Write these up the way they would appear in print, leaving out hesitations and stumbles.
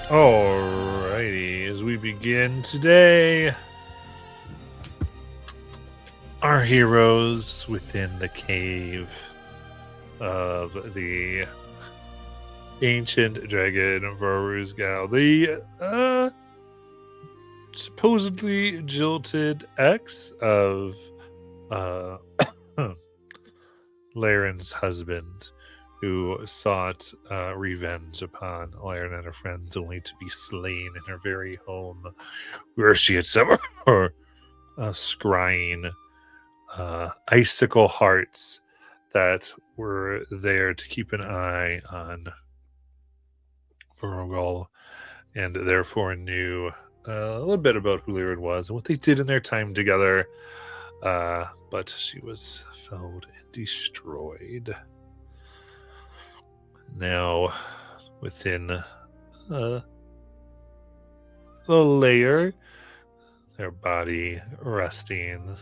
Alrighty, as we begin today, our heroes within the cave of the ancient dragon Varuzgal, the supposedly jilted ex of Laren's husband, who sought revenge upon Laren and her friends, only to be slain in her very home, where she had several scrying icicle hearts that were there to keep an eye on Virgil, and therefore knew a little bit about who Laren was and what they did in their time together. But she was felled and destroyed. Now, within the layer, their body resting,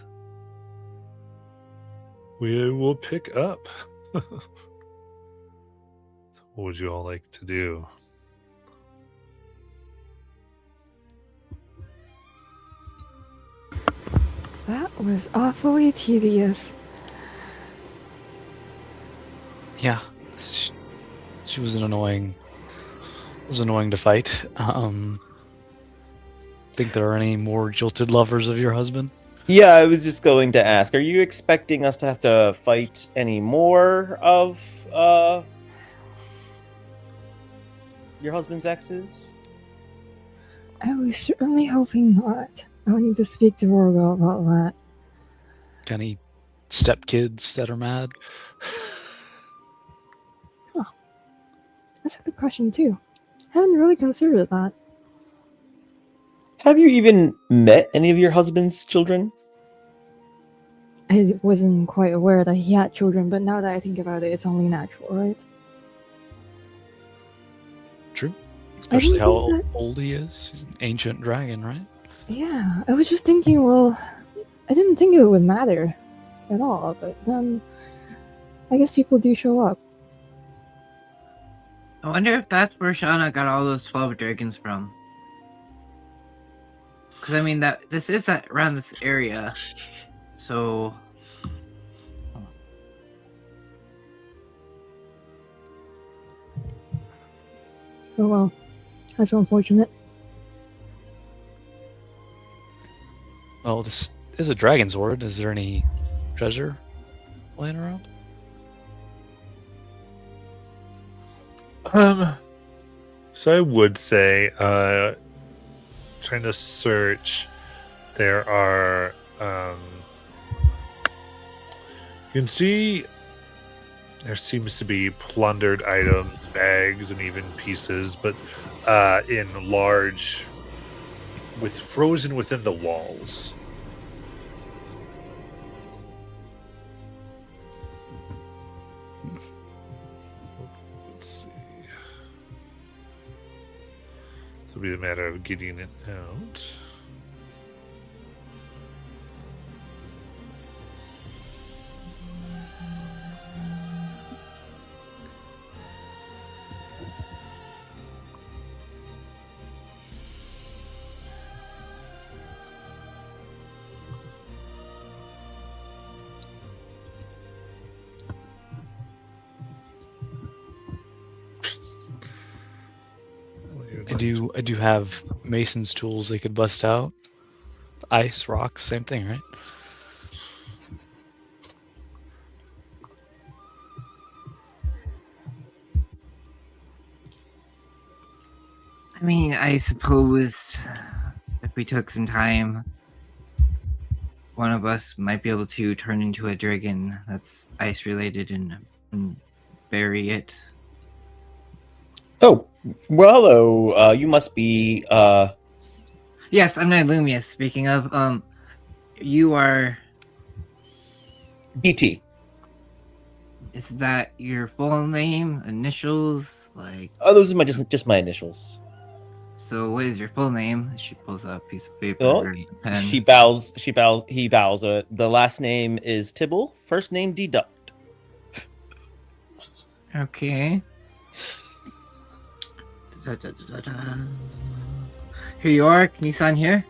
we will pick up. What would you all like to do? That was awfully tedious. Yeah, she was annoying. It was annoying to fight. Think there are any more jilted lovers of your husband? Yeah, I was just going to ask, are you expecting us to have to fight any more of your husband's exes? I was certainly hoping not. I'll need to speak to Vorgo about that. Any stepkids that are mad? That's a good question, too. I haven't really considered that. Have you even met any of your husband's children? I wasn't quite aware that he had children, but now that I think about it, it's only natural, right? True. I Especially didn't how think old he is. He's an ancient dragon, right? Yeah, I was just thinking, well, I didn't think it would matter at all, but then I guess people do show up. I wonder if that's where Shauna got all those 12 dragons from. Because, I mean, this is around this area. So... Oh well, that's unfortunate. Well, this is a dragon sword. Is there any treasure laying around? So I would say, trying to search, there are, you can see there seems to be plundered items, bags, and even pieces, but in large, frozen within the walls. Let's see. So it'll be a matter of getting it out. I do have mason's tools they could bust out. Ice, rocks, same thing, right? I mean, I suppose if we took some time, one of us might be able to turn into a dragon that's ice related and bury it. Oh, well, hello. You must be, Yes, I'm Nilumius. Speaking of, you are... BT. Is that your full name, initials, like... Oh, those are just my initials. So what is your full name? She pulls out a piece of paper Oh, and a pen. he bows. He bows. The last name is Tibble. First name Deduct. Okay. Here you are. Can you sign here?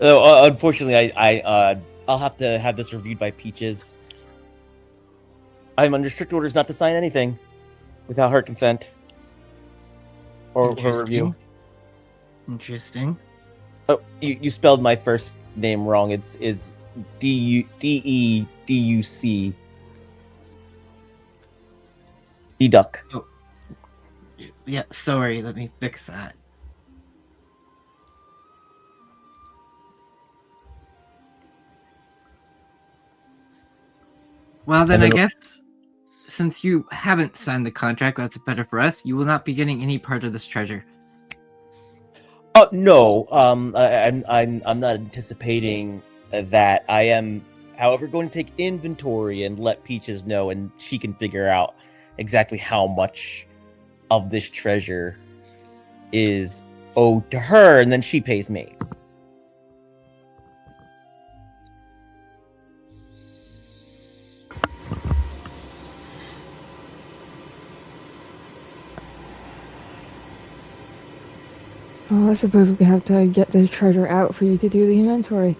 Oh, unfortunately, I'll have to have this reviewed by Peaches. I'm under strict orders not to sign anything without her consent or her review. Interesting. Oh, you spelled my first name wrong. It's Deduc. Deduc. Yeah, sorry. Let me fix that. Well, then I guess since you haven't signed the contract, that's better for us. You will not be getting any part of this treasure. Oh no, I'm not anticipating that. I am, however, going to take inventory and let Peaches know, and she can figure out exactly how much of this treasure is owed to her, and then she pays me. Well, I suppose we have to get the treasure out for you to do the inventory.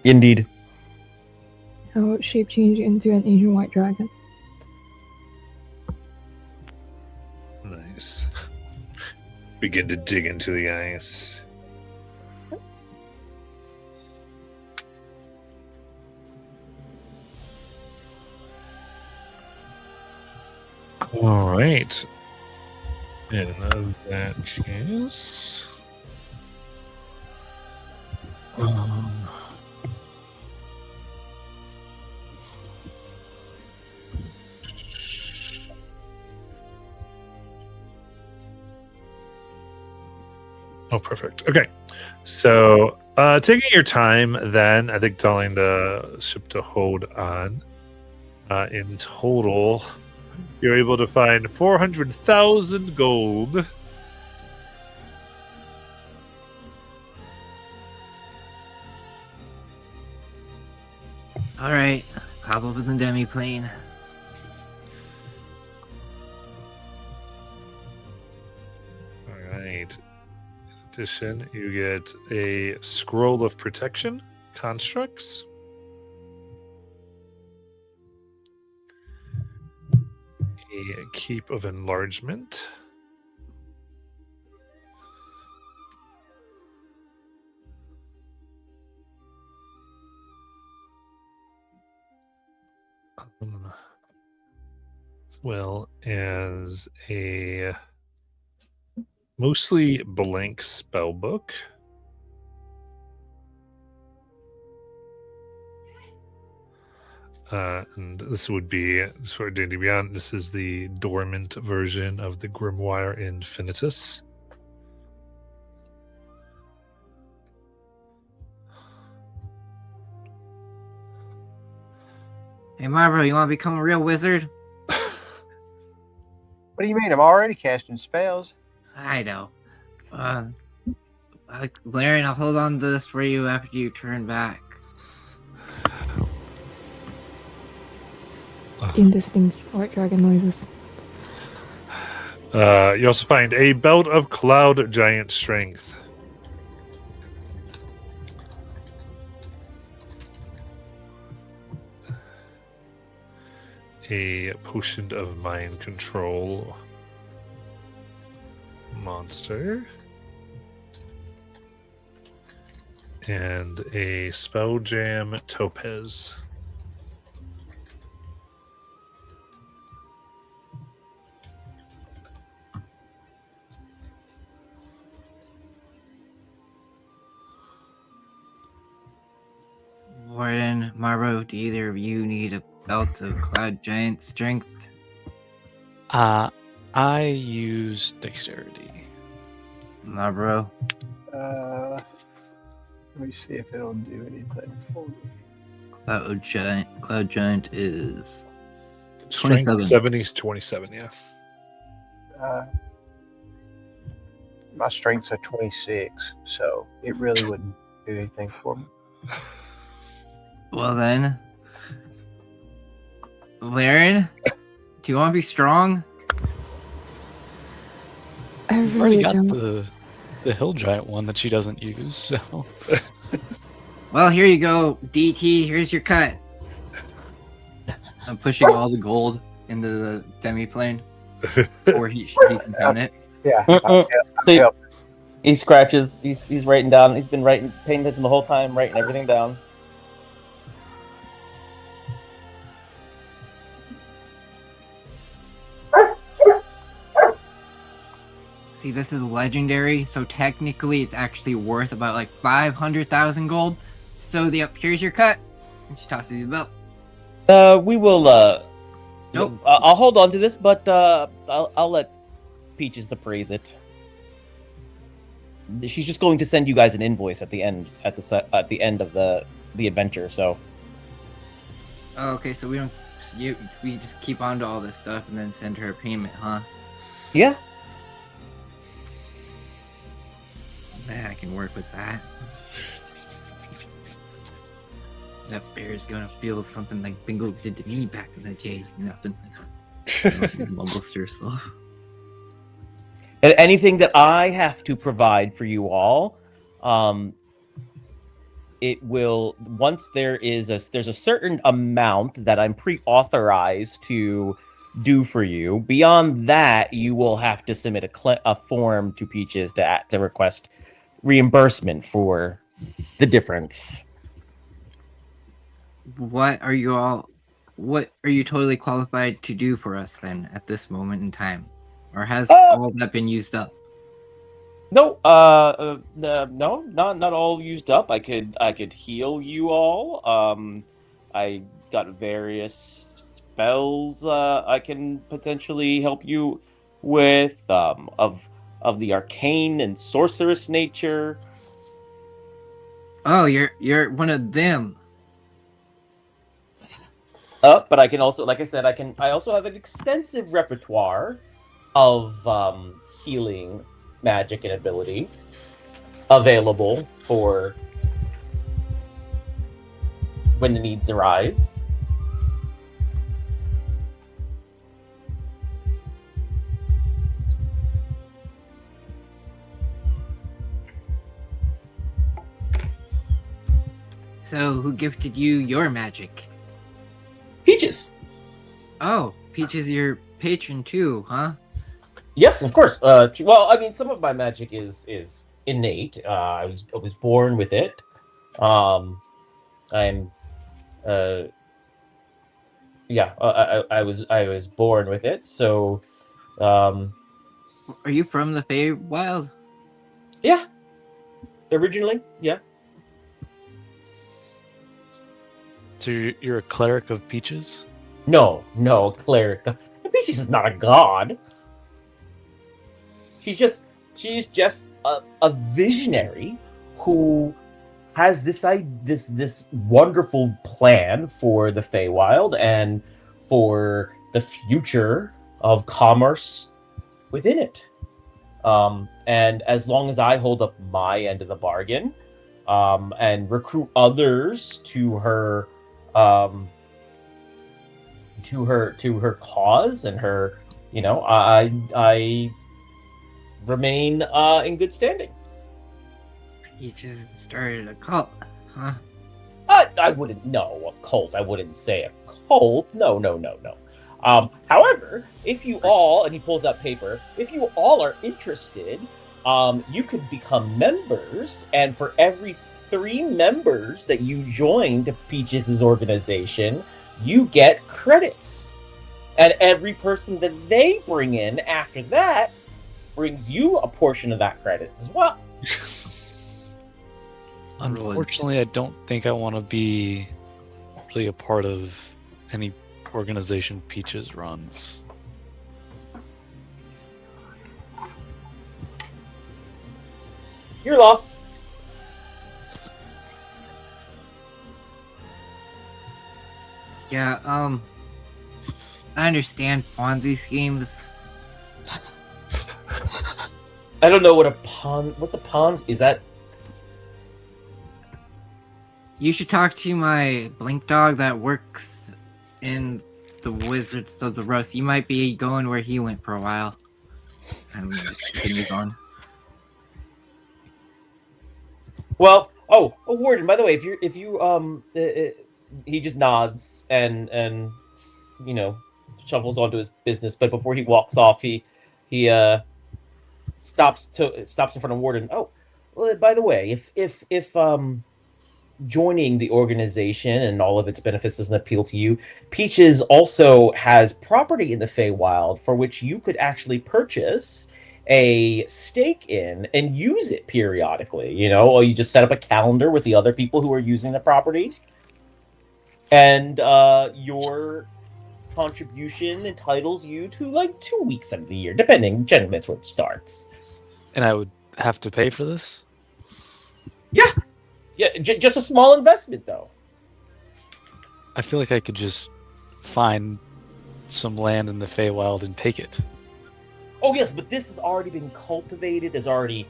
Indeed. How about shape change into an Asian white dragon? Nice. Begin to dig into the ice. All right. In that case, oh, perfect. Okay, so taking your time, then I think telling the ship to hold on. In total, you're able to find 400,000 gold. All right, hop up in the demi-plane. All right. In addition, you get a scroll of protection, constructs. A keep of enlargement. As well as a mostly blank spell book. And this would be, for D&D Beyond, this is the dormant version of the Grimoire Infinitus. Hey, Marlboro, you want to become a real wizard? What do you mean? I'm already casting spells. I know. Laren, I'll hold on to this for you after you turn back. Indistinct white dragon noises. You also find a belt of cloud giant strength. A potion of mind control monster. And a spell jam topaz. Warden, Marlboro, do either of you need a belt of cloud giant strength? I use dexterity. Marlboro? Let me see if it'll do anything for me. Cloud giant is Strength 27. 70 is 27, yeah. My strength's a 26, so it really wouldn't do anything for me. Well then, Laren, Do you want to be strong? I I've already really got don't. the hill giant one that she doesn't use, so Well, here you go, DT. Here's your cut. I'm pushing all the gold into the demi-plane, or he can count it. Yeah. See, Yep. he scratches. He's writing down. He's been paying attention the whole time, writing everything down. See, this is legendary, so technically it's actually worth about like 500,000 gold. So here's your cut. And she tosses you the belt. We will. Nope. I'll hold on to this, but I'll let Peaches appraise it. She's just going to send you guys an invoice at the end of the adventure. So. Oh, okay, so we just keep on to all this stuff and then send her a payment, huh? Yeah. I can work with that. That bear's gonna feel something like Bingo did to me back in the day. Nothing. Mumbles to herself. And anything that I have to provide for you all, it will once there's a certain amount that I'm pre-authorized to do for you. Beyond that, you will have to submit a form to Peaches to request reimbursement for the difference. What are you totally qualified to do for us then at this moment in time? Or has all that been used up? No, no, not all used up. I could heal you all. I got various spells I can potentially help you with of the arcane and sorceress nature. Oh, you're one of them. But I can also, like I said, I also have an extensive repertoire of healing magic and ability available for when the needs arise. So, who gifted you your magic? Peaches. Oh, Peach is your patron too, huh? Yes, of course. Well, I mean, some of my magic is innate. I was born with it. I'm, yeah. I was born with it. So, Are you from the Feywild? yeah. Originally, yeah. So you're a cleric of Peaches? No, cleric. Peaches is not a god. She's just a visionary who has this wonderful plan for the Feywild and for the future of commerce within it. And as long as I hold up my end of the bargain, and recruit others to her cause and her, I remain in good standing. You just started a cult, huh? I wouldn't know a cult. I wouldn't say a cult. No. However, if you all, and he pulls out paper, if you all are interested, you could become members, and for every 3 members that you join to Peaches' organization, you get credits. And every person that they bring in after that brings you a portion of that credit as well. Unfortunately, I don't think I want to be really a part of any organization Peaches runs. Your loss. Yeah, I understand Ponzi schemes. I don't know what's a Ponzi? Is that? You should talk to my blink dog that works in the Wizards of the Rust. You might be going where he went for a while. And just continues on. Well, Warden. By the way, he just nods and shuffles onto his business. But before he walks off, he stops in front of Warden. Oh, well, by the way, if joining the organization and all of its benefits doesn't appeal to you, Peaches also has property in the Feywild for which you could actually purchase a stake in and use it periodically, or you just set up a calendar with the other people who are using the property, and your contribution entitles you to like 2 weeks of the year, depending. Generally, that's where it starts. And I would have to pay for this? Yeah, just a small investment, though. I feel like I could just find some land in the Feywild and take it. Oh yes, but this has already been cultivated. There's already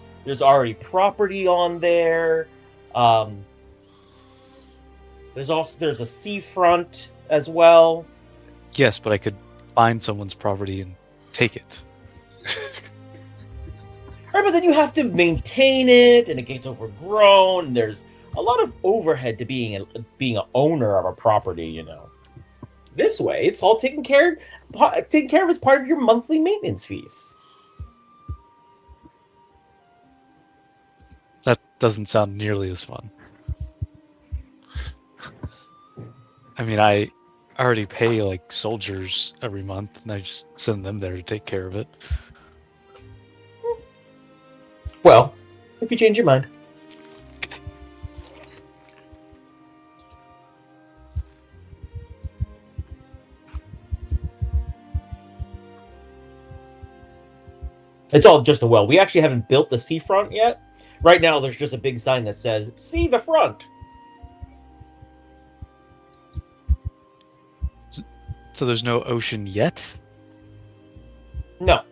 property on there. There's a seafront as well. Yes, but I could find someone's property and take it. Right, but then you have to maintain it, and it gets overgrown. And there's a lot of overhead to being an owner of a property. This way, it's all taken care of as part of your monthly maintenance fees. That doesn't sound nearly as fun. I mean, I already pay like soldiers every month, and I just send them there to take care of it. Well, if you change your mind. It's all just a well. We actually haven't built the seafront yet. Right now, there's just a big sign that says, "See the front." So there's no ocean yet? No.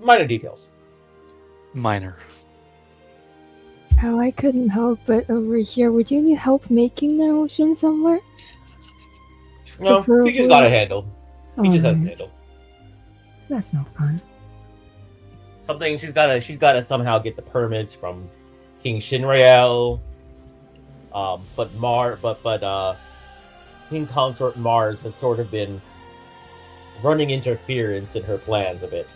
Minor details. Minor. Oh, I couldn't help but overhear. Would you need help making the ocean somewhere? No, he just got it handled. He just has it handled. That's no fun. Something she's gotta somehow get the permits from King Shinrael. But King Consort Mars has sort of been running interference in her plans a bit.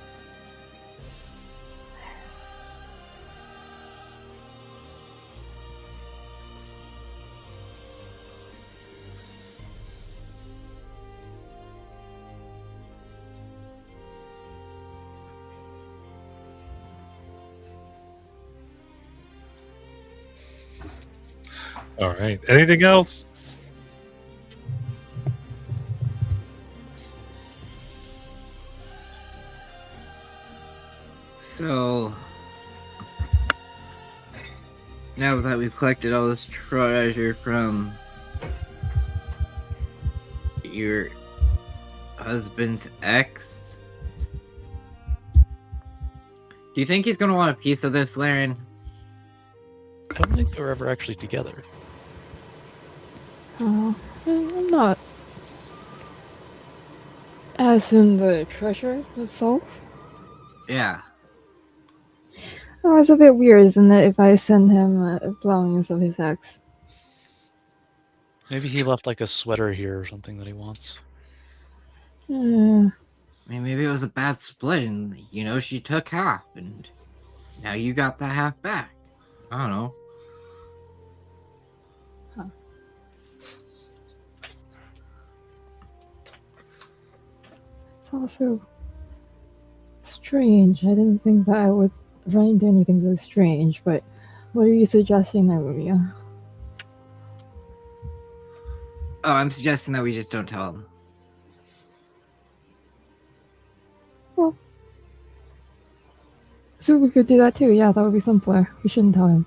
All right. Anything else? So, now that we've collected all this treasure from your husband's ex, do you think he's gonna want a piece of this, Laren? I don't think they were ever actually together. Oh, I'm not. As in the treasure itself? Yeah. Oh, it's a bit weird, isn't it, if I send him belongings of his ex? Maybe he left like a sweater here or something that he wants. Hmm. I mean, maybe it was a bad split, and she took half, and now you got that half back. I don't know. It's also strange. I didn't think that I would run into anything so strange, but what are you suggesting, Naruya? Oh, I'm suggesting that we just don't tell him. So we could do that too. Yeah, that would be simpler. We shouldn't tell him.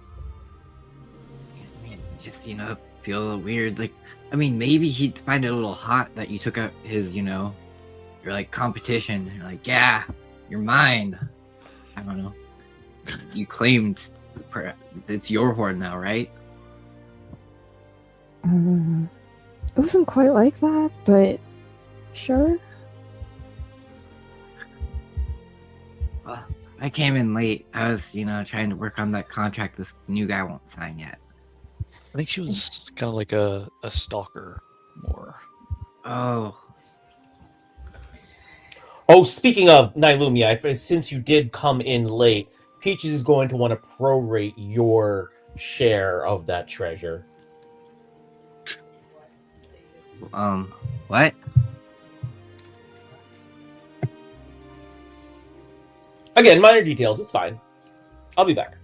I mean, just, feel a little weird. Like, I mean, maybe he'd find it a little hot that you took out his, your, like, competition. You're like, yeah, you're mine. I don't know. You claimed it's your horn now, right? It wasn't quite like that, but Sure. Well, I came in late. I was, trying to work on that contract this new guy won't sign yet. I think she was kind of like a stalker more. Oh, Oh, speaking of Nylumia, since you did come in late, Peaches is going to want to prorate your share of that treasure. what? Again, minor details. It's fine. I'll be back.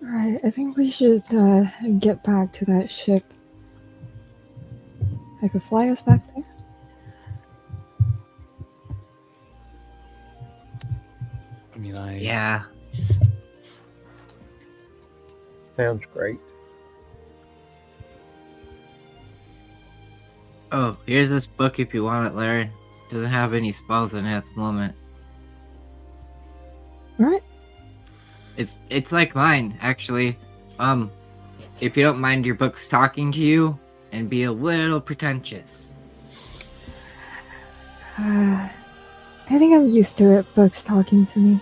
Alright, I think we should get back to that ship. I could fly us back there. I mean, Yeah. Sounds great. Oh, here's this book if you want it, Larry. Doesn't have any spells in it at the moment. Alright. It's like mine, actually. If you don't mind your books talking to you and be a little pretentious. I think I'm used to it, books talking to me.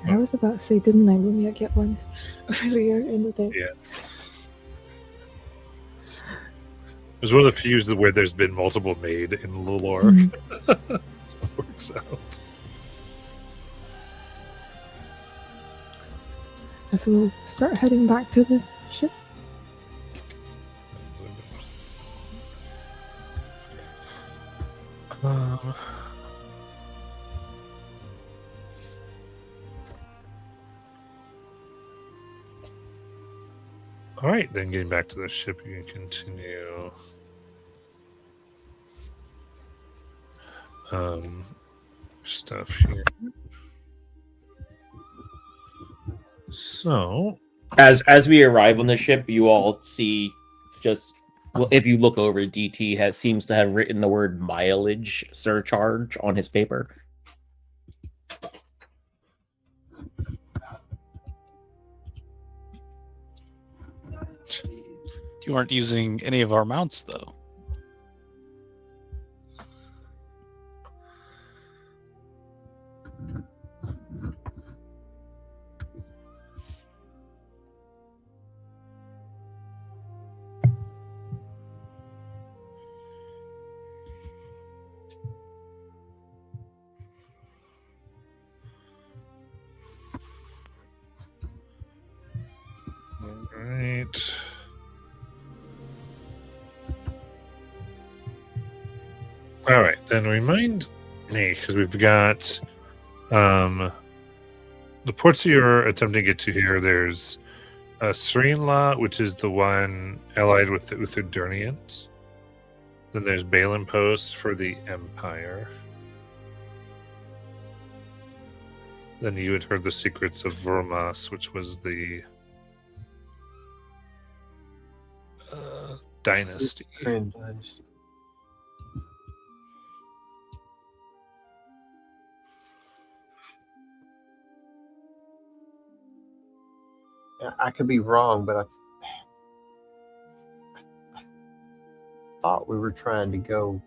I was about to say, didn't Nylumia get one earlier in the day? Yeah. It was one of the few where there's been multiple made in the lore. Mhm. So it works out. So we'll start heading back to the ship. All right, then getting back to the ship, you can continue. Stuff here. So, As we arrive on the ship, you all see if you look over, DT seems to have written the word mileage surcharge on his paper. you aren't using any of our mounts, though. all right. All right, then remind me, because we've got the ports you're attempting to get to here. There's Serenla, which is the one allied with the Utherdurnians. Then there's Balin Post for the Empire. Then you had heard the secrets of Vormas, which was the dynasty. Grand Dynasty. I could be wrong, but I thought we were trying to go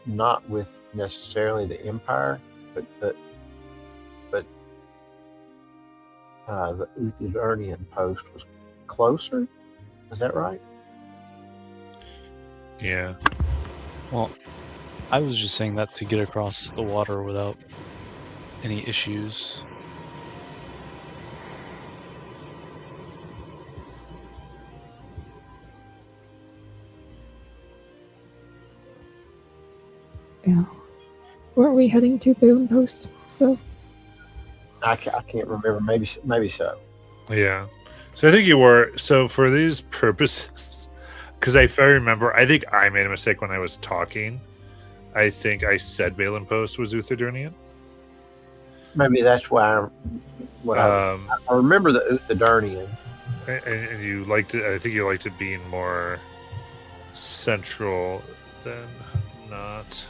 not with necessarily the Empire, but the Utherdurnian post was closer. Is that right? Yeah. Well, I was just saying that to get across the water without any issues. Yeah. Weren't we heading to Balin Post, though? I can't remember. Maybe so. Yeah. So I think you were. So for these purposes, because if I remember, I think I made a mistake when I was talking. I think I said Balin Post was Utherdurnian. Maybe that's why what I Um, remember the Uthadurnian. and you liked it. I think you liked it being more central than not.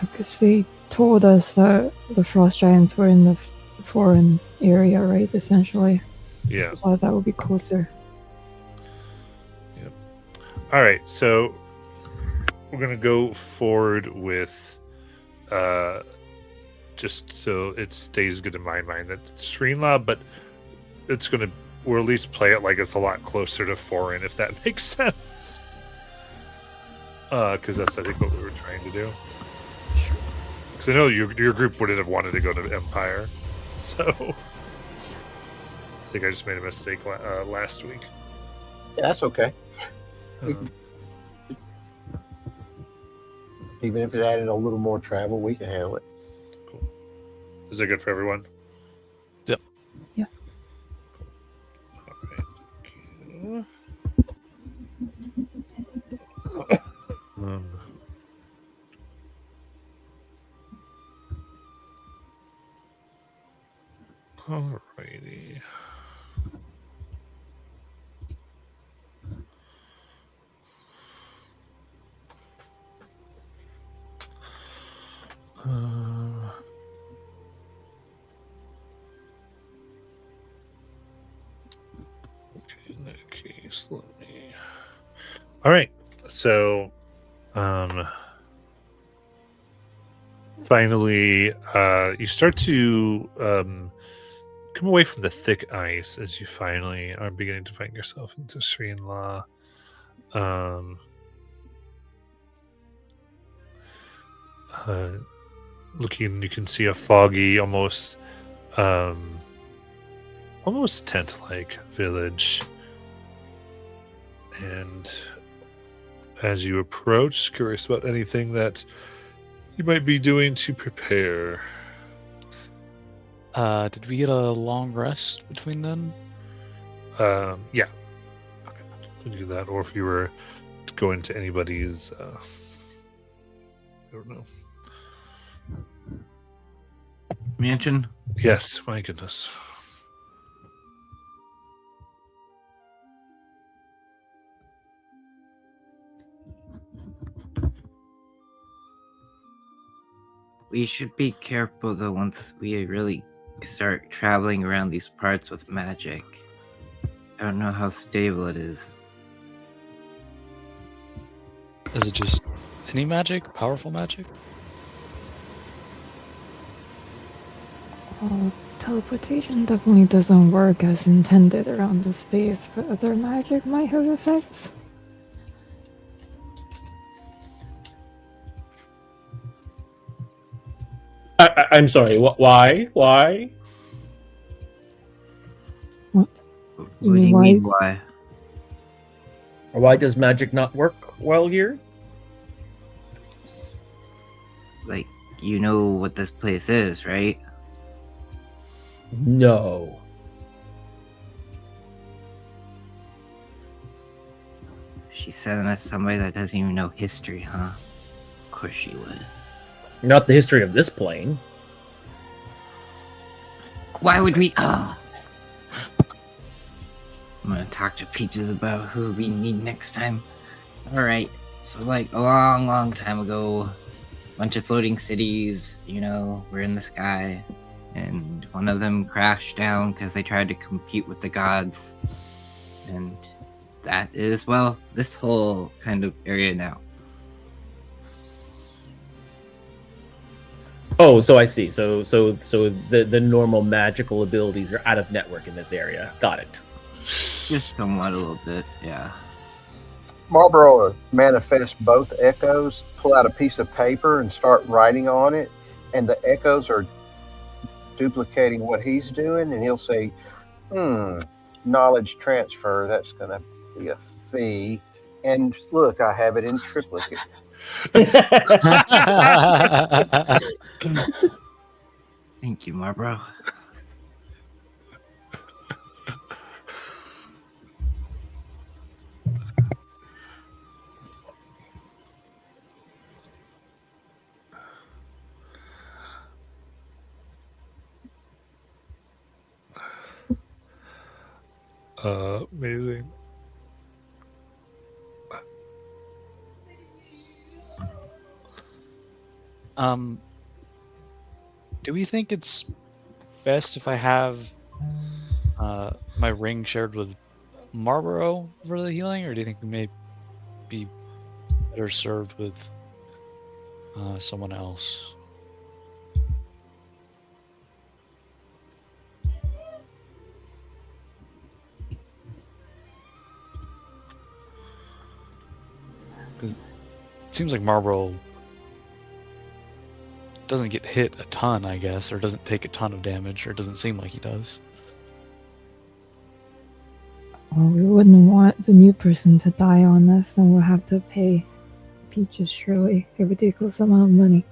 Because they told us that the frost giants were in the foreign area, right? Essentially. Yeah. I thought that would be closer. All right. So we're gonna go forward with, just so it stays good in my mind that it's Sreenla, but it's gonna, or at least play it like it's a lot closer to foreign, if that makes sense. Because that's, I think, what we were trying to do. Because I know your group wouldn't have wanted to go to Empire, so I think I just made a mistake last week. Yeah, that's okay. Uh, Even if it added a little more travel, we can handle it. is it good for everyone? Yep. Yeah. All right. Alrighty. Okay, in that case, let me. All right, so, finally, you start to come away from the thick ice as you finally are beginning to find yourself into Sreenla. Looking, you can see a foggy, almost tent-like village, and as you approach, curious about anything that you might be doing to prepare. Did we get a long rest between then? Yeah, Okay. to do that, or if you were to go into anybody's, I don't know. Mansion? Yes, my goodness. We should be careful though once we really start traveling around these parts with magic. I don't know how stable it is. Is it just any magic? Powerful magic? Teleportation definitely doesn't work as intended around the space, but other magic might have effects. I'm sorry. Why? Why? What? What You do mean you why? mean why? Why does magic not work well here? Like, you know what this place is, right? No. She's sending us somebody that doesn't even know history, huh? Of course she would. Not the history of this plane. Why would we? Oh. I'm gonna talk to Peaches about who we need next time. Alright, so like a long, long time ago, bunch of floating cities, you know, were in the sky, and one of them crashed down because they tried to compete with the gods. And that is, well, this whole kind of area now. Oh, so I see. So the normal magical abilities are out of network in this area. Got it. Just somewhat a little bit, yeah. Marlboro will manifest both echoes, pull out a piece of paper and start writing on it, and the echoes are duplicating what he's doing, and he'll say, knowledge transfer, that's going to be a fee. And look, I have it in triplicate. Thank you, Marlboro. Amazing. Do we think it's best if I have my ring shared with Marlboro for the healing, or do you think we may be better served with someone else? Because it seems like Marlboro doesn't get hit a ton, I guess, or doesn't take a ton of damage, or it doesn't seem like he does. Well, we wouldn't want the new person to die on this, then we'll have to pay Peaches surely a ridiculous amount of money.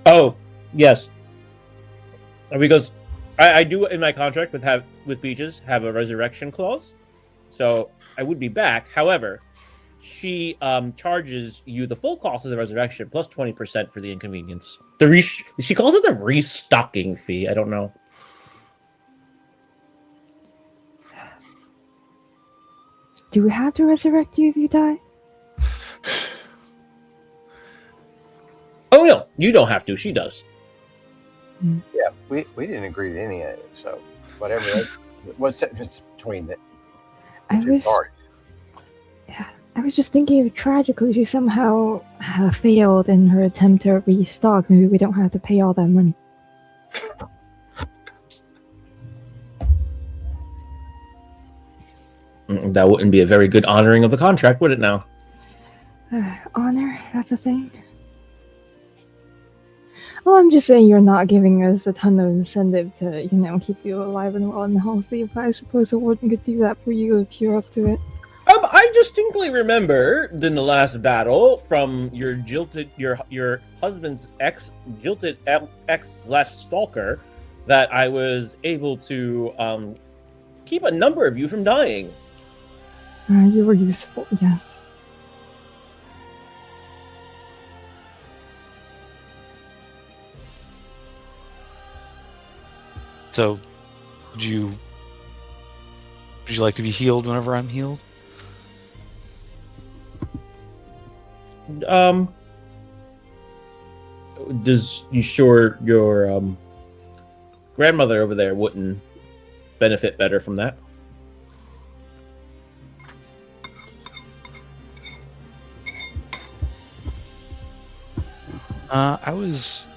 Oh, yes. Because I do in my contract with Peaches have a resurrection clause, so I would be back. However, she charges you the full cost of the resurrection plus 20% for the inconvenience. She calls it the restocking fee. I don't know. Do we have to resurrect you if you die? Oh no, you don't have to. She does. Yeah, we didn't agree to any of it. So whatever. What's the difference between the I two was, parties? yeah, I was just thinking if tragically she somehow failed in her attempt to restock, maybe we don't have to pay all that money. That wouldn't be a very good honoring of the contract, would it now? Honor, that's a thing. Well, I'm just saying you're not giving us a ton of incentive to, keep you alive and well and healthy, but I suppose a warden could do that for you if you're up to it. I distinctly remember in the last battle from your husband's jilted ex/stalker that I was able to keep a number of you from dying. You were useful, yes. So, would you like to be healed whenever I'm healed? Does you sure your grandmother over there wouldn't benefit better from that? I was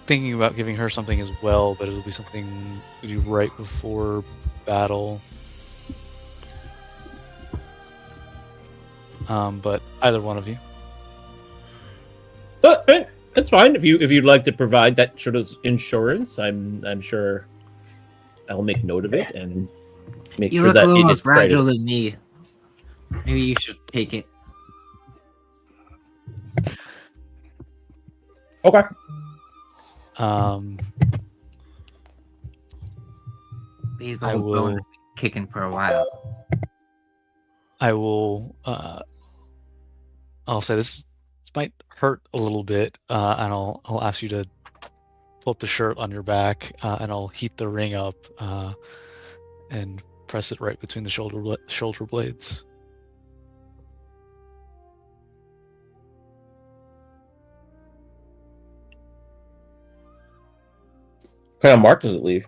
thinking about giving her something as well, but it'll be something we do right before battle. But either one of you. That's fine. If you'd like to provide that sort of insurance, I'm sure I'll make note of it and make You sure look that a little it more is credited. fragile than me. Maybe you should take it. Okay. These I old will- bones have been kicking for a while. I will. I'll say this might hurt a little bit, and I'll ask you to pull up the shirt on your back, and I'll heat the ring up, and press it right between the shoulder blades. What kind of mark does it leave?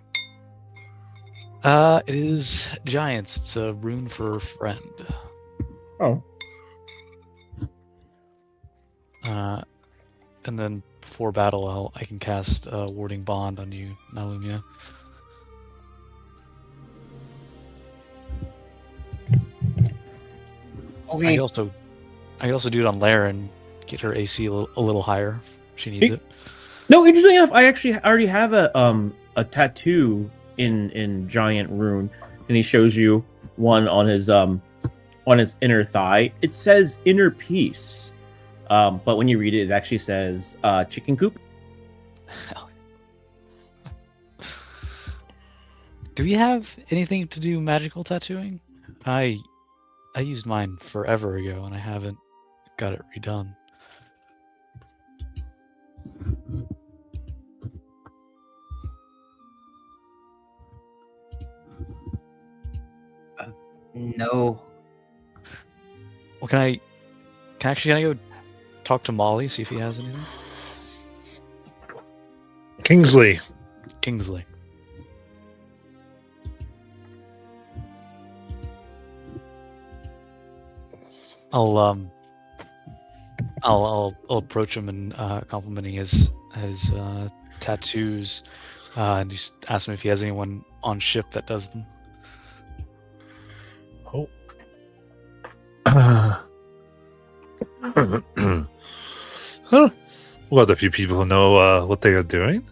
It is Giants. It's a rune for friend. Oh. And then before battle, I can cast Warding Bond on you, Nalumia. Okay. I can also do it on Laren, get her AC a little higher. If she needs it. No, interestingly enough, I actually already have a tattoo in giant rune, and he shows you one on his inner thigh. It says inner peace, but when you read it, it actually says chicken coop. Do we have anything to do magical tattooing? I used mine forever ago, and I haven't got it redone. No. Well, can I go talk to Molly, see if he has anything? Kingsley. Kingsley. I'll approach him and complimenting his tattoos, and just ask him if he has anyone on ship that does them. Oh. Huh? We got a few people who know what they are doing.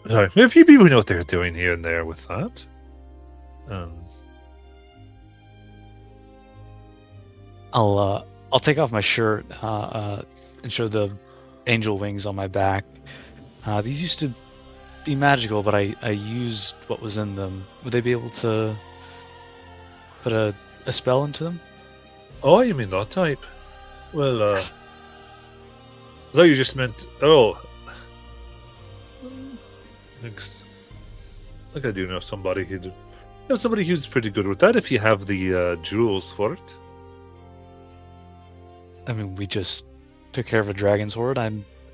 Sorry, we have a few people who know what they're doing here and there with that. I'll take off my shirt and show the angel wings on my back. These used to be magical, but I used what was in them. Would they be able to put a spell into them? Oh, you mean that type? Well, I thought you just meant. Oh. Thanks. I think I do know somebody who's pretty good with that if you have the jewels for it. I mean, we just took care of a dragon's horde. I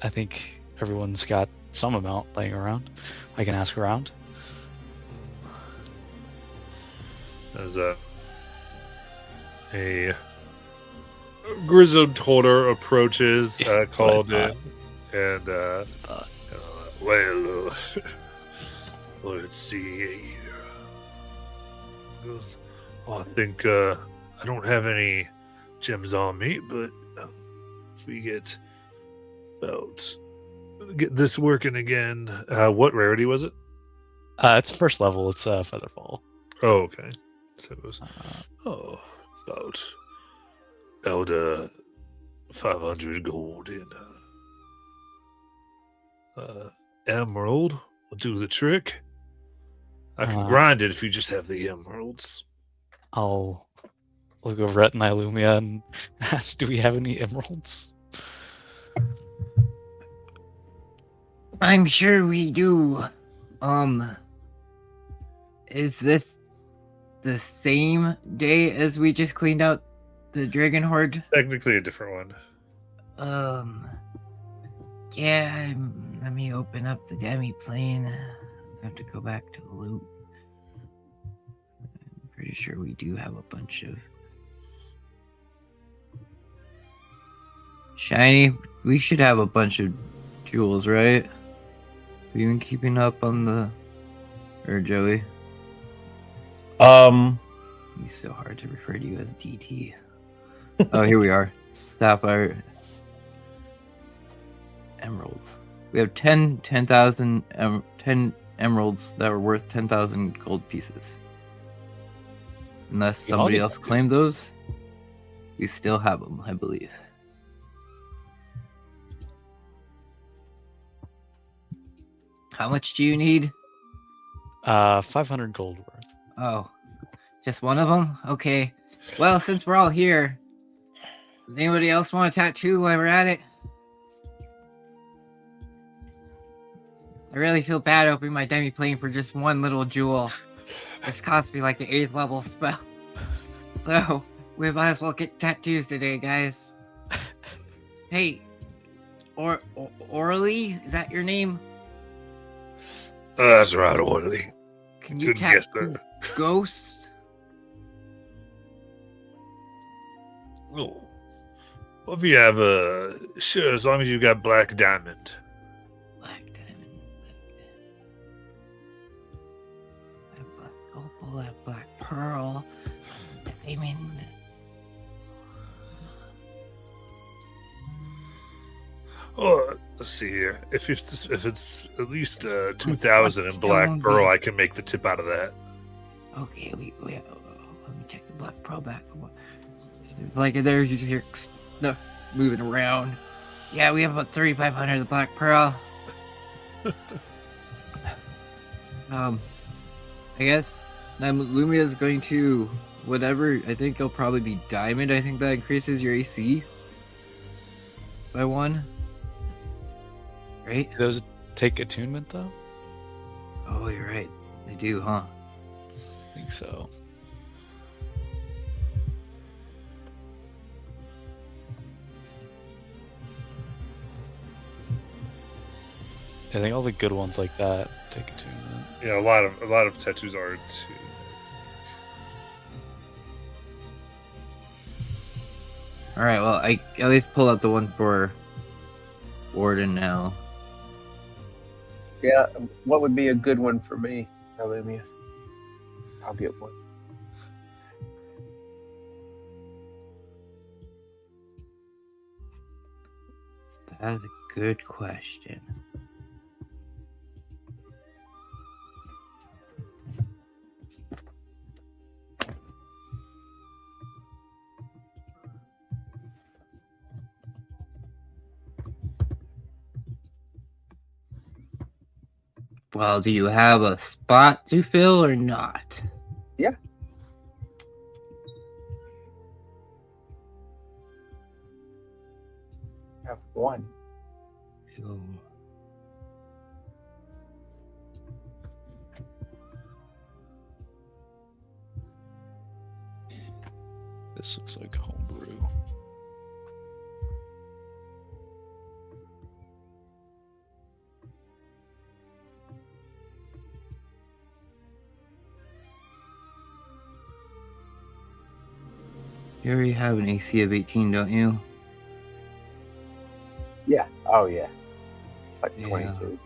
think everyone's got some amount laying around. I can ask around. As a grizzled toter approaches, Yeah, called that's in, and well, let's see here. Goes, I think I don't have any gems on me, but if we get this working again, what rarity was it? It's first level. It's Featherfall. Oh, okay. So it was about 500 gold in emerald will do the trick. I can grind it if you just have the emeralds. I'll look over at Nylumia and ask, do we have any emeralds? I'm sure we do. Is this the same day as we just cleaned out the dragon horde? Technically a different one. Yeah, let me open up the demi plane. I have to go back to the loot. I'm pretty sure we do have a bunch of shiny. We should have a bunch of jewels, right? Have you been keeping up on the Joey? It's so hard to refer to you as DT. Oh, here we are. Sapphire emeralds. We have 10 emeralds that are worth 10,000 gold pieces. Unless somebody else claimed those, we still have them, I believe. How much do you need? 500 gold worth. Oh, just one of them? Okay. Well, since we're all here, does anybody else want a tattoo while we're at it? I really feel bad opening my demi plane for just one little jewel. This cost me like an 8th level spell. So, we might as well get tattoos today, guys. Hey, Orly? Is that your name? That's right, Orly. Can you Good guess tattoo there. ghosts? Oh. Well, if you have sure, as long as you got black diamond. Black diamond. I have black opal, I have black pearl, diamond. Oh, let's see here. If it's at least 2,000 in black pearl, I can make the tip out of that. Okay, let me check the black pearl back. Like they're just here moving around. Yeah, we have about 3,500 of the black pearl. I guess Lumia is going to whatever. I think it'll probably be diamond. I think that increases your AC by 1. Right? Do those take attunement though? Oh, you're right. They do, huh? I think so. I think all the good ones like that take attunement. Yeah, a lot of tattoos are too. All right. Well, I at least pull out the one for Warden now. Yeah, what would be a good one for me, Illumia? I'll get one. That's a good question. Well, do you have a spot to fill or not? Yeah. I have one. Oh. This looks like homebrew. You already have an AC of 18, don't you? Yeah. Oh, yeah. Like Yeah. 22.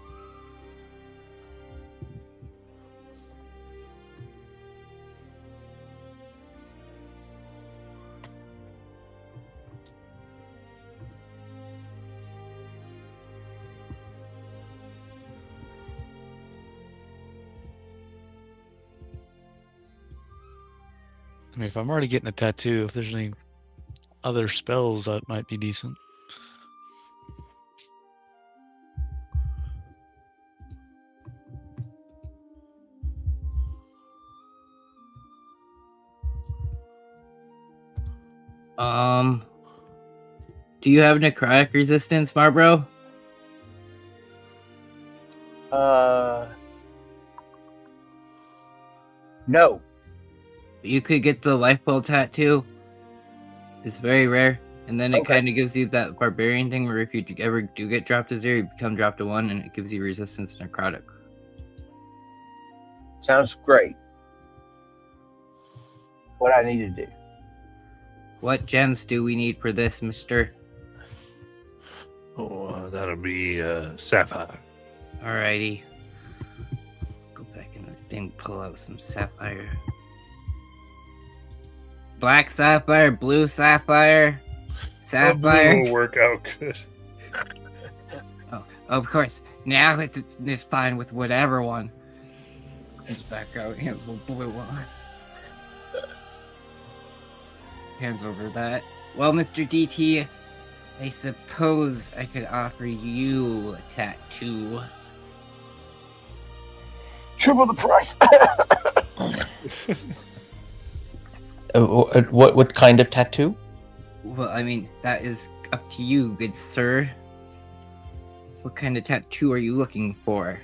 I mean, if I'm already getting a tattoo, if there's any other spells that might be decent. Do you have necrotic resistance, Marbro? No. You could get the Lifeball tattoo. It's very rare. And then it Okay. kind of gives you that barbarian thing where if you ever do get dropped to 0, you become dropped to 1, and it gives you resistance to necrotic. Sounds great. What I need to do. What gems do we need for this, mister? Oh, that'll be sapphire. Alrighty. Go back in the thing, pull out some sapphire. Black sapphire, blue sapphire, Oh, blue sapphire. will work out good. Oh, of course. Now it's fine with whatever one. Comes back out, hands will blue one. Hands over that. Well, Mr. DT, I suppose I could offer you a tattoo. Triple the price. What kind of tattoo? Well, I mean, that is up to you, good sir. What kind of tattoo are you looking for?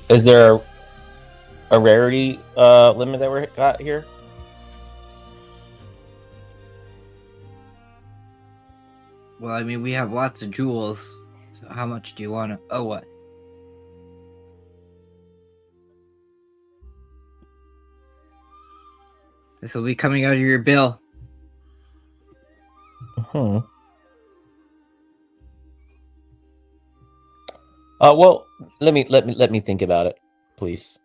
Is there a rarity limit that we got here? Well, I mean, we have lots of jewels. So how much do you want to... Oh, what? This will be coming out of your bill. Well, let me think about it, please.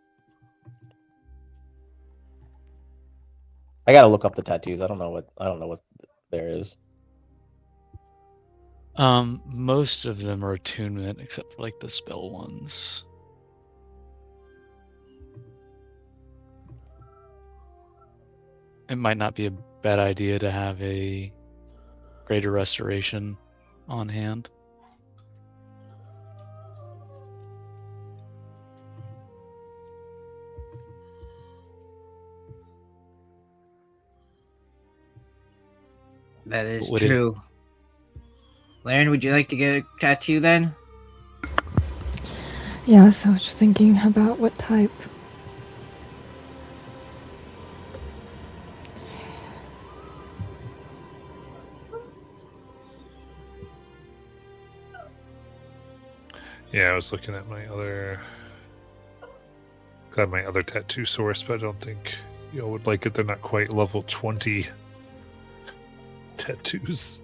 I gotta look up the tattoos. I don't know what there is. Most of them are attunement, except for like the spell ones. It might not be a bad idea to have a greater restoration on hand. That is Would it- true. Laren, would you like to get a tattoo then? Yeah, so I was just thinking about what type. Yeah, I was looking at my other. Got my other tattoo source, but I don't think y'all would like it. They're not quite level 20 tattoos.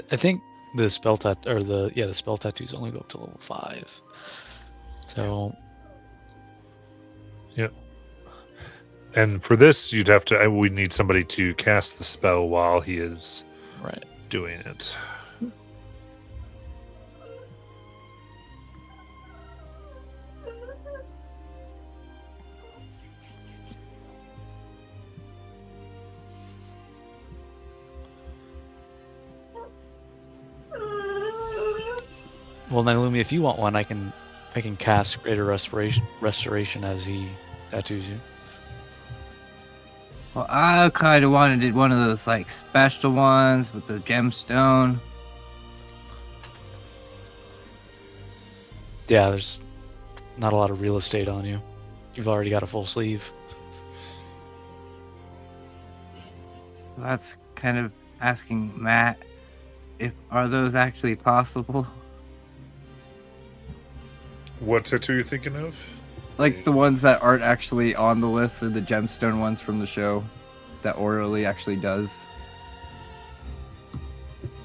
I think the spell the spell tattoos only go up to level 5. So Yep. And for this, you'd have to. We need somebody to cast the spell while he is right. doing it. Well, Nailumi, if you want one, I can cast Greater Restoration as he tattoos you. Well, I kind of wanted one of those like special ones with the gemstone. Yeah, there's not a lot of real estate on you. You've already got a full sleeve. That's kind of asking Matt if are those actually possible. What tattoo are you thinking of? Like the ones that aren't actually on the list are the gemstone ones from the show that Orally actually does.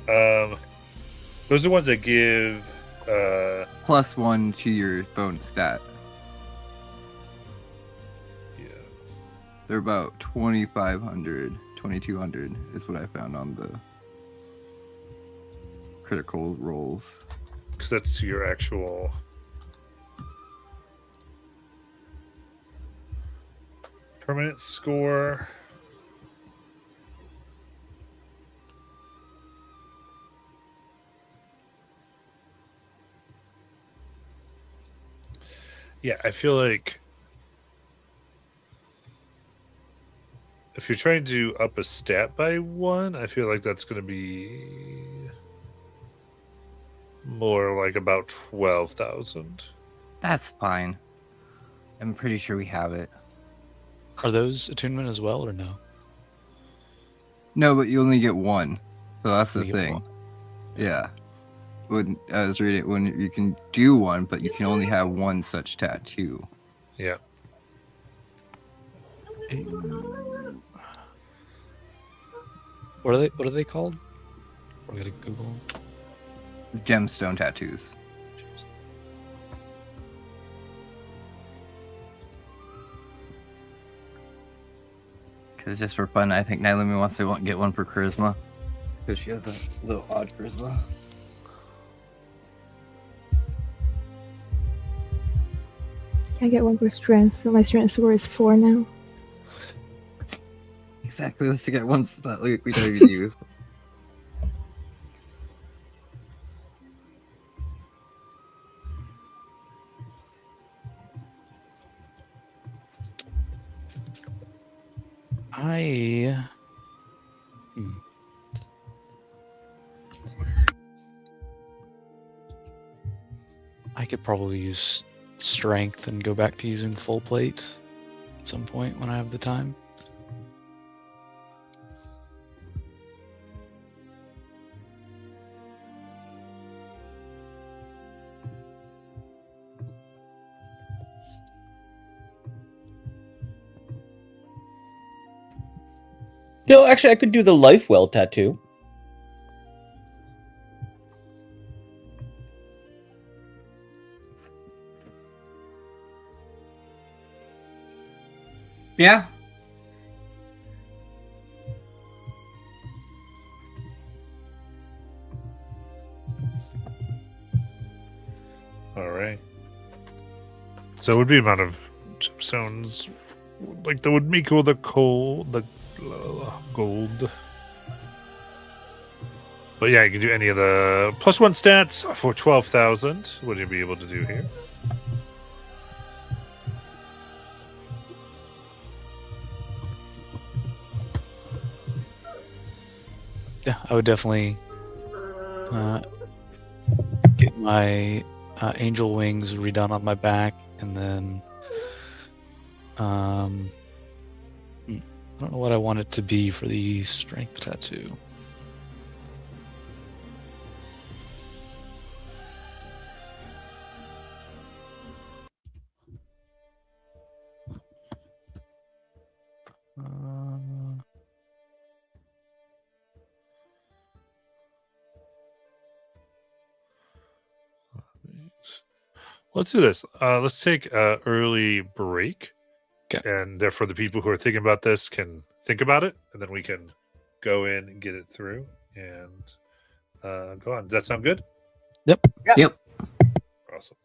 Those are ones that give +1 to your bone stat. yeah. They're about 2,500, 2,200 is what I found on the critical rolls. Because that's your actual. Permanent score. Yeah, I feel like if you're trying to up a stat by 1, I feel like that's going to be more like about 12,000. That's fine. I'm pretty sure we have it. Are those attunement as well, or no? No, but you only get one. So that's the You get thing. one. Yeah. When I was reading, when you can do one, but you can only have one such tattoo. Yeah. What are they called? We're gonna Google. Gemstone tattoos. Because just for fun, I think Nailumi wants to get one for charisma. Because she has a little odd charisma. Can I get one for strength? So my strength score is 4 now. Exactly, let's get ones that we don't even use. I could probably use strength and go back to using full plate at some point when I have the time. No, actually, I could do the Life Well tattoo. Yeah. All right. So it would be amount of gemstones, like that would make all the coal, the gold. But yeah, you can do any of the +1 stats for 12,000. What do you be able to do here? Yeah, I would definitely get my angel wings redone on my back, and then I don't know what I want it to be for the strength tattoo. Let's do this. Let's take an early break. 'Kay. And therefore, the people who are thinking about this can think about it, and then we can go in and get it through and go on. Does that sound good? Yep. Awesome.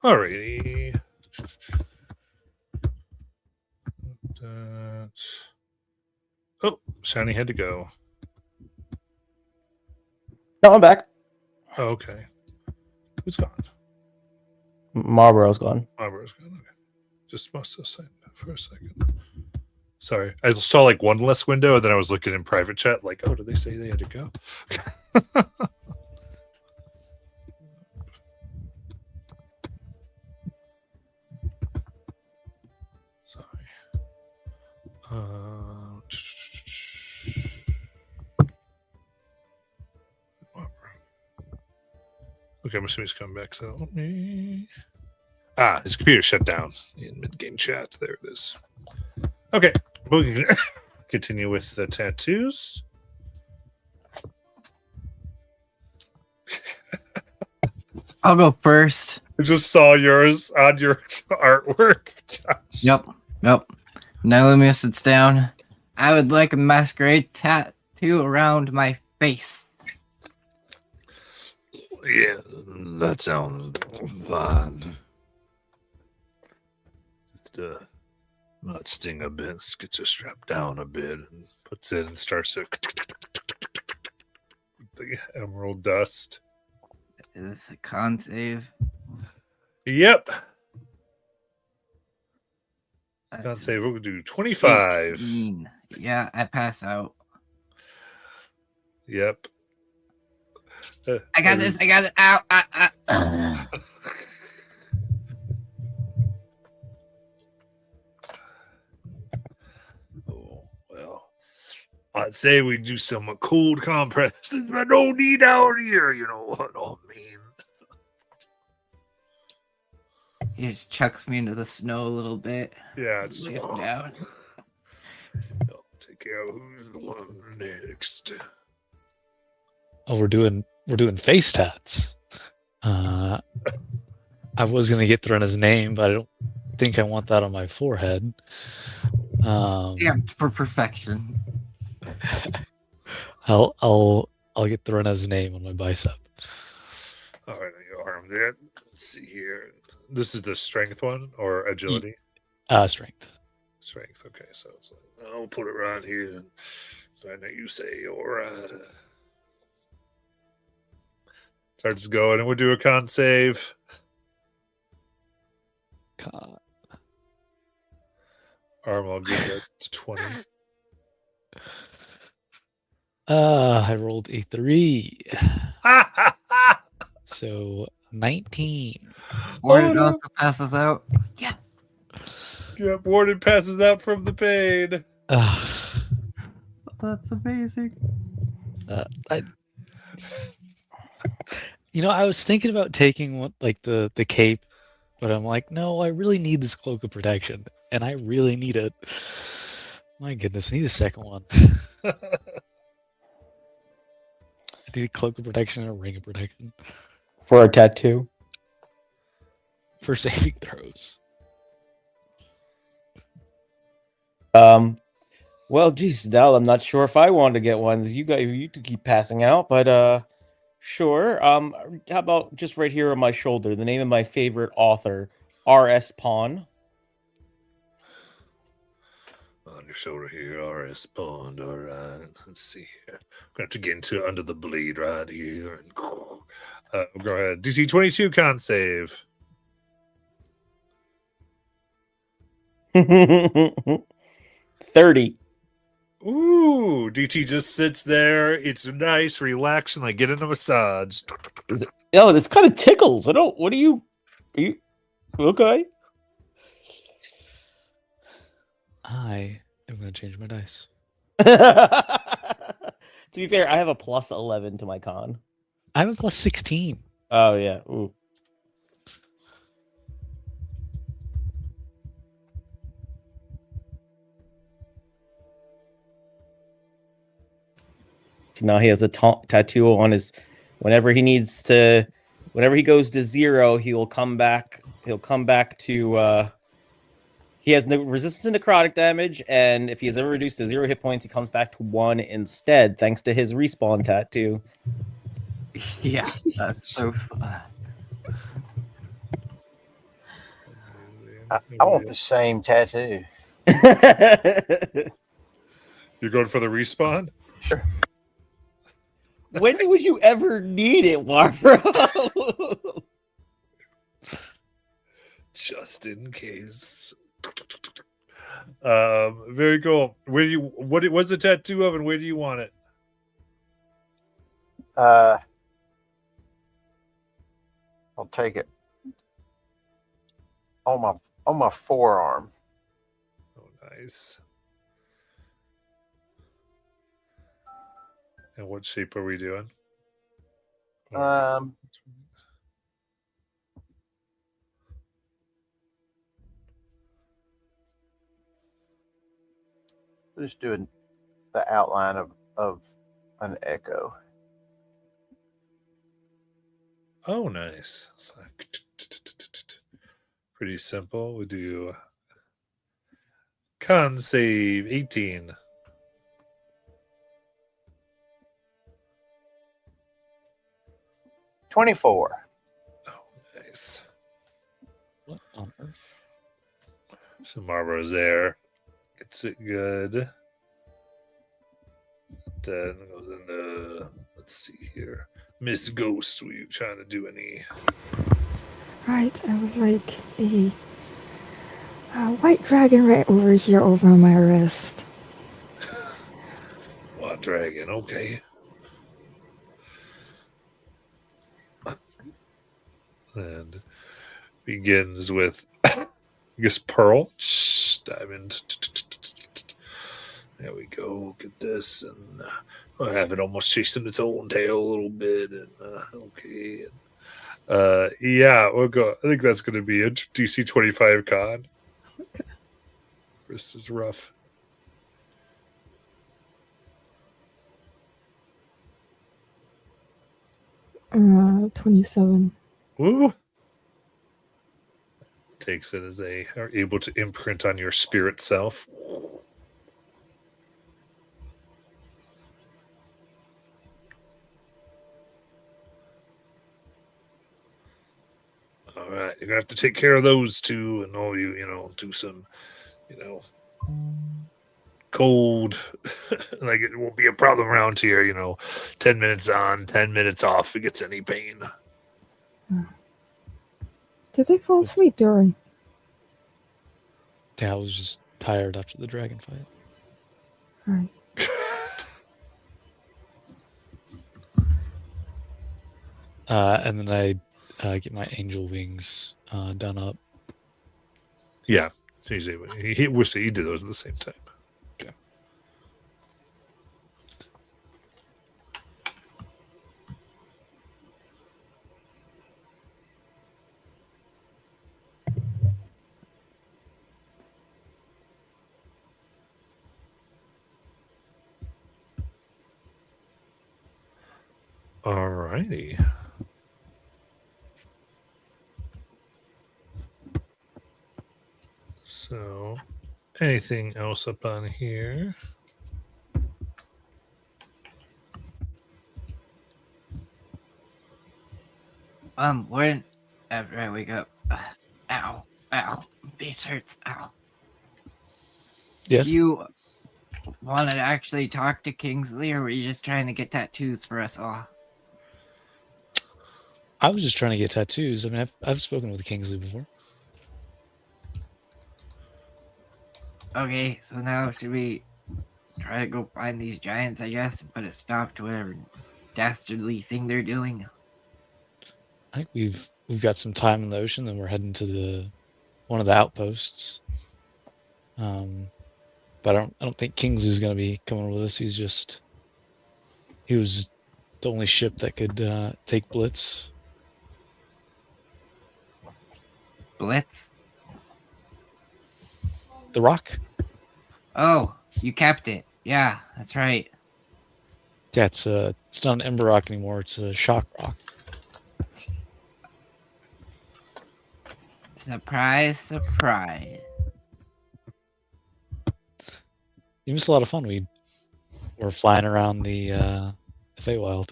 Alrighty. Oh, Shiny had to go. No, I'm back. Oh, okay. Who's gone? Marlboro's gone. Marlboro's gone. Okay. Just must have said that for a second. Sorry. I saw like one less window and then I was looking in private chat like, oh, did they say they had to go? Sorry. Okay, I'm assuming he's coming back. So let me. His computer shut down in mid-game chat. There it is. Okay, we can continue with the tattoos. I'll go first. I just saw yours on your artwork, Josh. Yep. Now let me sit down. I would like a masquerade tattoo around my face. Yeah, that sounds fun. Just not sting a bit, gets you strapped down a bit and puts it and starts to the emerald dust. Is this a con save? Yep. That's Can't say we'll do 25. 18. Yeah, I pass out. Yep. I got this. I got it. Ow. Oh, well, I'd say we do some cold compresses, but no need out here. You know what I mean? He just chucks me into the snow a little bit. Yeah, it's Lays me down. I'll take care of who's the one next. Oh, we're doing face tats. I was gonna get Threna's name, but I don't think I want that on my forehead. Stamped for perfection. I'll get Threna's name on my bicep. All right, your arm there. Let's see here. This is the strength one or agility? Strength. Strength. Okay, so it's like I'll put it right here. So I know you say you're starts going, and we'll do a con save. God. Arm, I'll give that to 20. I rolled a 3. So 19. Warden also passes out. Yes. Yep, Warden passes out from the pain. That's amazing. I was thinking about taking the cape, but I'm like, no, I really need this cloak of protection, and I really need it. My goodness, I need a second one. I need a cloak of protection and a ring of protection For a tattoo. for saving throws. Well, geez, Dal, I'm not sure if I want to get one. You two keep passing out, but sure. How about just right here on my shoulder, the name of my favorite author, R.S. Pawn. On your shoulder here, R.S. Pond. All right, let's see here. I'm gonna have to get into under the blade right here. And go ahead. DC 22 con save. 30. Ooh, DT just sits there. It's nice, relaxing, like getting a massage. Oh, this kind of tickles. Are you okay? I am going to change my dice. To be fair, I have a plus 11 to my con. I have a plus 16. Oh, yeah. Ooh. So now he has a tattoo on his. Whenever he goes to 0, he'll come back. He'll come back to. He has no resistance to necrotic damage, and if he is ever reduced to 0 hit points, he comes back to 1 instead, thanks to his respawn tattoo. Yeah, that's so sad. I want the same tattoo. You're going for the respawn? Sure. When would you ever need it, Warbro? Just in case. Very cool. Where do you what's the tattoo of and where do you want it? I'll take it on my forearm. Oh, nice. And what shape are we doing? Just doing the outline of an echo. Oh, nice. So, pretty simple. We do con save 18. $24. Oh, nice. What on earth? So Marlboro's there. Gets it good. Then goes into, let's see here. Miss Ghost, were you trying to do any? Right, I would like a white dragon right over here over my wrist. White dragon, okay. And begins with, I guess, Pearl. Diamond. There we go. Look at this. And I'll have it almost chasing its own tail a little bit. And okay. Yeah, we'll go. I think that's going to be a DC 25 con. Okay. This is rough. Uh, 27. Woo! Takes it as they are able to imprint on your spirit self. All right, you're gonna have to take care of those two, and all you know, do some, cold. Like it won't be a problem around here. 10 minutes on, 10 minutes off. If it gets any pain. Did they fall asleep during? Yeah, I was just tired after the dragon fight. Alright. And then I get my angel wings done up. Yeah, he wished he did those at the same time. Okay. Alrighty. So, anything else up on here? When after I wake up, ow, face hurts, ow. Yes. Do you want to actually talk to Kingsley, or were you just trying to get tattoos for us all? I was just trying to get tattoos. I mean, I've spoken with Kingsley before. Okay, so now should we try to go find these giants, I guess, and put a stop to whatever dastardly thing they're doing? I think we've got some time in the ocean, then we're heading to one of the outposts. But I don't think Kingsley's going to be coming with us. He was the only ship that could take Blitz. Blitz? The Rock? Oh, you kept it. Yeah, that's right. Yeah, it's not an Ember Rock anymore. It's a Shock Rock. Surprise, surprise. You missed a lot of fun. We were flying around the Feywild.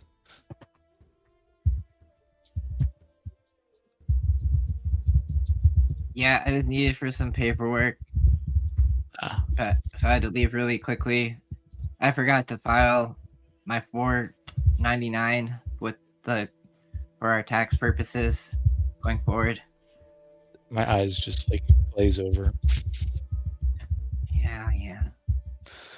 Yeah, it was needed for some paperwork. Ah, But so I had to leave really quickly. I forgot to file my 499 with the for our tax purposes going forward. my eyes just like glaze over. Yeah.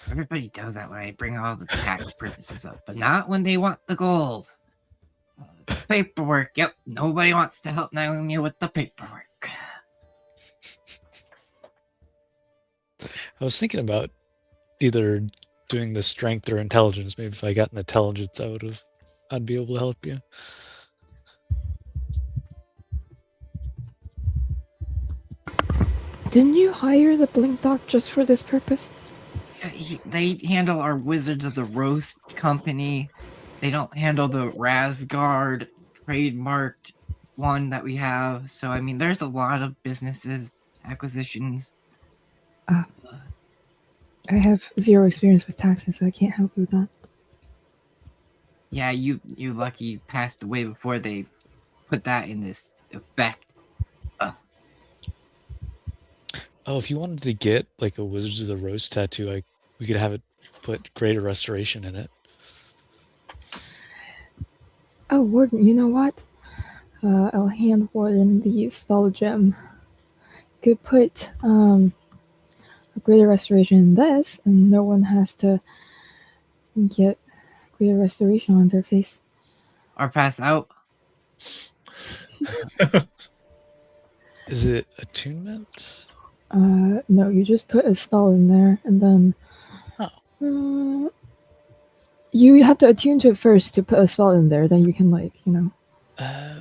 Everybody does that when I bring all the tax purposes up, but not when they want the gold. Paperwork. Yep, nobody wants to help Naomi with the paperwork. I was thinking about either doing the strength or intelligence. Maybe if I got an intelligence, I'd be able to help you. Didn't you hire the Blink Doc just for this purpose? They handle our Wizards of the Roast company. They don't handle the Rasgard trademarked one that we have. So, I mean, there's a lot of businesses, acquisitions. I have zero experience with taxes, so I can't help you with that. Yeah, you lucky passed away before they put that in this effect. Oh, if you wanted to get like a Wizards of the Roast tattoo, we could have it put Greater Restoration in it. Oh, Warden, you know what? I'll hand Warden the spell gem. Could put a Greater Restoration in this, and no one has to get Greater Restoration on their face. Or pass out. Is it attunement? No, you just put a spell in there, and then you have to attune to it first to put a spell in there. Then you can, like,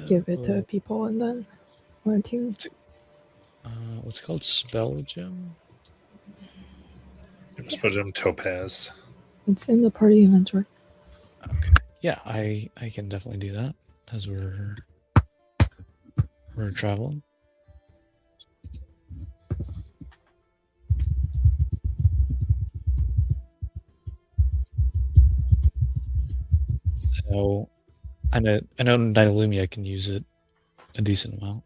give it to people, and then attune. What's it called? Spell gem? Spell gem topaz. It's in the party inventory. Okay. Yeah, I can definitely do that as we're traveling. So I know Nidalumia can use it a decent amount.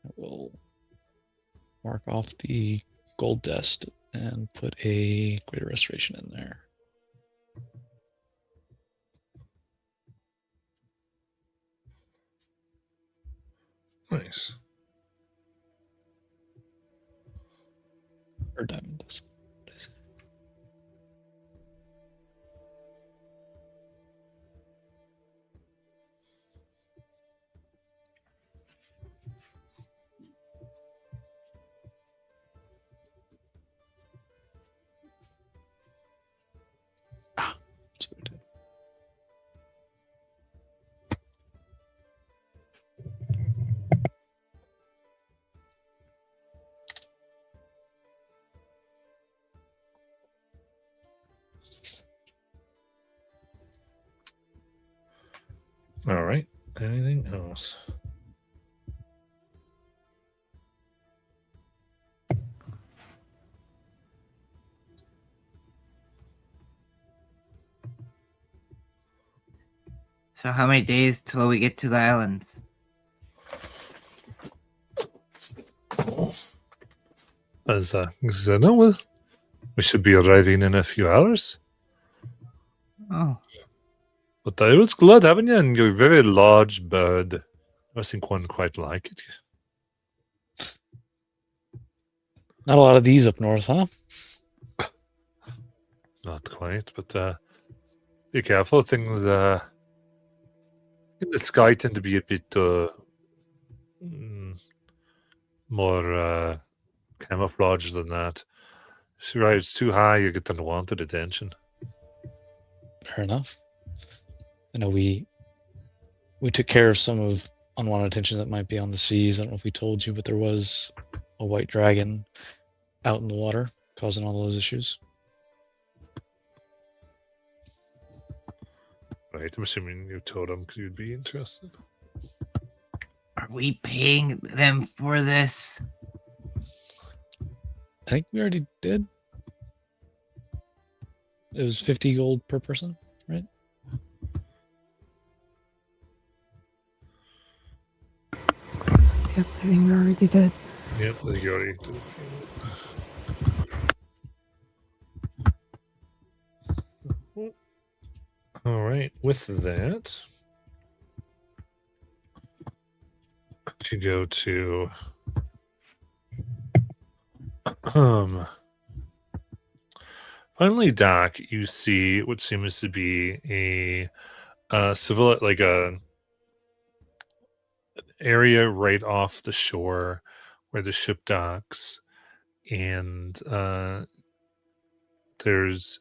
I will mark off the gold dust and put a Greater Restoration in there. Nice. Or diamond dust. What is it? That's what I did. All right. Anything else? So how many days till we get to the islands? As I know, well, we should be arriving in a few hours. Oh, But I was glad having you, and you're a very large bird. I think one quite like it. Not a lot of these up north, huh? Not quite, but be careful. Things in the sky tend to be a bit more camouflage than that. If you rise too high, you get unwanted attention. Fair enough. I know we took care of some of unwanted attention that might be on the seas. I don't know if we told you, but there was a white dragon out in the water causing all those issues. Right, I'm assuming you told him because you'd be interested. are we paying them for this? I think we already did. it was 50 gold per person, right? Yep, I think we already did. Yep, I think you already did it. All right, with that, you go to finally, Doc, you see what seems to be a civil, like a area right off the shore where the ship docks, and there's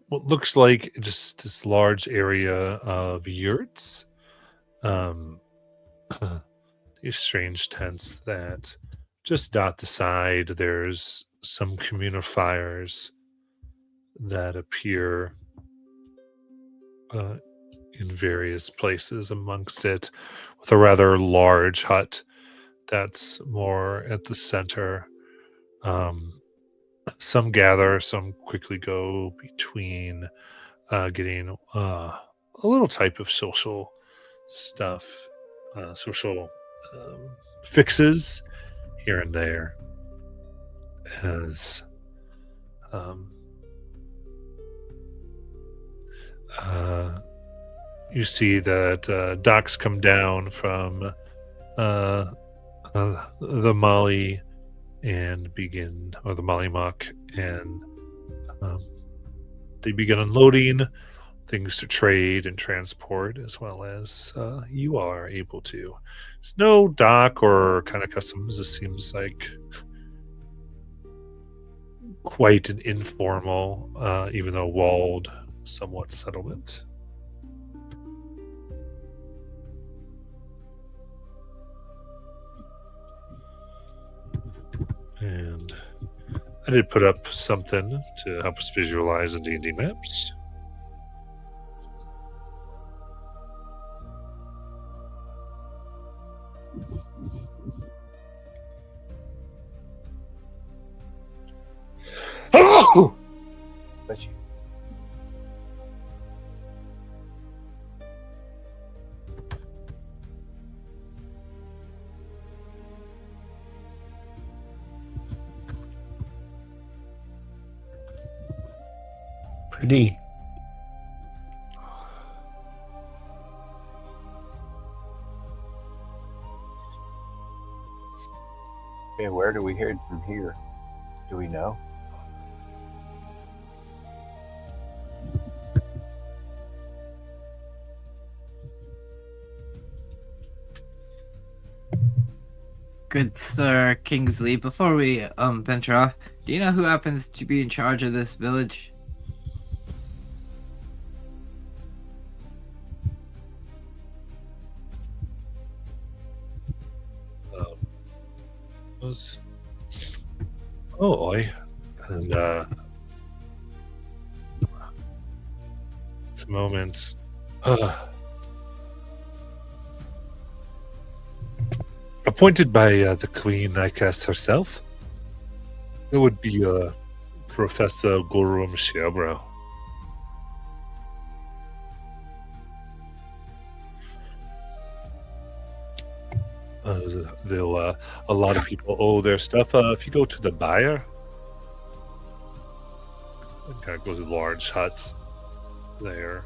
what looks like just this large area of yurts, these strange tents that just dot the side. There's some communifiers that appear in various places amongst it, with a rather large hut that's more at the center. Some gather, some quickly go between getting a little type of social stuff, social fixes here and there, as you see that docks come down from the Molly and begin, or the Molly Muck, and they begin unloading things to trade and transport, as well as you are able to. There's no dock or kind of customs. This seems like quite an informal, even though walled, somewhat settlement. And I did put up something to help us visualize the D&D maps. Oh! But you, Pretty. yeah, where do we head from here? Do we know? Good Sir Kingsley, before we venture off, do you know who happens to be in charge of this village? Was Oi, and some moments. Appointed by the Queen, I guess, herself. It would be Professor Gorum Sherbrow. They'll a lot of people owe their stuff. If you go to the buyer, it kind of goes to large huts there.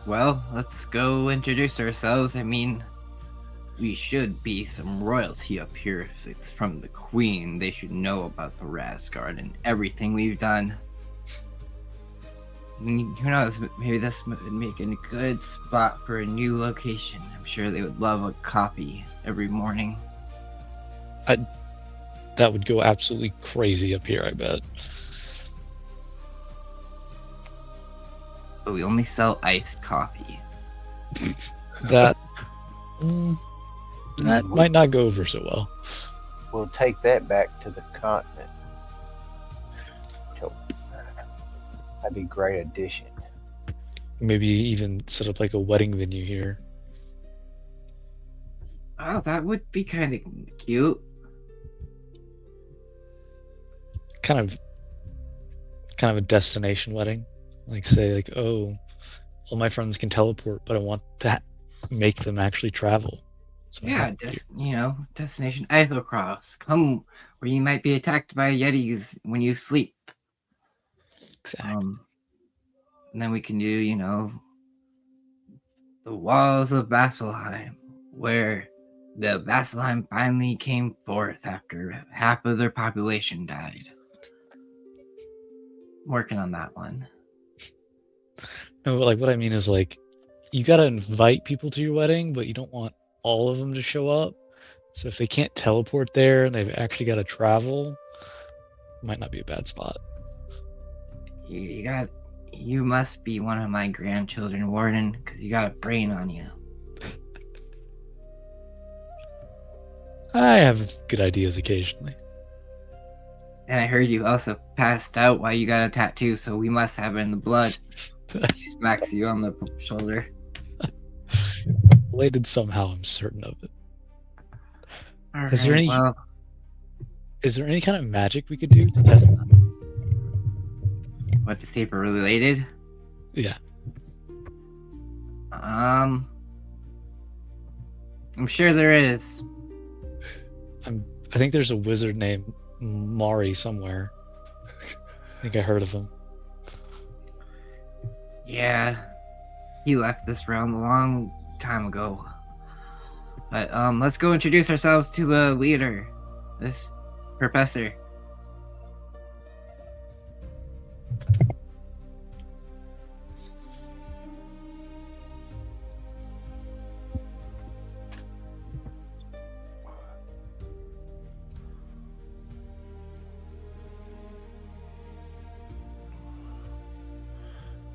Well, let's go introduce ourselves. I mean, we should be some royalty up here. If it's from the Queen, they should know about the Rasgard and everything we've done. Who knows, maybe this would make a good spot for a new location. I'm sure they would love a copy every morning. That would go absolutely crazy up here, I bet. But we only sell iced coffee. That that might not go over so well. We'll take that back to the continent. That'd be a great addition. Maybe even set up like a wedding venue here. Oh, that would be kind of cute. Kind of a destination wedding. Like say like, oh, all my friends can teleport, but I want to make them actually travel. So I Yeah, have destination Isocross. Come where you might be attacked by Yetis when you sleep. exactly. And then we can do, the walls of Vasselheim, where the Vasselheim finally came forth after half of their population died. Working on that one. No, but like what I mean is like you gotta invite people to your wedding, but you don't want all of them to show up. So if they can't teleport there and they've actually got to travel, it might not be a bad spot. You must be one of my grandchildren, Warden, because you got a brain on you. I have good ideas occasionally. And I heard you also passed out while you got a tattoo, so we must have it in the blood. She smacks you on the shoulder. Related somehow, I'm certain of it. All Is there right, any- well, Is there any kind of magic we could do to test that? what to say for related? Yeah. I'm sure there is. I think there's a wizard named Mari somewhere. I think I heard of him. Yeah, he left this realm a long time ago. But let's go introduce ourselves to the leader, this professor.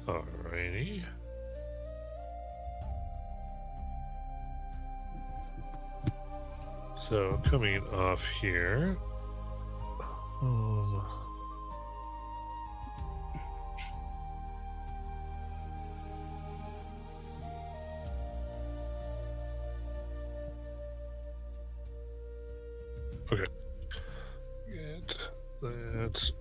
Alrighty. So coming off here. Okay. Get that.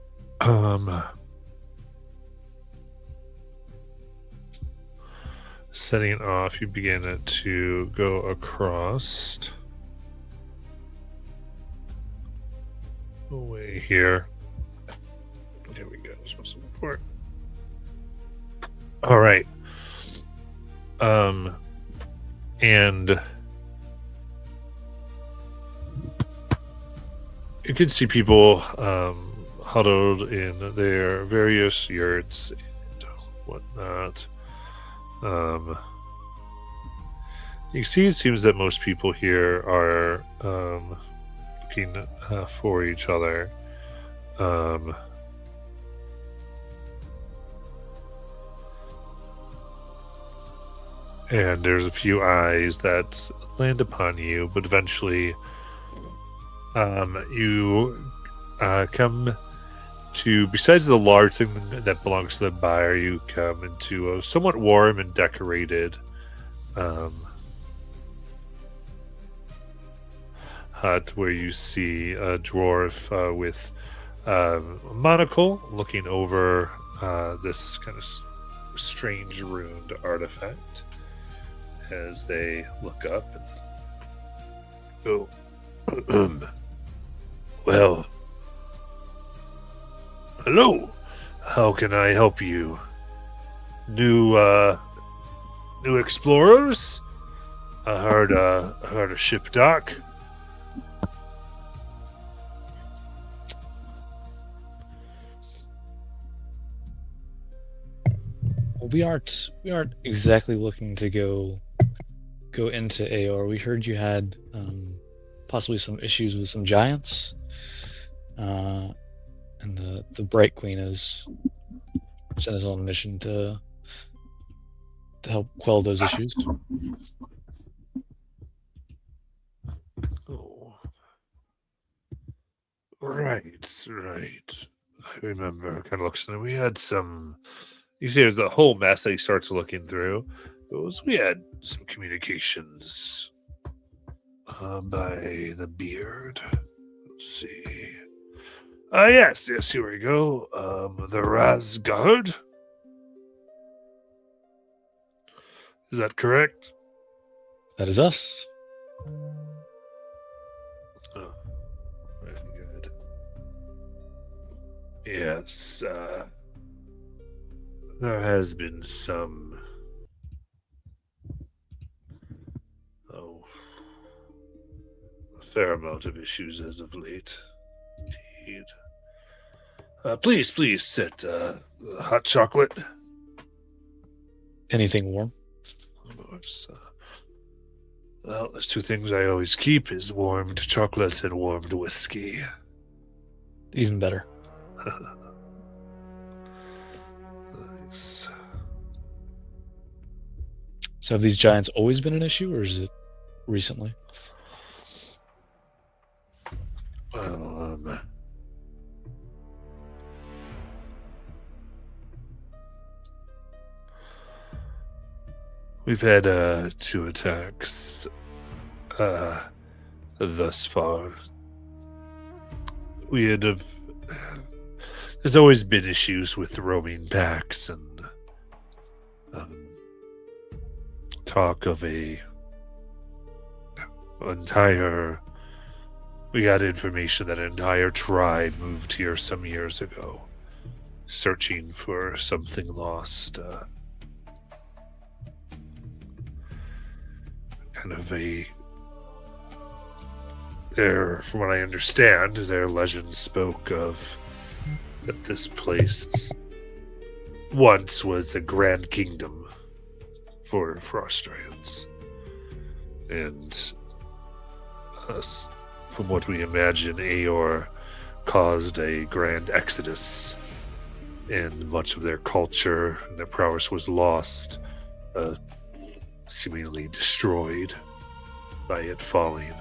Setting it off, you begin to go across away here. Here we go. Supposed to look for it. All right. And you can see people huddled in their various yurts and whatnot. You see, it seems that most people here are looking for each other. And there's a few eyes that land upon you, but eventually you come to, besides the large thing that belongs to the buyer, you come into a somewhat warm and decorated hut where you see a dwarf with a monocle looking over this kind of strange ruined artifact as they look up and go, well, hello, how can I help you? New explorers? I heard a ship dock. Well, we aren't exactly looking to go into Aor. We heard you had possibly some issues with some giants, and the Bright Queen has sent us on a mission to help quell those issues. Oh. Right. I remember. Kind of looks, and we had some. You see, there's a whole mess that he starts looking through. We had some communications By the beard. Let's see. Yes, here we go. The Razgard. Is that correct? That is us. Oh, very good. Yes, there has been some. A fair amount of issues as of late. Indeed. Please sit. Hot chocolate. Anything warm? Of course. Well, there's two things I always keep: is warmed chocolate and warmed whiskey. Even better. Nice. So have these giants always been an issue, or is it recently? Well, we've had 2 attacks thus far. There's always been issues with roaming packs and talk of we got information that an entire tribe moved here some years ago, searching for something lost. From what I understand, their legend spoke of that this place once was a grand kingdom for Frostrians. And from what we imagine, Aor caused a grand exodus, and much of their culture and their prowess was lost, seemingly destroyed by it falling.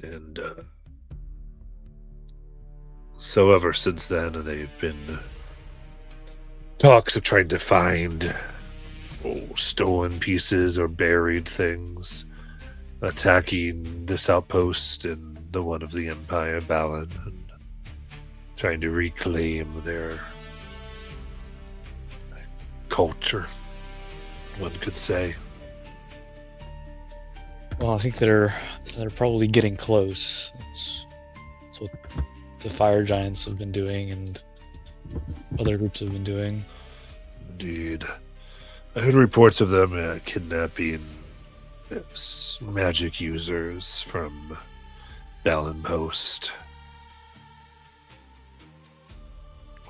And so ever since then, they've been talks of trying to find stolen pieces or buried things, attacking this outpost and the one of the Empire, Balan, and trying to reclaim their culture, one could say. Well, I think they're probably getting close. That's what the fire giants have been doing, and other groups have been doing. Indeed. I heard reports of them kidnapping magic users from Balan Post.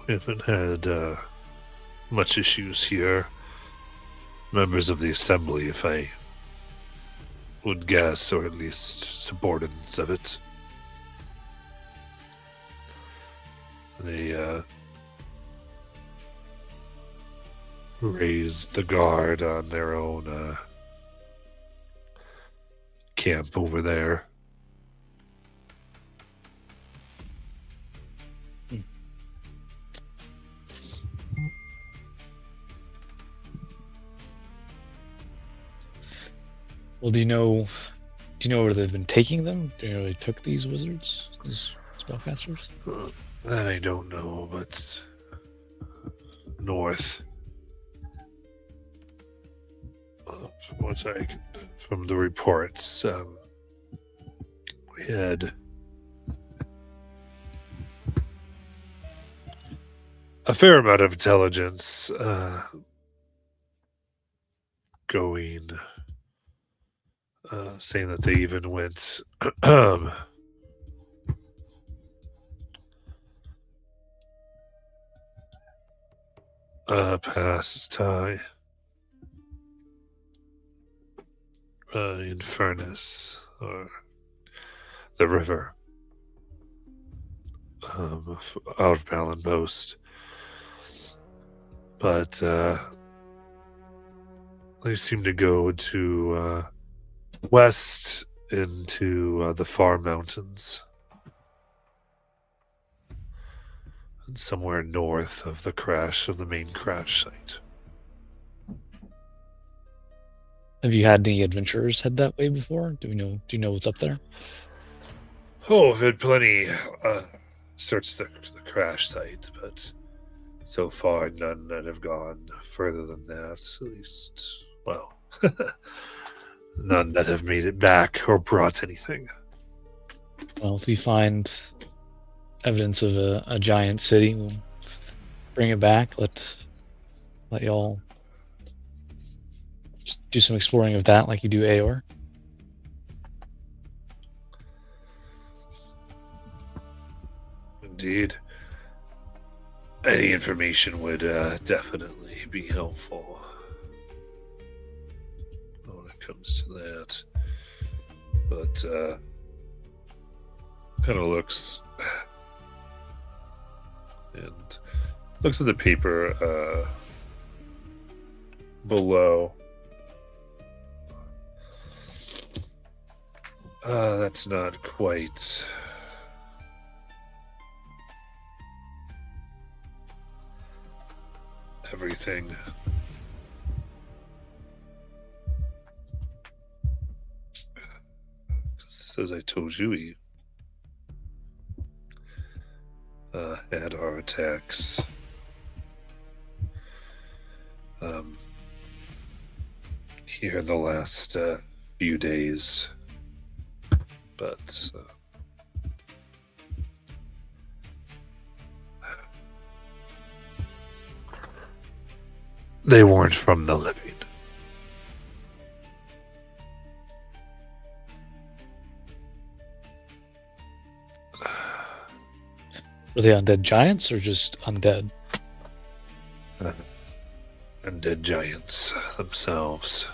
We haven't had much issues here. Members of the Assembly, if I would guess, or at least subordinates of it. They raised the guard on their own camp over there. Well, do you know where they've been taking them? Do you know where they took these wizards, these spellcasters? That I don't know, but north. From the reports, we had a fair amount of intelligence going, saying that they even went past Infernus, or the river, out of Balan Post. But they seem to go to west into the far mountains. somewhere north of the main crash site. Have you had any adventurers head that way before? Do you know what's up there? Oh, I've had plenty search the crash site, but so far none that have gone further than that. At least, well, none that have made it back or brought anything. Well, if we find evidence of a giant city, we'll bring it back. Let y'all just do some exploring of that, like you do Aor. Indeed. Any information would definitely be helpful when it comes to that. But kind of looks and looks at the paper below. That's not quite everything. As I told you, we had our attacks. Here in the last few days, but they weren't from the living. Were they undead giants or just undead? Undead giants themselves.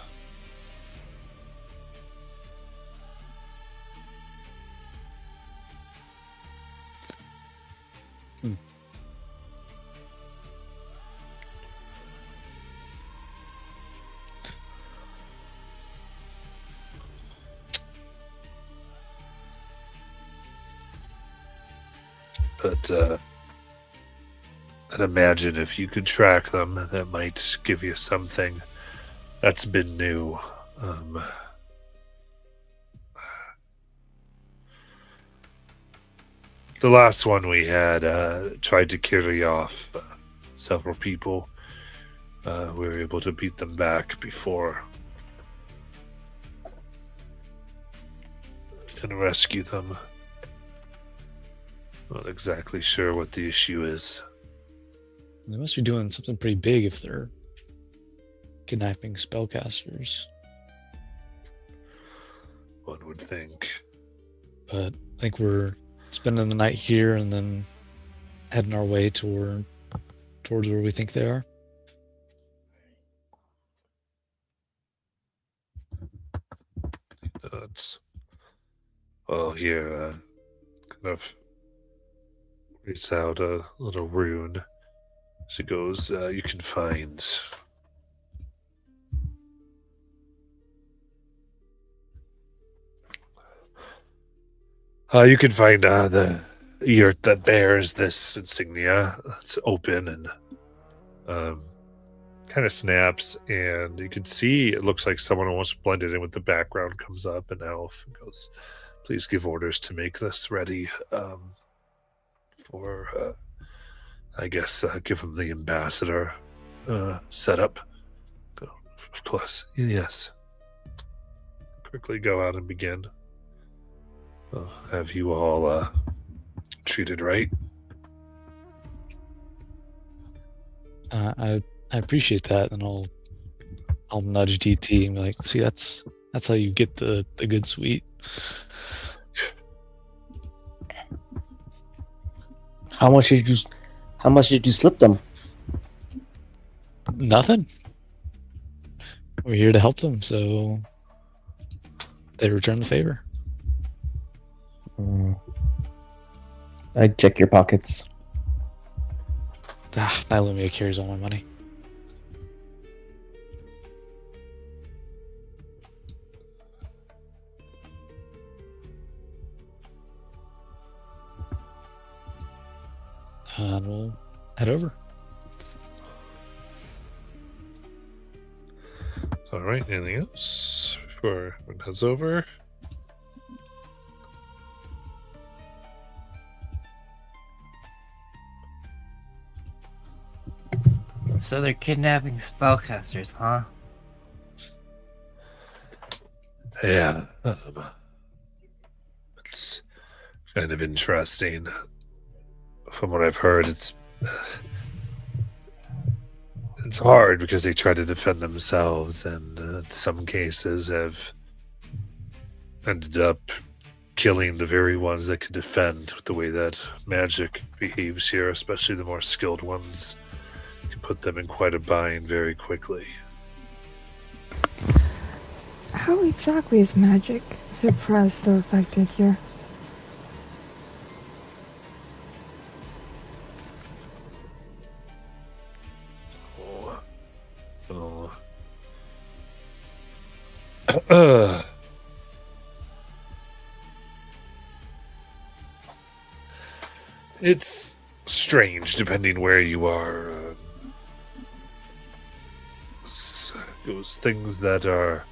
But I'd imagine if you could track them, that might give you something that's been new. The last one we had tried to carry off several people. We were able to beat them back before and rescue them. Not exactly sure what the issue is. They must be doing something pretty big if they're kidnapping spellcasters. One would think. But I think we're spending the night here and then heading our way towards where we think they are. It's well here, kind of reads out a little rune. She goes, you can find the yurt that bears this insignia. It's open and kind of snaps, and you can see it looks like someone almost blended in with the background. Comes up an elf and goes, "Please give orders to make this ready for, I guess, give him the ambassador setup." Of course, yes. Quickly go out and begin. Well, have you all treated right? I appreciate that, and I'll nudge DT and be like, "See, that's how you get the good sweet." How much did you slip them? Nothing. We're here to help them, so they return the favor. I'd check your pockets. Nylumia carries all my money. And we'll head over. All right. Anything else before everyone heads over? So they're kidnapping spellcasters, huh? Yeah. It's kind of interesting. From what I've heard, it's hard because they try to defend themselves, and in some cases have ended up killing the very ones that can defend. With the way that magic behaves here, especially the more skilled ones, can put them in quite a bind very quickly. How exactly is magic suppressed or affected here? Oh. It's strange depending where you are. Those things that are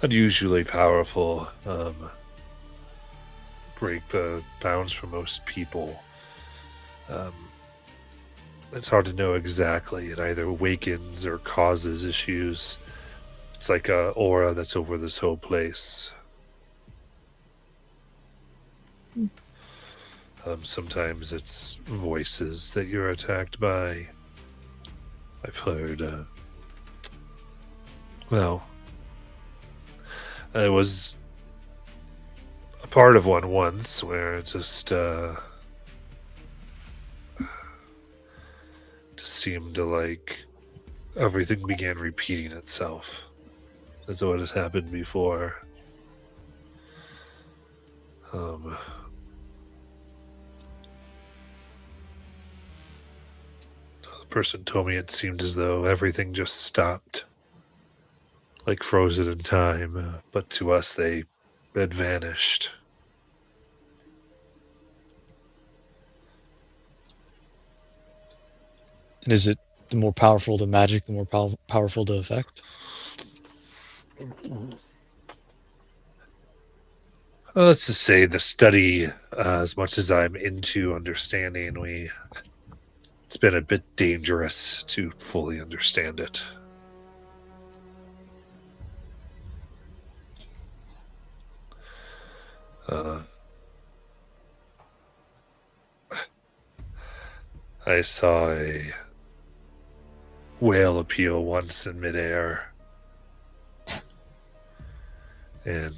unusually powerful break the bounds for most people. It's hard to know exactly. It either awakens or causes issues. It's like a aura that's over this whole place. Sometimes it's voices that you're attacked by. I've heard, well, I was a part of one once where it just seemed to like everything began repeating itself as though it had happened before. The person told me it seemed as though everything just stopped, like frozen in time, but to us they had vanished. And is it the more powerful the magic, the more powerful the effect? Well, let's just say the study, as much as I'm into understanding, it's been a bit dangerous to fully understand it. I saw a whale appeal once in midair and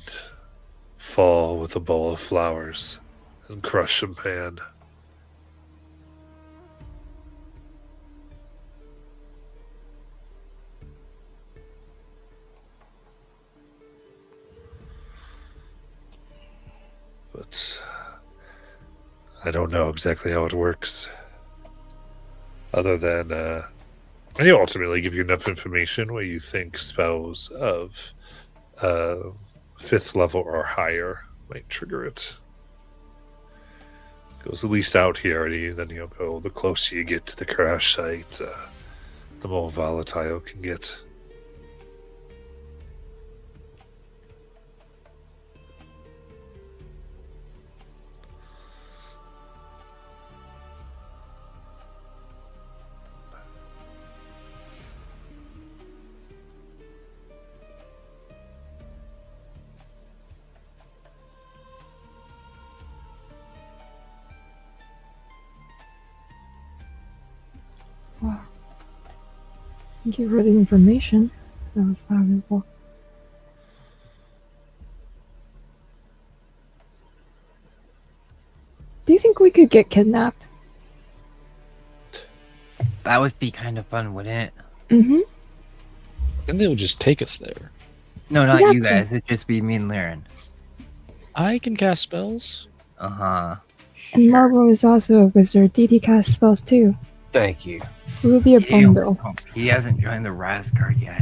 fall with a bowl of flowers and crush champagne. But I don't know exactly how it works. Other than, and you ultimately give you enough information where you think spells of 5th level or higher might trigger it. Goes at least out here, and then you'll go, the closer you get to the crash site, the more volatile it can get. Wow. Thank you for the information. That was valuable. Do you think we could get kidnapped? That would be kind of fun, wouldn't it? Mm-hmm. And they would just take us there. No, not you Exactly. guys. It'd just be me and Laren. I can cast spells. Uh-huh. And Marvel is also a wizard. DT casts spells too. Thank you. We will be a bundle. He hasn't joined the Razgard yet.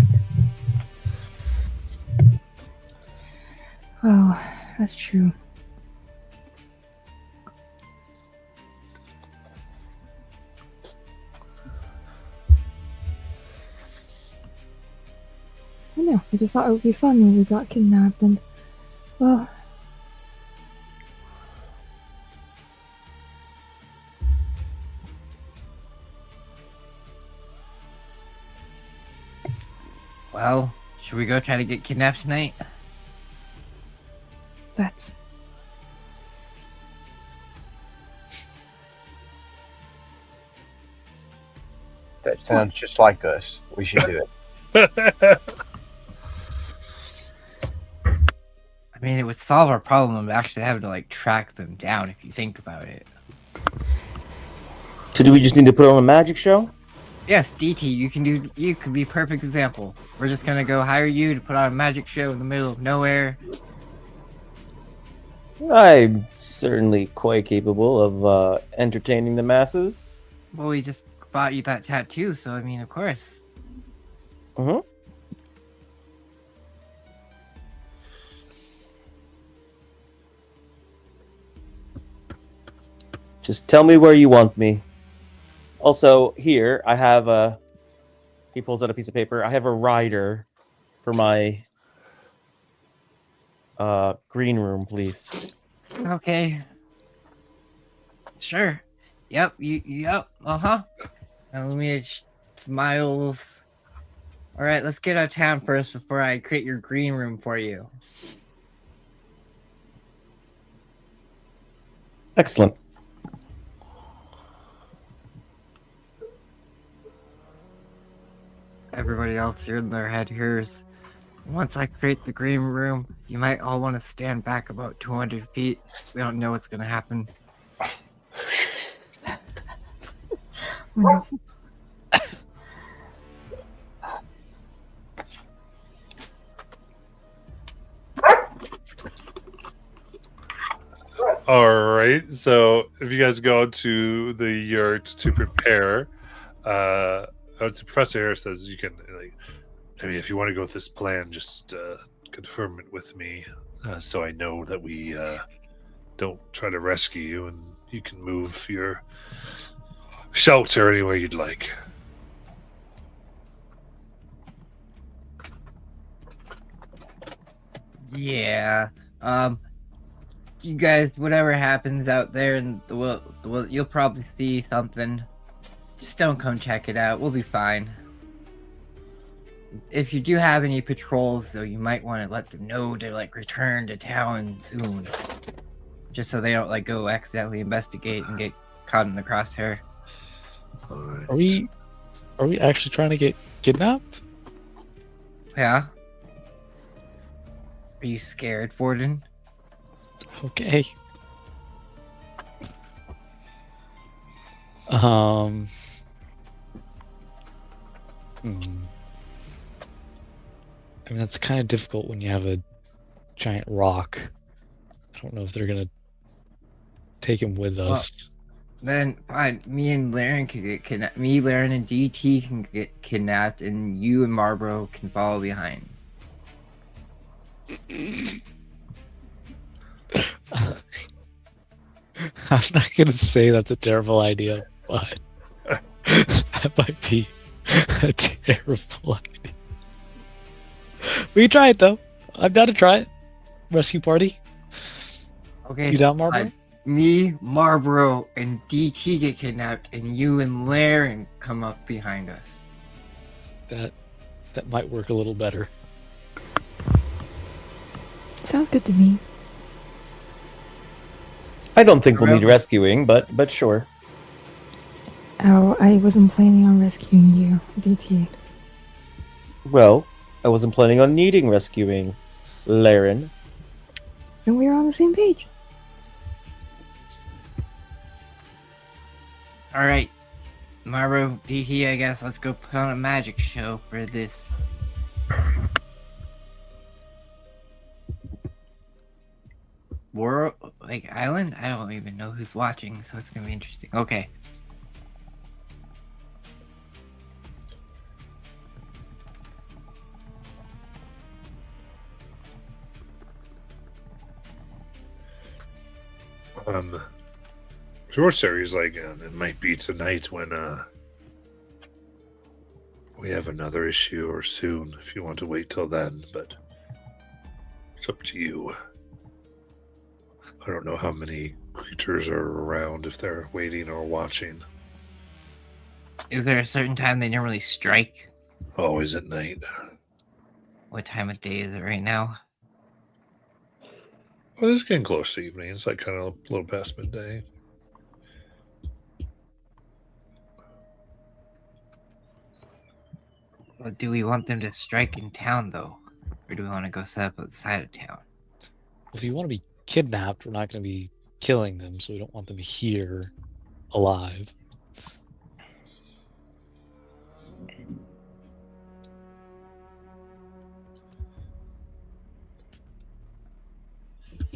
Oh, that's true. know. I just thought it would be fun when we got kidnapped, and well, Well, should we go try to get kidnapped tonight? that's That sounds just like us. We should do it. I mean, it would solve our problem of actually having to like track them down if you think about it. So do we just need to put on a magic show? Yes, DT, you could be a perfect example. We're just gonna go hire you to put on a magic show in the middle of nowhere. I'm certainly quite capable of entertaining the masses. Well, we just bought you that tattoo, so I mean, of course. Mm-hmm. Just tell me where you want me. Also, here I have a. He pulls out a piece of paper. I have a rider for my green room, please. Okay. Sure. Yep. Yep. Uh-huh. Illuminated smiles. All right, let's get out of town first before I create your green room for you. Excellent. Everybody else here in their head hears. Once I create the green room, you might all want to stand back about 200 feet. We don't know what's going to happen. wonderful. All right. So if you guys go to the yurt to prepare, I would say Professor Harris says you can. Like, I mean, if you want to go with this plan, just confirm it with me, so I know that we don't try to rescue you, and you can move your shelter anywhere you'd like. Yeah. You guys, whatever happens out there in the world, you'll probably see something. Just don't come check it out. We'll be fine. If you do have any patrols, though, you might want to let them know to like return to town soon, just so they don't like go accidentally investigate and get caught in the crosshair. All right. Are we actually trying to get kidnapped? Yeah. Are you scared, Warden? Okay. Hmm. I mean, that's kind of difficult when you have a giant rock. I don't know if they're gonna take him with us. Then fine. Me and Laren can get kidnapped. Me, Laren, and DT can get kidnapped, and you and Marlboro can follow behind. I'm not gonna say that's a terrible idea, but that might be a terrible idea. We can try it though. I'm down to try it. Rescue party. Okay. You down, Marlboro? fine. Me, Marlboro, and DT get kidnapped, and you and Laren come up behind us. That might work a little better. Sounds good to me. I don't think we'll need Really? rescuing, but sure. Oh, I wasn't planning on rescuing you, DT. Well, I wasn't planning on needing rescuing, Laren. And we're on the same page. All right, Marlboro, DT, I guess let's go put on a magic show for this. World, like island? I don't even know who's watching, so it's gonna be interesting. Okay. Sorcery's like, it might be tonight when we have another issue or soon if you want to wait till then, but it's up to you. I don't know how many creatures are around, if they're waiting or watching. Is there a certain time they normally strike? Always at night. What time of day is it right now? Well, it's getting close to evening. It's like kind of a little past midday. Well, do we want them to strike in town, though? Or do we want to go set up outside of town? If you want to be kidnapped, we're not going to be killing them, so we don't want them here alive.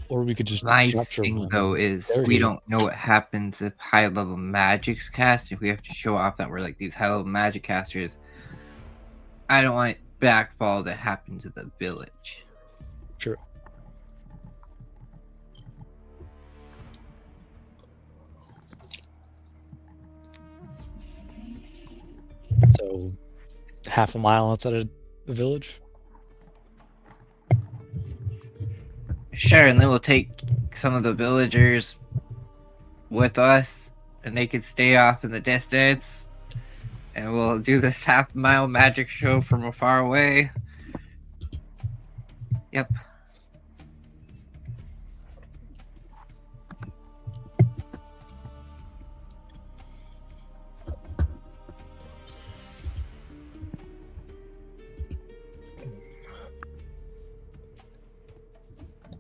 Or we could just My capture thing, one. though, is There we you- don't know what happens if high-level magic's cast. If we have to show off that we're like these high-level magic casters, I don't want backfall to happen to the village. Sure. So, half a mile outside of the village? Sure, and then we'll take some of the villagers with us, and they can stay off in the distance, and we'll do this half-mile magic show from afar away. Yep.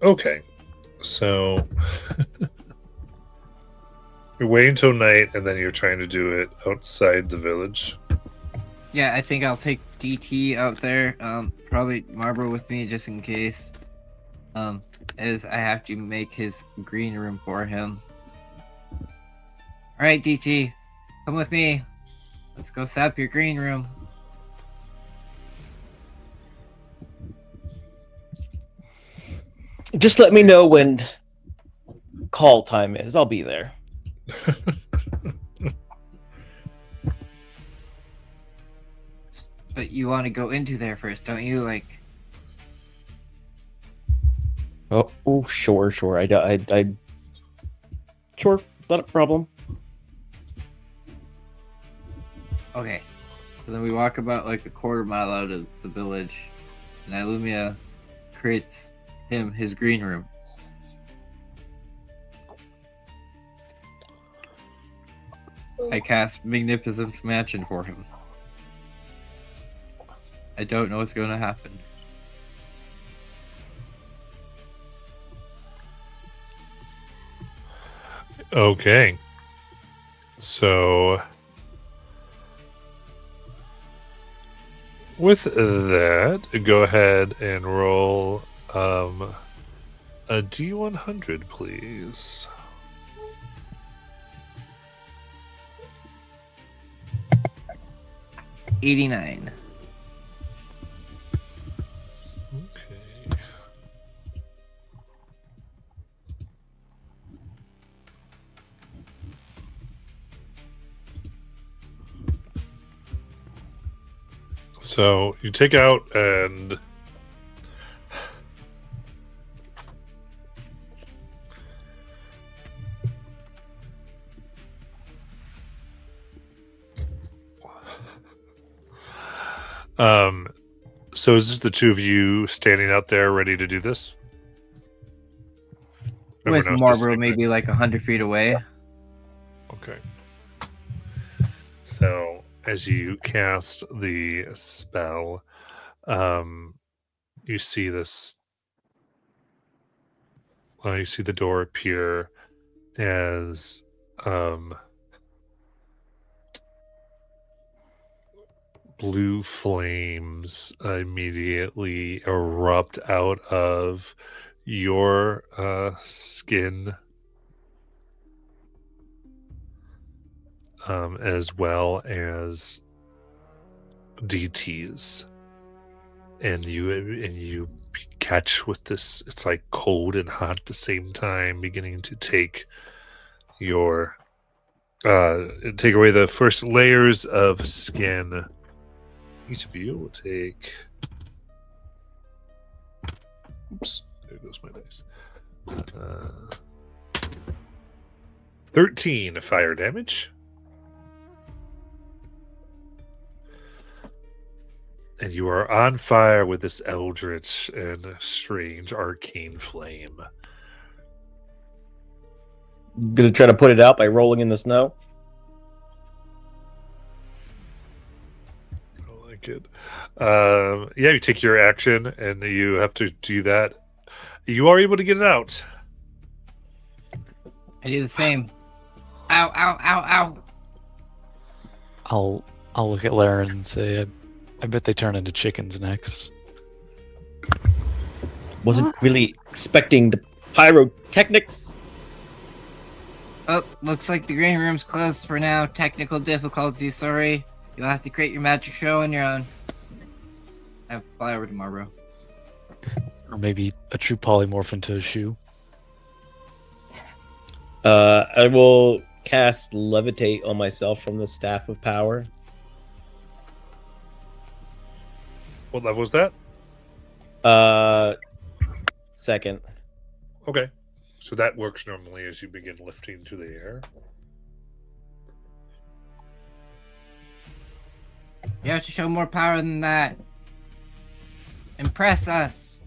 Okay, so you're waiting till night, and then you're trying to do it outside the village. Yeah, I think I'll take DT out there. Probably Marlboro with me just in case. As I have to make his green room for him. Alright, DT, come with me. Let's go set up your green room. Just let me know when call time is. I'll be there. But you want to go into there first, don't you? Like, Oh, sure. Sure, not a problem. okay. So then we walk about like a quarter mile out of the village, and Illumia creates him his green room. I cast Magnificence Mansion for him. I don't know what's going to happen. Okay, so with that, go ahead and roll a D100, please. $89. Okay. So you take out and so is this the two of you standing out there ready to do this? With Everyone else Marlboro just- maybe like 100 feet away. Okay. So as you cast the spell, you see this. You see the door appear as blue flames immediately erupt out of your skin, as well as DTs, and you catch with this. It's like cold and hot at the same time, beginning to take your take away the first layers of skin each of you will take. Oops, there goes my dice. 13 fire damage. And you are on fire with this eldritch and strange arcane flame. Gonna try to put it out by rolling in the snow. I like it. Yeah, you take your action and you have to do that. You are able to get it out. I do the same. Ow, ow, ow, ow. I'll look at Laren and say, I bet they turn into chickens next. Wasn't really expecting the pyrotechnics. Oh, looks like the green room's closed for now. Technical difficulties, sorry. You'll have to create your magic show on your own. I'll fly over to Marlboro. Or maybe a true polymorph into a shoe. I will cast Levitate on myself from the Staff of Power. What level was that? Second. Okay. So that works normally as you begin lifting to the air. You have to show more power than that. Impress us.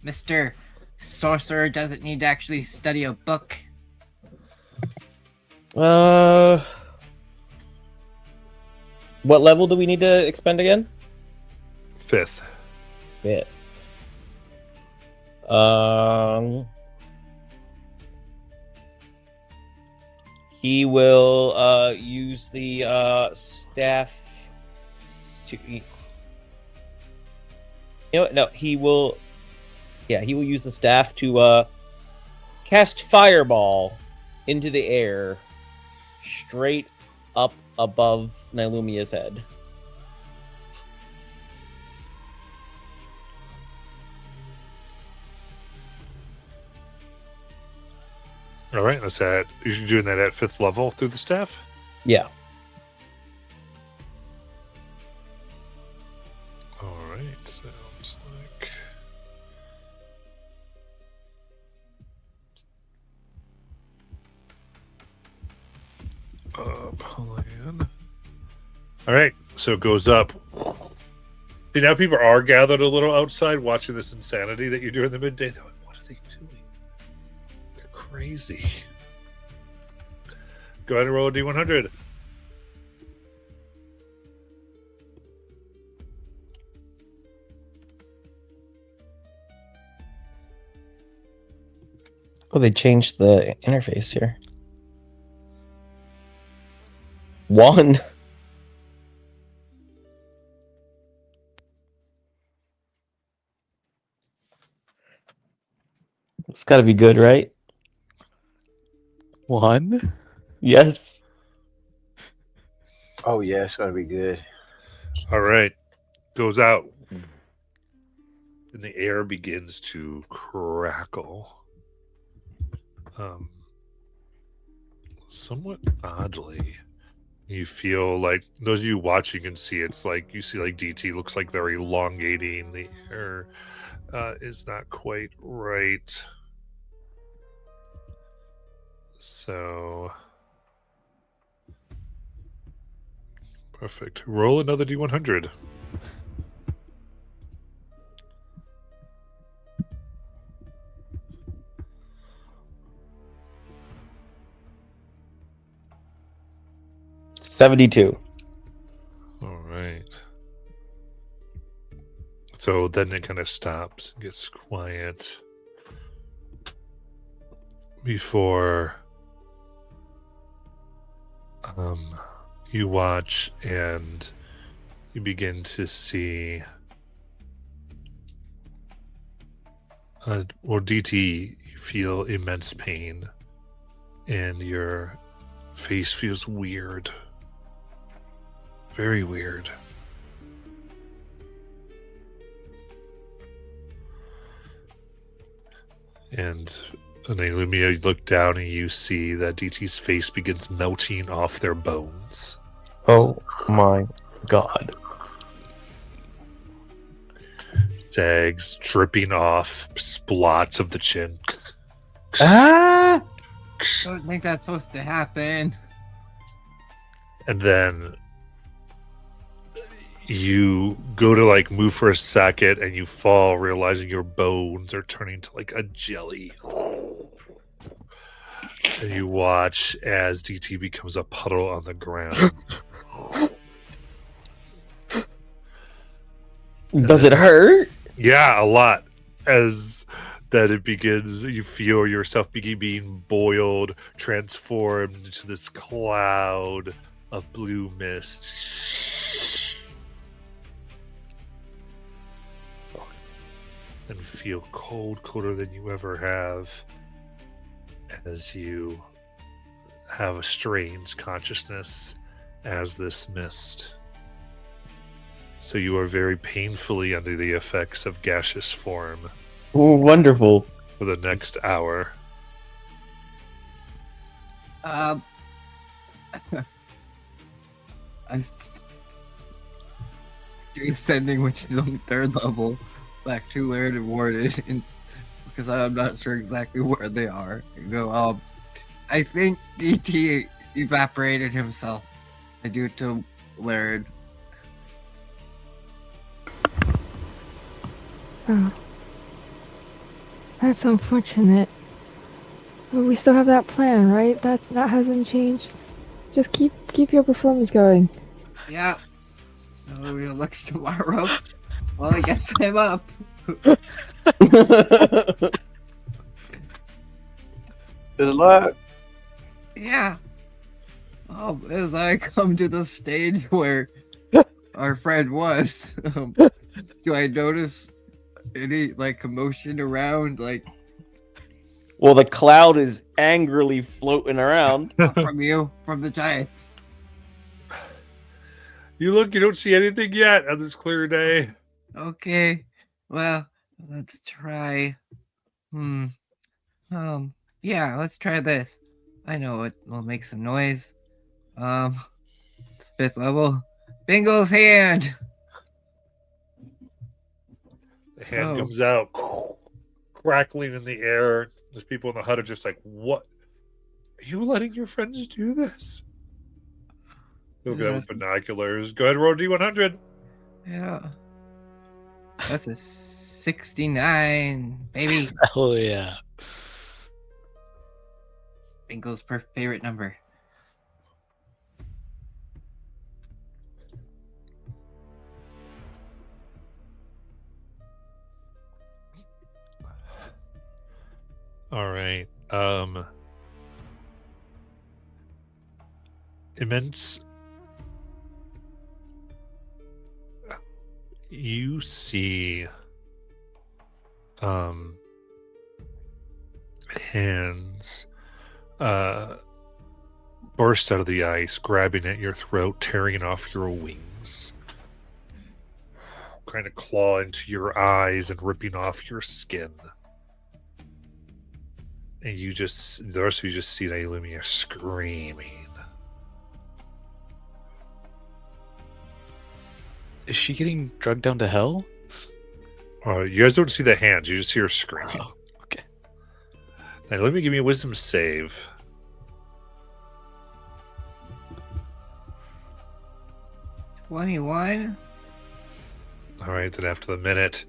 Mr. Sorcerer doesn't need to actually study a book. What level do we need to expend again? 5th. 5th. He will use the staff to. You know what? No, he will. Yeah, he will use the staff to cast Fireball into the air, straight up above Nylumia's head. All right, that's that. You're doing that at 5th level through the staff? Yeah. All right, sounds like. Plan. All right, so it goes up. See, now people are gathered a little outside watching this insanity that you do in the midday. They're like, what are they doing? They're crazy. Go ahead and roll a D100. Oh, they changed the interface here. 1. It's got to be good, right? 1? Yes. Oh yeah, it's gonna be good. All right, goes out, and the air begins to crackle. Somewhat oddly, you feel like those of you watching can see it's like you see like DT looks like they're elongating. The air is not quite right. So perfect. Roll another D100. $72. All right. So then it kind of stops and gets quiet before you watch and you begin to see or DT, you feel immense pain and your face feels weird. Very weird. And Nylunia, you look down and you see that DT's face begins melting off their bones. Oh my god. sags, dripping off splots of the chin. Ah! Don't think that's supposed to happen. And then you go to like move for a second and you fall, realizing your bones are turning to like a jelly. And you watch as DT becomes a puddle on the ground. Does it hurt? Yeah, a lot. As that it begins, you feel yourself being boiled, transformed into this cloud of blue mist. And feel cold, colder than you ever have, as you have a strange consciousness as this mist. So you are very painfully under the effects of gaseous form Ooh, wonderful. for the next hour. I'm ascending, which is on the 3rd level, back to Laird and Warden, and because I'm not sure exactly where they are. I think DT evaporated himself. I do it to Laird. Oh. That's unfortunate. But we still have that plan, right? That hasn't changed. Just keep your performance going. Yeah. So we'll look tomorrow while I get him up. Good luck. Yeah. Oh, as I come to the stage where our friend was, do I notice any like commotion around, like Well, the cloud is angrily floating around. from you, from the giants? You look, you don't see anything yet on this clear day. Okay. Well, let's try. Yeah, let's try this. I know it will make some noise. It's 5th level. Bingo's hand. The hand Oh. comes out, crackling in the air. There's people in the hut are just like, "What? Are you letting your friends do this?" They'll get Yes. with binoculars. Go ahead, roll D100. Yeah. That's a 69, baby. Hell yeah. Bingo's favorite number. All right. Immense. You see hands burst out of the ice, grabbing at your throat, tearing off your wings, trying to claw into your eyes and ripping off your skin. And you just, the rest of you just see Nailumia screaming. Is she getting drugged down to hell? You guys don't see the hands, you just hear her screaming. Oh, okay. Now, let me give me a wisdom save. 21. All right, then after the minute,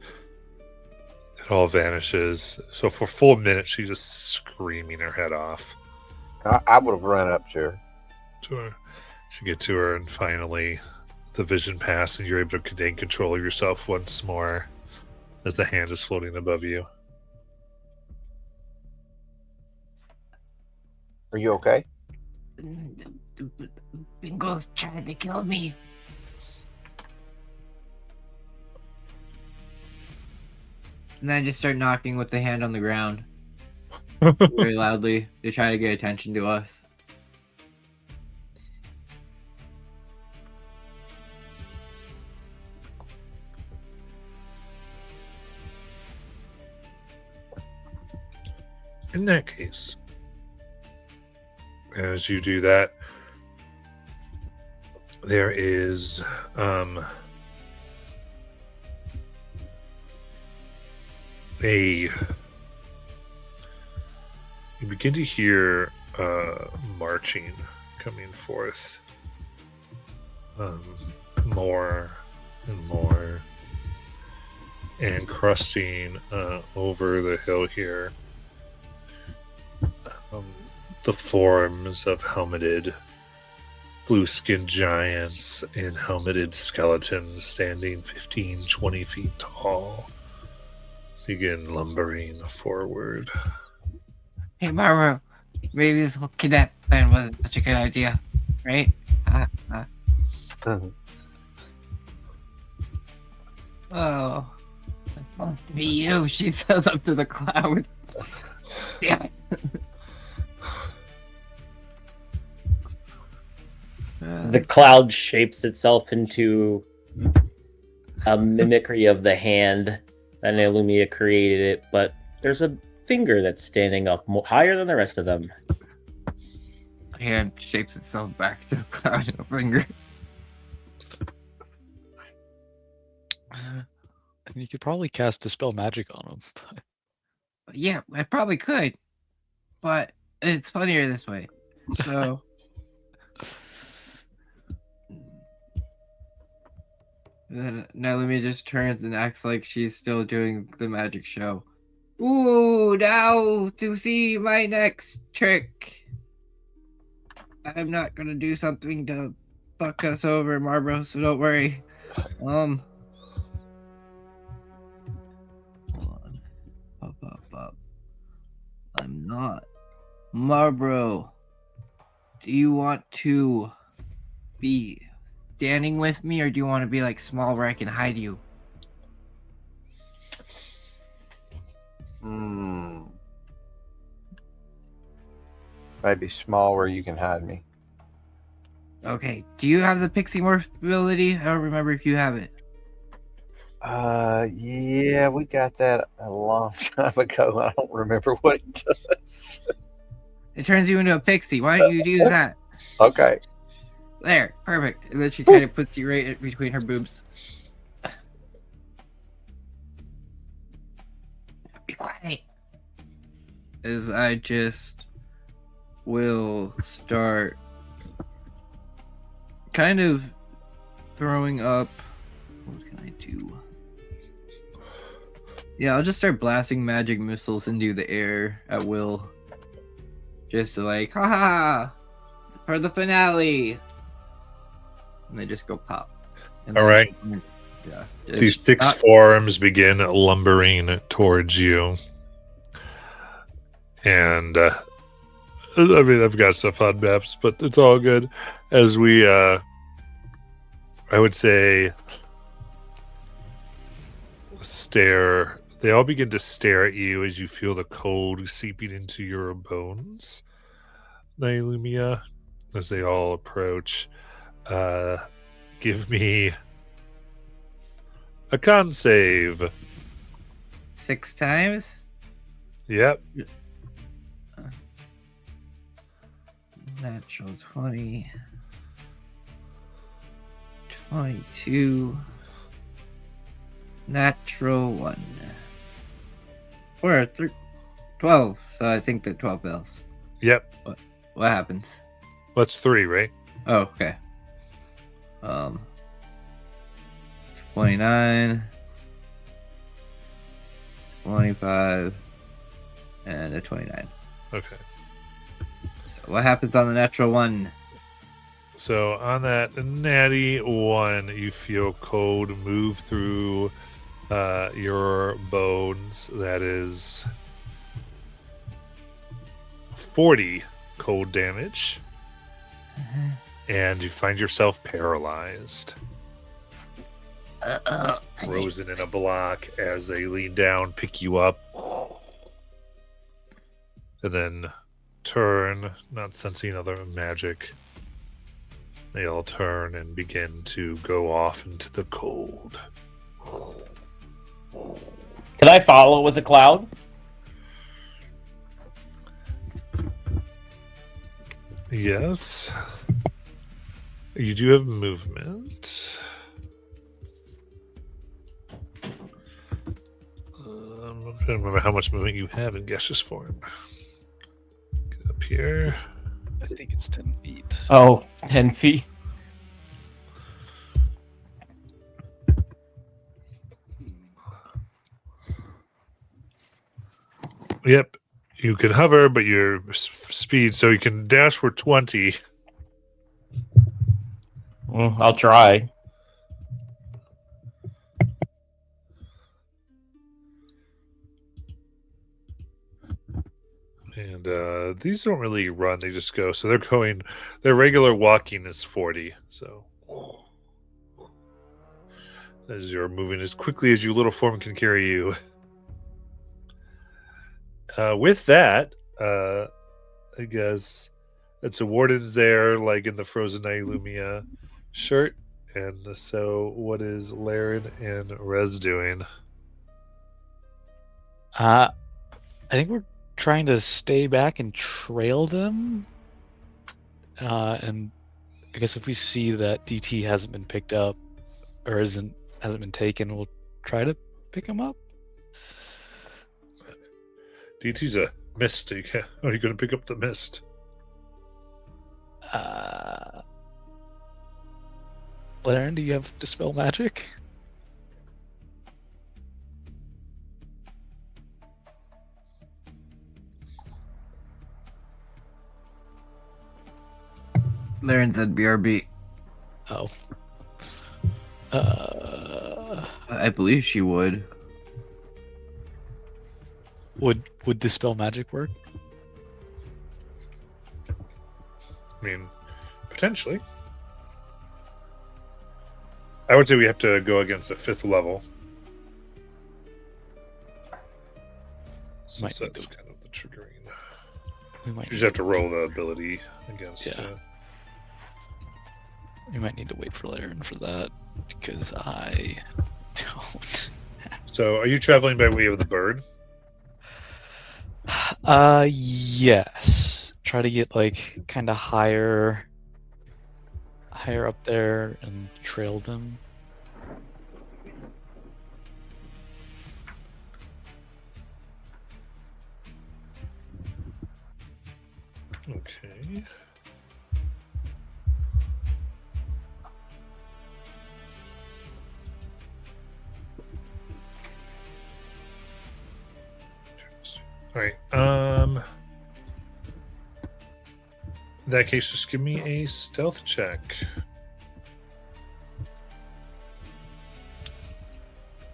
it all vanishes. So for a full minute, she's just screaming her head off. I would have run up to her. To her. You get to her, and finally, the vision passes, and you're able to gain control of yourself once more as the hand is floating above you. Are you okay? Bingo's trying to kill me. And then I just start knocking with the hand on the ground very loudly to try to get attention to us. In that case, as you do that, there is You begin to hear marching coming forth, more and more, and crusting over the hill here. The forms of helmeted blue-skinned giants and helmeted skeletons standing 15, 20 feet tall begin lumbering forward. Hey, Marvo, maybe this whole kidnap plan wasn't such a good idea, right? Oh, it's supposed to be you, she says up to the cloud. Damn it. The cloud shapes itself into a mimicry of the hand that Illumia created it, but there's a finger that's standing up higher than the rest of them. Hand shapes itself back to the cloud in a finger. And you could probably cast Dispel Magic on him. Yeah, I probably could, but it's funnier this way. So. Then Naomi just turns and acts like she's still doing the magic show. Ooh, now to see my next trick. I'm not gonna do something to fuck us over, Marbro, so don't worry. Hold on. Up. I'm not. Marbro, do you want to be standing with me, or do you want to be like small where I can hide you? Maybe small where you can hide me. Okay. Do you have the pixie morph ability? I don't remember if you have it. Yeah, we got that a long time ago. I don't remember what it does. It turns you into a pixie. Why don't you use that? Okay. There, perfect. And then she kind of puts you right between her boobs. Be quiet. As I just will start kind of throwing up. What can I do? Yeah, I'll just start blasting magic missiles into the air at will. Just to like, haha! For the finale! And they just go pop. And All right. Yeah. These six forms begin lumbering towards you. And, I mean, I've got stuff on maps, but it's all good. As we, I would say, stare. They all begin to stare at you as you feel the cold seeping into your bones, Nailumia, as they all approach. Give me a con save. 6 times? Yep. Natural 20. 22. Natural 1. Or 12. So I think they're 12 bells. Yep. What happens? That's 3, right? Oh, okay. 29, 25, and a 29. Okay. So what happens on the natural 1? So on that natty 1, you feel cold move through your bones. That is 40 cold damage. And you find yourself paralyzed. Frozen in a block as they lean down, pick you up, and then turn, not sensing other magic. They all turn and begin to go off into the cold. Can I follow as a cloud? Yes. You do have movement. I'm trying to remember how much movement you have in gaseous form. Get up here. I think it's 10 feet. Oh, 10 feet. Yep. You can hover, but your speed, so you can dash for 20. I'll try. And these don't really run, they just go. So they're going, their regular walking is 40. So as you're moving as quickly as your little form can carry you. With that, I guess it's a warden's there, like in the Frozen Night Lumia shirt. And so what is Laren and Rez doing? I think we're trying to stay back and trail them. And I guess if we see that DT hasn't been picked up or hasn't been taken, we'll try to pick him up. DT's a mist. Are you going to pick up the mist? Laren, do you have Dispel Magic? Laren said BRB. Oh. I believe she would. Would Dispel Magic work? I mean, potentially. I would say we have to go against a 5th level. Might Since need that's to- kind of the triggering. We might You just have to roll the ability against. Yeah. We might need to wait for Laren for that because I don't. So, are you traveling by way of the bird? Yes. Try to get like kind of higher up there and trail them. Okay. All right. In that case, just give me a stealth check.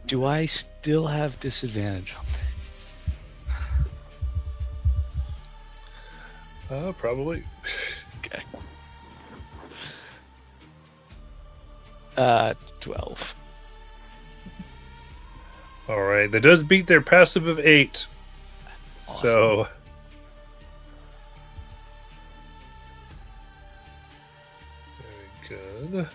Do I still have disadvantage on this? Probably. Okay. 12. All right. That does beat their passive of 8. Awesome. So. Very good.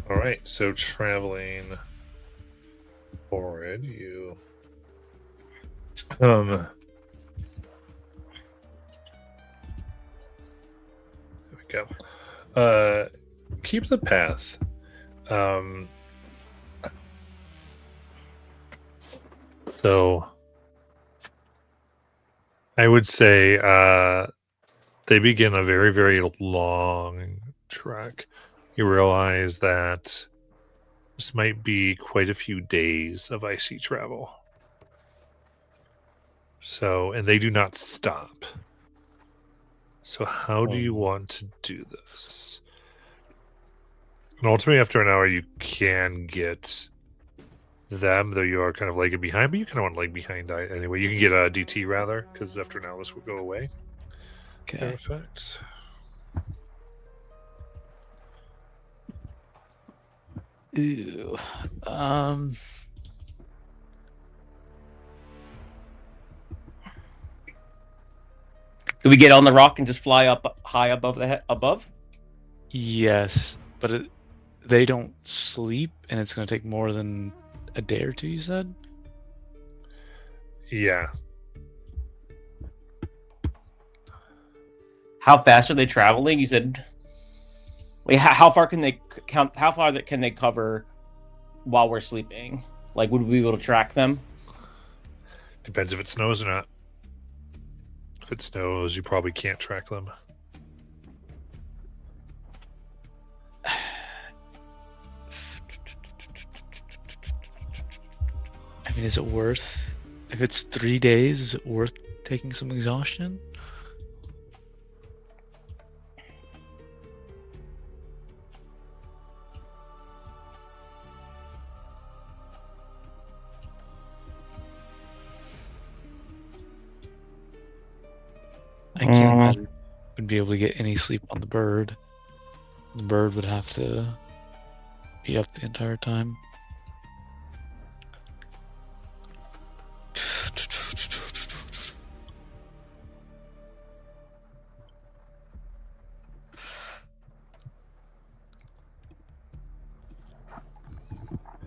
All right, so traveling forward, you there we go. Keep the path. So I would say they begin a very, very long trek. You realize that this might be quite a few days of icy travel. So, and they do not stop. So, how do you want to do this? And ultimately, after an hour, you can get them, though you are kind of lagging behind, but you kind of want to lag behind anyway. You can get a DT rather, because after an hour, this will go away. Their Okay. effects. Ew. Could we get on the rock and just fly up high above above? Yes, but they don't sleep, and it's going to take more than a day or two. You said. Yeah. How fast are they traveling? You said. Wait, how far can they count? How far can they cover while we're sleeping? Like, would we be able to track them? Depends if it snows or not. If it snows, you probably can't track them. I mean, is it worth? If it's 3 days, is it worth taking some exhaustion? I can't imagine we'd be able to get any sleep on the bird. The bird would have to be up the entire time.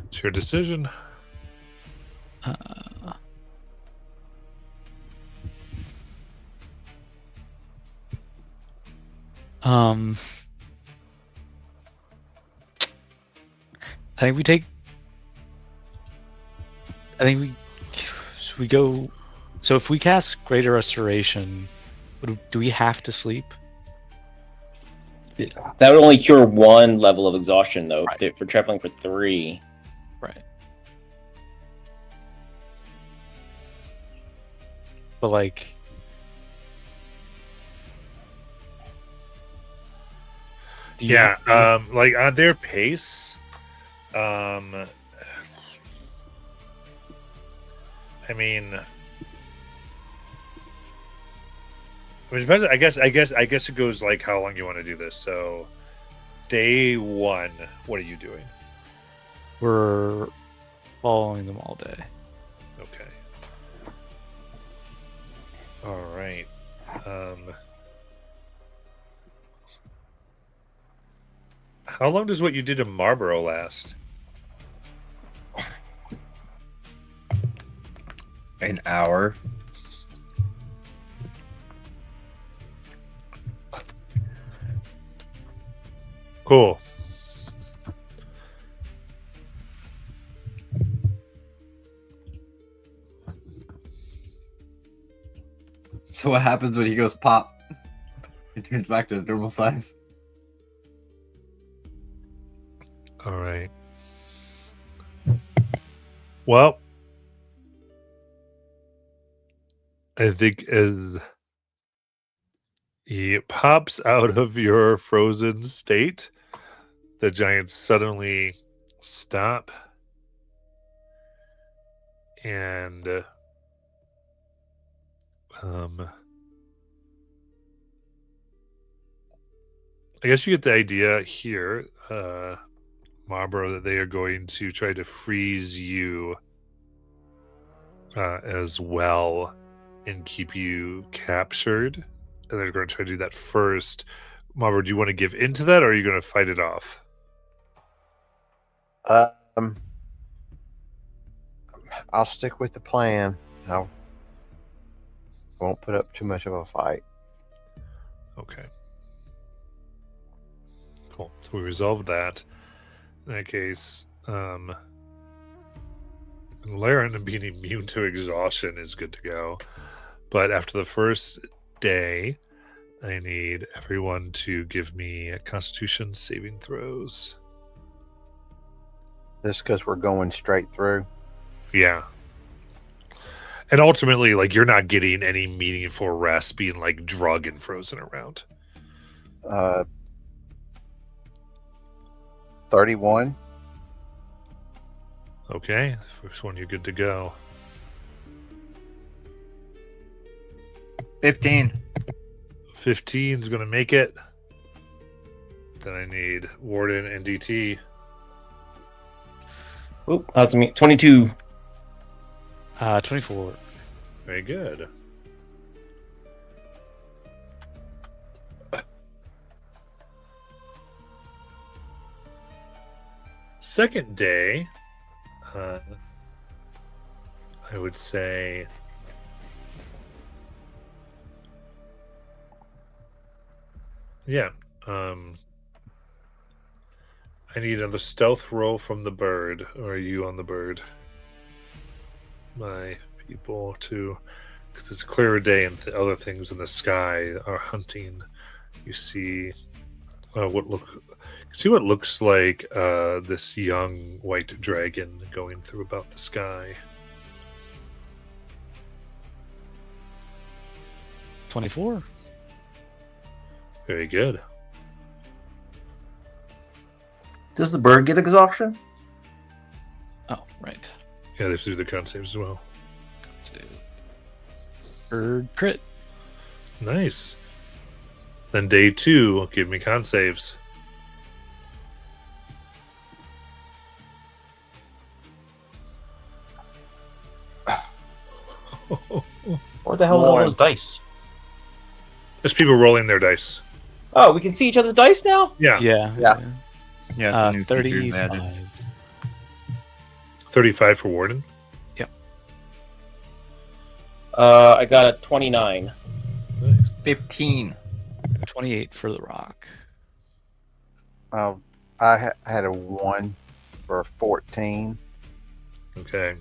It's your decision. I think we take. I think we go. So if we cast Greater Restoration, do we have to sleep? That would only cure 1 level of exhaustion, though. Right. If we're traveling for 3. Right. But like. Do you Yeah, have to- like on their pace, I mean, depends. I guess it goes like how long you want to do this. So, day 1, what are you doing? We're following them all day. Okay. All right. How long does what you did in Marlborough last? An hour. Cool. So what happens when he goes pop? He turns back to his normal size. All right. Well, I think as he pops out of your frozen state, the giants suddenly stop and I guess you get the idea here, Marlborough, that they are going to try to freeze you as well and keep you captured. And they're going to try to do that first. Marlborough, do you want to give into that, or are you going to fight it off? I'll stick with the plan. I won't put up too much of a fight. Okay. Cool. So we resolved that. In that case, Laren and being immune to exhaustion is good to go. But after the first day, I need everyone to give me a Constitution saving throws. This because we're going straight through. Yeah. And ultimately, like, you're not getting any meaningful rest being like drug and frozen around. 31. Okay. First one, you're good to go. 15. 15 is going to make it. Then I need Warden and DT. Oop, that's me. 22. 24. Very good. second day, I would say yeah. I need another stealth roll from the bird. Or are you on the bird? My people too, because it's a clearer day and other things in the sky are hunting. You see what looks like this young white dragon going through about the sky. 24. Very good. Does the bird get exhaustion? Oh, right. Yeah, they have to do the con saves as well. Bird crit. Nice. Then day 2, give me con saves. What the hell is all those dice? There's people rolling their dice. Oh, we can see each other's dice now? Yeah. Yeah. Yeah. Yeah, it's a new feature 35. added. 35 for Warden. I got a 29. Nice. 15. 28 for the rock. I had a 1 for 14. Okay.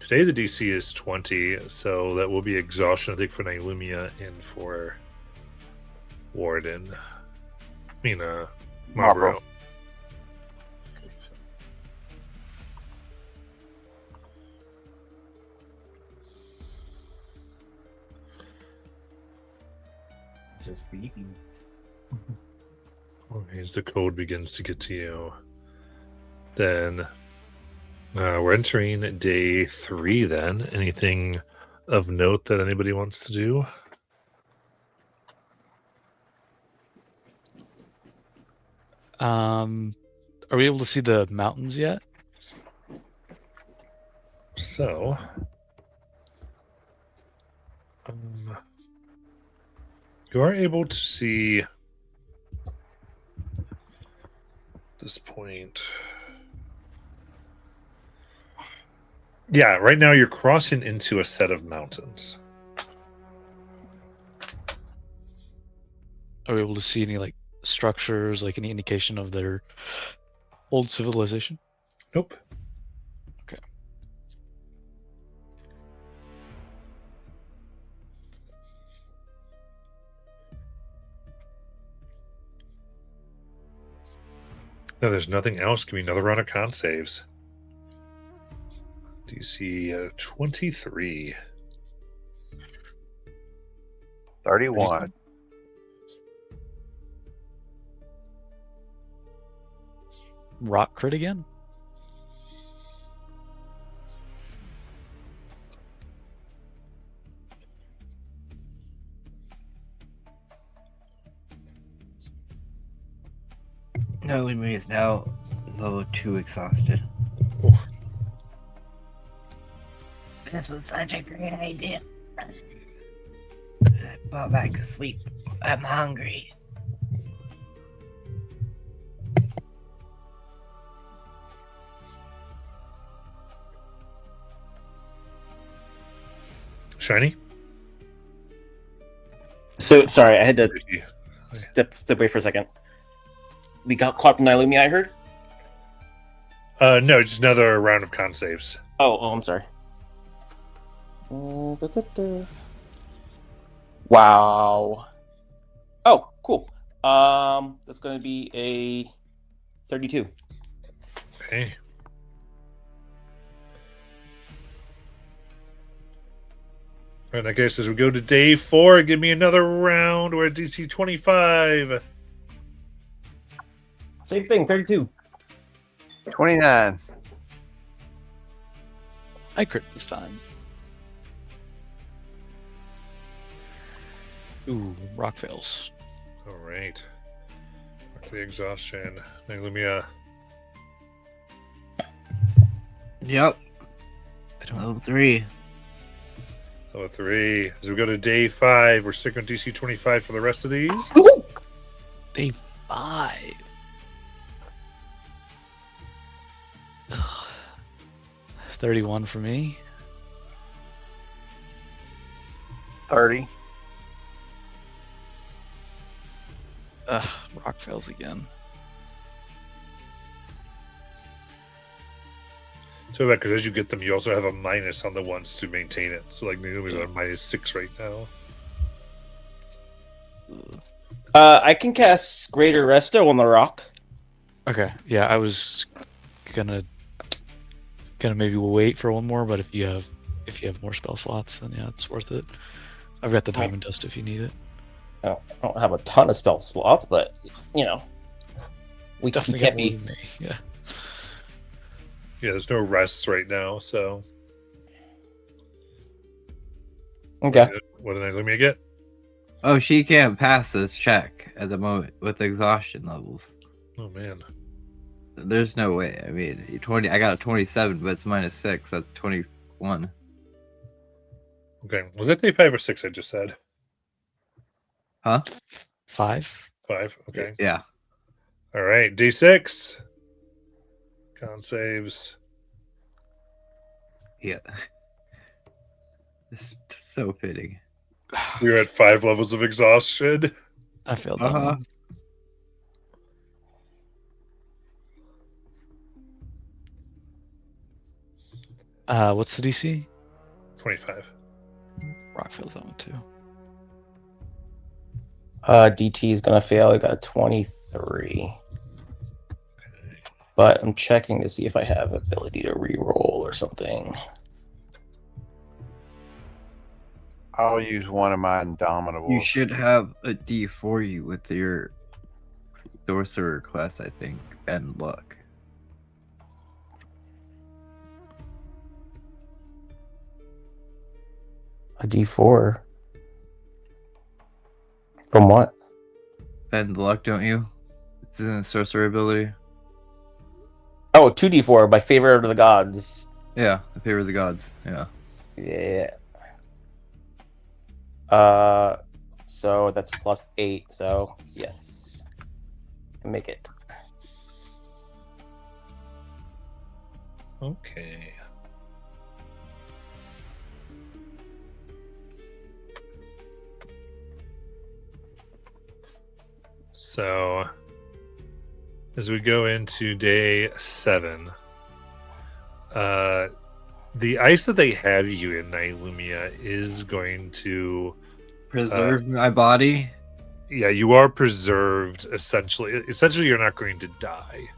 Today the DC is 20, so that will be exhaustion, I think, for Nylumia and for Warden. I mean, Marlboro. Marlboro. So sleepy. Okay, as the code begins to get to you, then we're entering day 3 then. Anything of note that anybody wants to do? Are we able to see the mountains yet? So, you are able to see this point. Yeah, right now you're crossing into a set of mountains. Are we able to see any like structures, like any indication of their old civilization? Nope. Okay. No, there's nothing else. Give me another round of con saves. DC 23. 31. Rock crit again? No, Lemmy is now level 2 exhausted. Oof. This was such a great idea. I brought back to sleep. I'm hungry. Shiny? So sorry, I had to step away for a second. We got caught in Nylumia, I heard? No, just another round of con saves. Oh, I'm sorry. Wow. Oh, cool. That's going to be a 32. Okay. All right, I guess as we go to day 4, give me another round. We're at DC 25. Same thing, 32. 29. I crit this time. Ooh, rock fails. All right. Back to the exhaustion. Nylumia. Yep. I don't Level 3. Level 3. As we go to day 5, we're sticking with DC 25 for the rest of these. Day 5. 31 for me. 30. Ugh, rock fails again. So because as you get them, you also have a minus on the ones to maintain it. So like Naomi's on -6 right now. I can cast Greater Resto on the rock. Okay, yeah, I was gonna maybe wait for one more, but if you have more spell slots, then yeah, it's worth it. I've got the diamond dust if you need it. I don't have a ton of spell slots, but you know, we Definitely can't got more be. than me. Yeah. Yeah, there's no rests right now. So Okay. what did Naomi get? Oh, she can't pass this check at the moment with exhaustion levels. Oh man. There's no way. I mean, 20. I got a 27, but it's -6. That's 21. Okay, was that day 5 or 6? I just said Huh? 5. 5. Okay. Yeah. All right, D6. Con saves. Yeah. It's so fitting. You're at 5 levels of exhaustion. I failed that Uh-huh. one. What's the DC? 25. Rock fails that one too. DT is gonna fail. I got a 23. But I'm checking to see if I have ability to re-roll or something. I'll use one of my Indomitables. You should have a D4 with your sorcerer class, I think, and luck. A D4. From what? And luck, don't you? It's in the sorcerer ability. Oh, 2D4, my favorite of the gods. Yeah, the favor of the gods. Yeah. Yeah. So that's +8, so yes. Make it. Okay. So, as we go into day 7, the ice that they have you in Nylumia is going to Preserve my body. yeah, you are preserved essentially. Essentially, you're not going to die.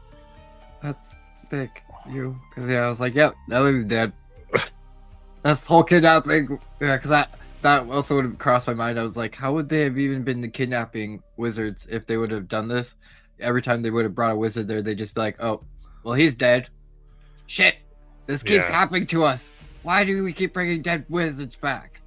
That's thick. You. Because, yeah, I was like, yep, that lady's dead. That's the whole kidnapping. Yeah, because that also would have crossed my mind. I was like, how would they have even been the kidnapping wizards if they would have done this? Every time they would have brought a wizard there, they'd just be like, oh, well, he's dead. Shit. This keeps Yeah. happening to us. Why do we keep bringing dead wizards back?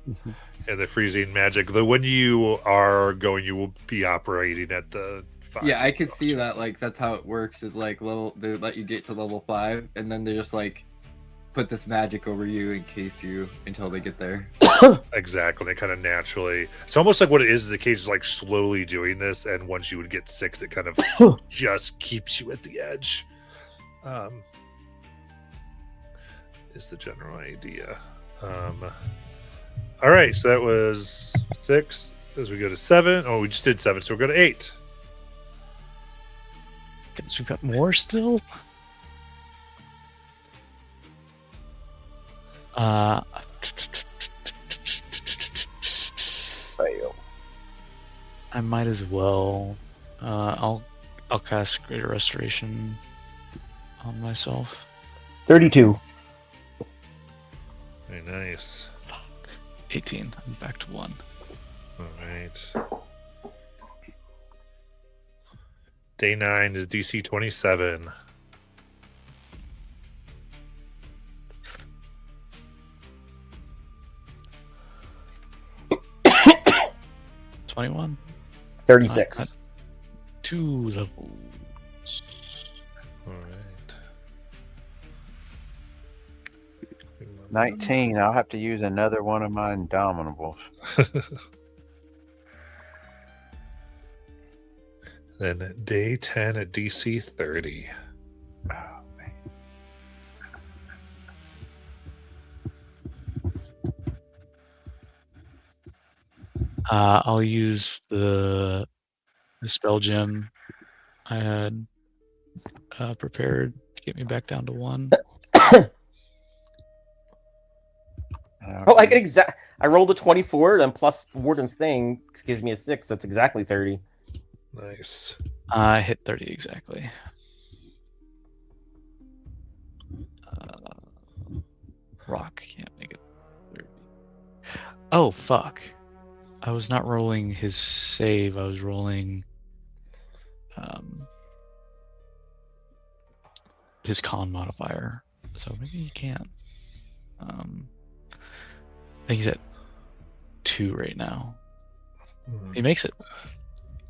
And the freezing magic. The when you are going, you will be operating at the 5. Yeah, I could see that. Like, that's how it works. Is like they let you get to level 5, and then they just like put this magic over you in case you until they get there. Exactly. Kind of naturally. It's almost like what it is the case is like slowly doing this, and once you would get 6, it kind of just keeps you at the edge. Is the general idea. All right, so that was 6. As we go to 7, oh, we just did 7, so we'll go to 8. Guess we've got more still. Fail. I might as well. I'll cast Greater Restoration on myself. 32. Very nice. Fuck. 18. I'm back to 1. All right. Day 9 is DC 27. $21. 36. 2 levels. All right. 19. I'll have to use another one of my Indomitables. Then day 10 at DC 30. Oh, man. I'll use the spell gem I had prepared to get me back down to 1. Oh, I can I rolled a 24, and plus Warden's thing gives me a 6, so it's exactly 30. Nice. I hit 30 exactly. Rock can't make it 30. Oh, fuck. I was not rolling his save. I was rolling his con modifier. So maybe he can. I think he's at 2 right now. He makes it.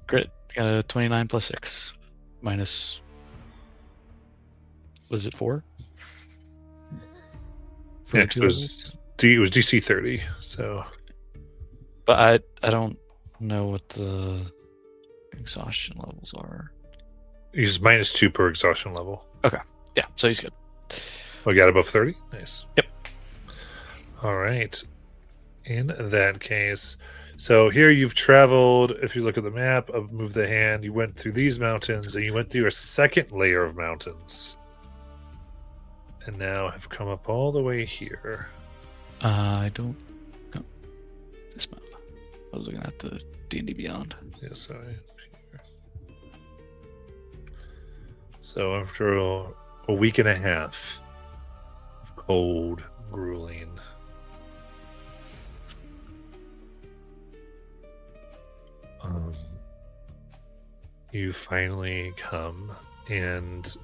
Grit. Got a 29 plus 6. Minus. Was it 4? For Next two was it was DC 30. So, but I don't know what the exhaustion levels are. he's -2 per exhaustion level. Yeah, so he's good. We got above 30. Nice. Yep. All right. In that case, so here you've traveled. If you look at the map, move the hand. You went through these mountains, and you went through a second layer of mountains, and now have come up all the way here. I don't know this map. I was looking at the D&D Beyond. Yeah, sorry. So after a week and a half of cold, grueling, you finally come, and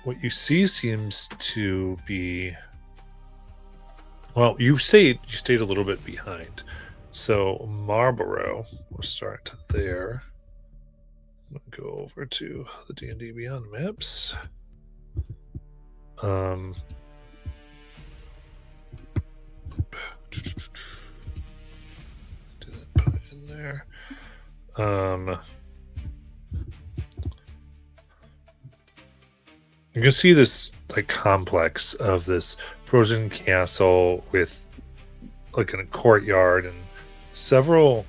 what you see seems to be, well, you stayed a little bit behind. So Marlborough, we'll start there. I'm gonna go over to the D&D Beyond maps. Didn't put it in there. You can see this like complex of this frozen castle with like in a courtyard and several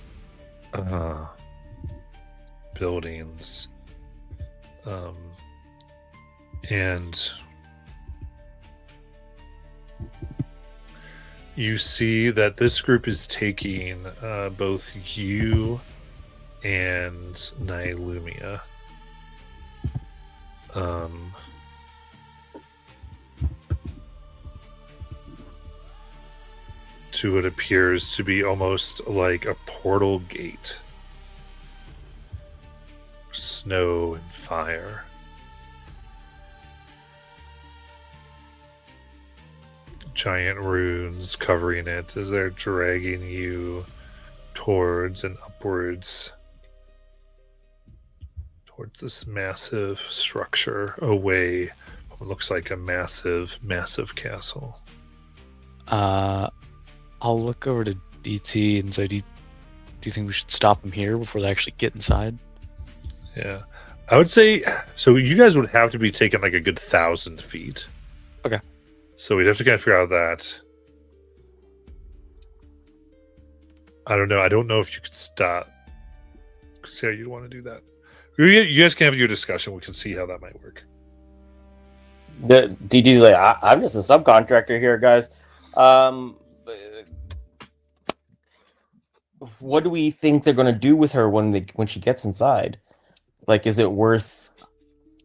buildings, and you see that this group is taking both you and Nylumia. To what appears to be almost like a portal gate. Snow and fire. Giant runes covering it as they're dragging you towards and upwards towards this massive structure away from what looks like a massive castle. I'll look over to DT and say, do you think we should stop them here before they actually get inside? Yeah. I would say, so you guys would have to be taking like a good 1,000 feet. Okay. So we'd have to kind of figure out that. I don't know. I don't know if you could stop. See how you'd want to do that. You guys can have your discussion. We can see how that might work. The DD's like, I'm just a subcontractor here, guys. What do we think they're going to do with her when she gets inside? Like, is it worth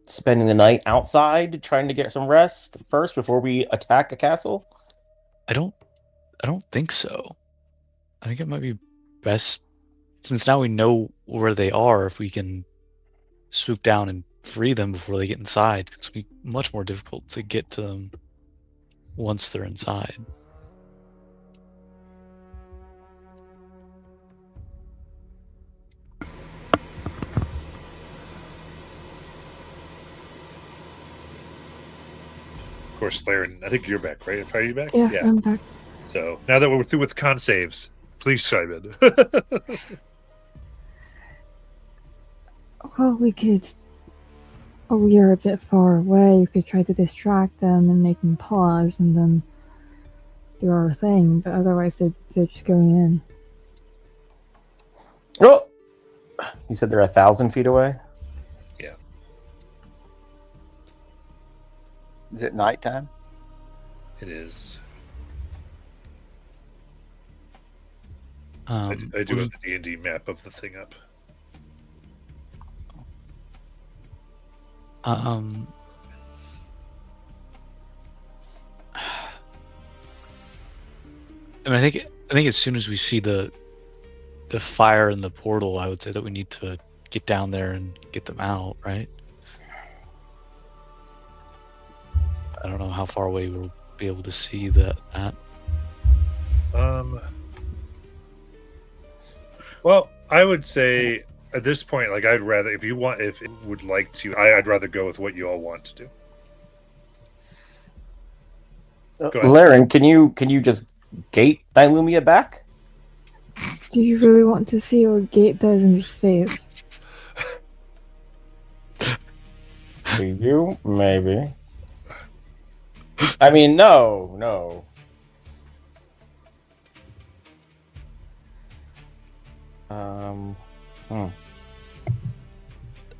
spending the night outside trying to get some rest first before we attack a castle? I don't think so. I think it might be best, since now we know where they are, if we can swoop down and free them before they get inside. It's be much more difficult to get to them once they're inside. Of course, Laren, I think you're back, right? Are you back? Yeah, I'm back. So now that we're through with con saves, please chime in. Well, we could. Oh, we are a bit far away. We could try to distract them and make them pause and then do our thing, but otherwise they're just going in. You said they're 1,000 feet away? Is it nighttime? It is. Um, I do we- have the D&D map of the thing up. Um, I mean, I think as soon as we see the fire in the portal, I would say that we need to get down there and get them out, right? I don't know how far away we'll be able to see that. Well, I would say at this point, like I'd rather, if you would like to, I'd rather go with what you all want to do. Go ahead. Laren, can you just gate Nylumia back? Do you really want to see what Gate does in his face? Do you? Maybe. I mean, no.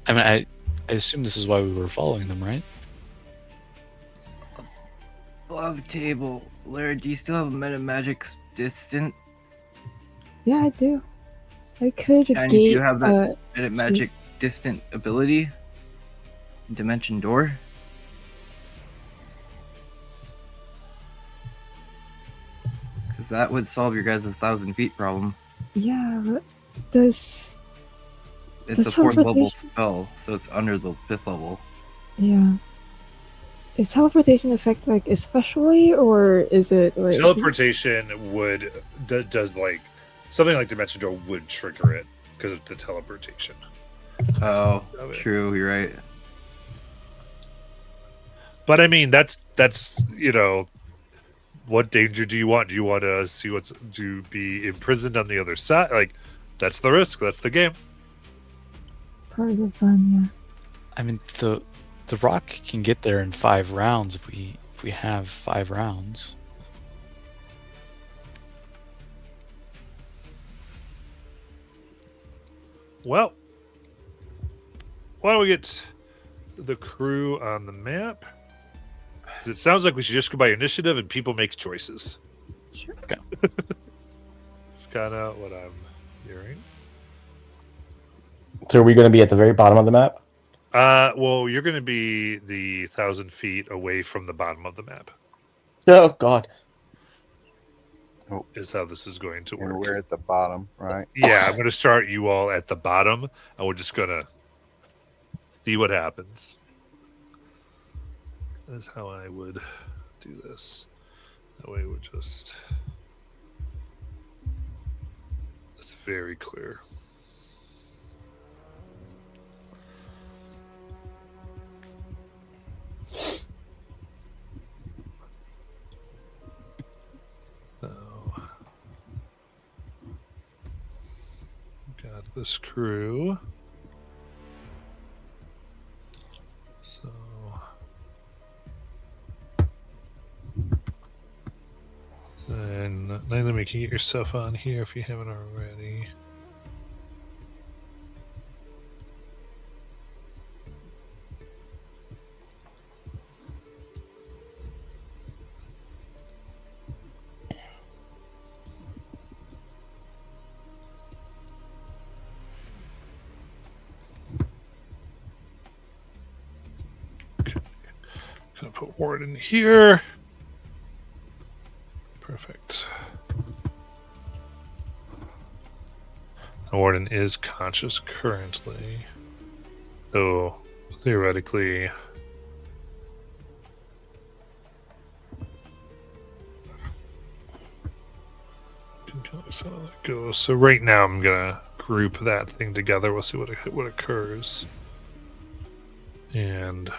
I mean, I assume this is why we were following them, right? Love table. Larry, do you still have a Metamagic distant? Yeah, I do. I could Shiny, gate. do you have that Metamagic distant ability? Dimension door? Because that would solve your guys' 1,000 feet problem. Yeah, but does It's Does a 4th level teleportation- spell, so it's under the 5th level. yeah? Is teleportation effect like especially, or is it like Teleportation does like something like Dimension Door would trigger it because of the teleportation. Oh, Of it. true, you're right. But I mean, that's what danger do you want? Do you want to see to be imprisoned on the other side? Like, that's the risk. That's the game. part of the fun? I mean, the rock can get there in 5 rounds if we have 5 rounds. Well, why don't we get the crew on the map? 'Cause it sounds like we should just go by initiative and people make choices. Sure. It's kind of what I'm hearing. So are we going to be at the very bottom of the map? Well, you're going to be the 1,000 feet away from the bottom of the map. Oh God. Is how this is going to And work. we're at the bottom, right? Yeah, I'm going to start you all at the bottom, and we're just going to see what happens. That's how I would do this. That way, we're just. It's very clear. So, got this crew. So. And let me get your stuff on here if you haven't already. Okay. Gonna put Ward in here. Perfect. Warden is conscious currently, though theoretically can kind of see how that goes. So right now I'm gonna group that thing together. We'll see what occurs, and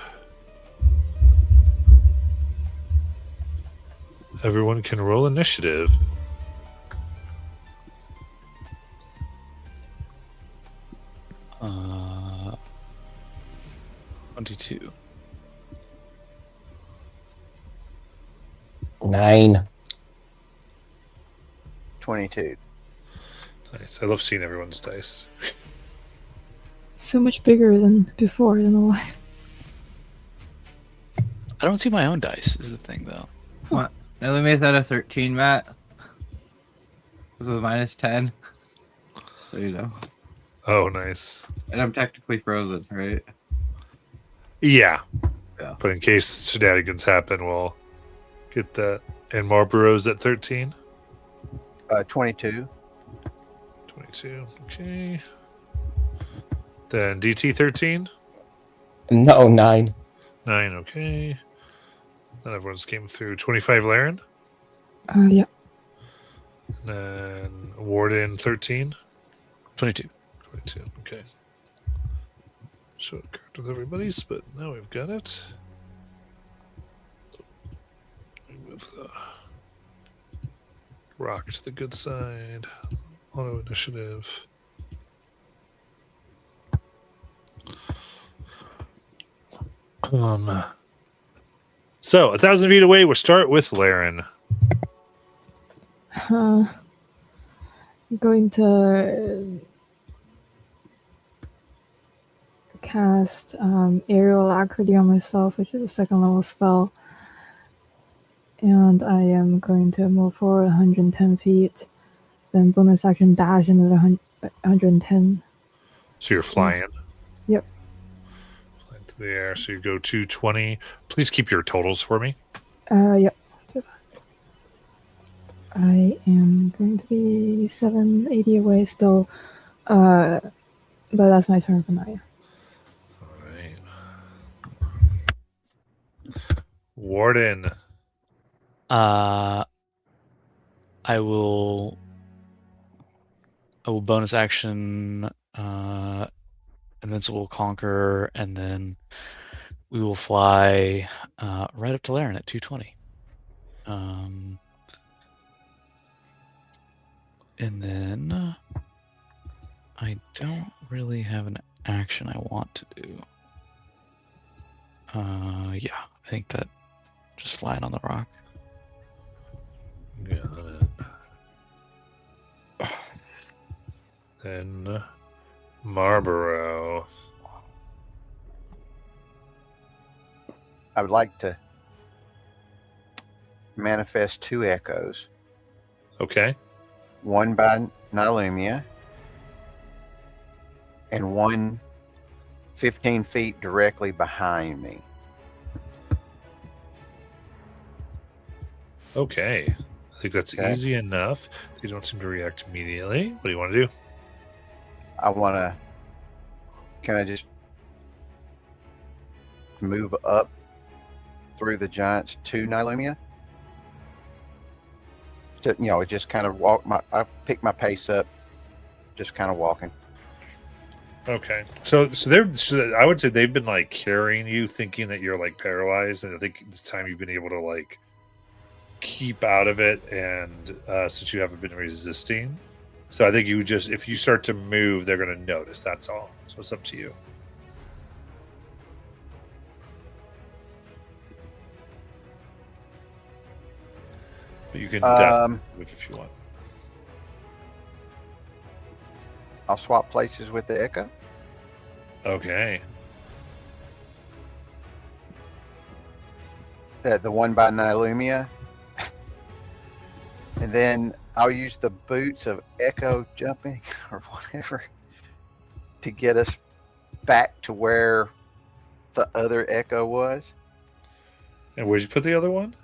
everyone can roll initiative. Uh, 22. 9. 22. Nice. I love seeing everyone's dice. so much bigger than before. I don't know why. I don't see my own dice. Is the thing though. What? Illumina's at a 13, Matt. This was a -10. So you know. Oh, nice. And I'm technically frozen, right? Yeah. Yeah. But in case shenanigans happen, we'll get that. And Marlboro's at 13. 22. 22. Okay. Then DT 13. No, 9. 9. Okay. Then everyone's came through. 25 Laren. Yeah. Then Warden 13. 22. 22. Okay. Show it card with everybody's, but now we've got it. Move the rock to the good side. Auto initiative. So 1,000 feet away, we'll start with Laren. I'm going to cast Aerial Alacrity on myself, which is a 2nd level spell. And I am going to move forward 110 feet. Then bonus action dash another 110. So you're flying. Yep. Flying through the air. So you go 220. Please keep your totals for me. Yep. I am going to be 780 away still. But that's my turn for now. All right. Warden. I will bonus action Invincible Conquer, and then we will fly right up to Laren at 220. And then I don't really have an action I want to do. Yeah, I think that just flying on the rock. Got it. Then Marlboro. I would like to manifest 2 echoes. Okay. One by Nylumia and one 15 feet directly behind me. Okay. I think that's Okay. easy enough. They don't seem to react immediately. What do you want to do? I want to. Can I just move up through the giants to Nylumia? Just kind of walk I pick my pace up, just kind of walking. Okay. So I would say they've been like carrying you, thinking that you're like paralyzed, and I think this time you've been able to like keep out of it, and since you haven't been resisting, so I think you just, if you start to move, they're going to notice. That's all. So it's up to you. But you can definitely move if you want. I'll swap places with the echo. Okay. The one by Nylumia. And then I'll use the boots of echo jumping or whatever to get us back to where the other echo was. And where'd you put the other one?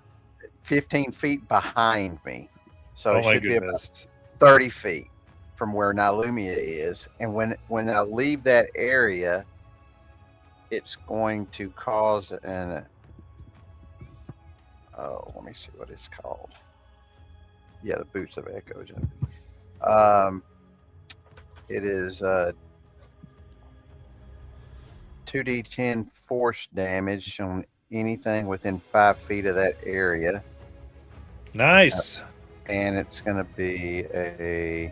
15 feet behind me. So Oh it my should be about goodness. 30 feet from where Nylumia is. And when I leave that area, it's going to cause let me see what it's called. Yeah, the boots of echo jumping. It is 2d10 force damage on anything within 5 feet of that area. Nice. And it's going to be a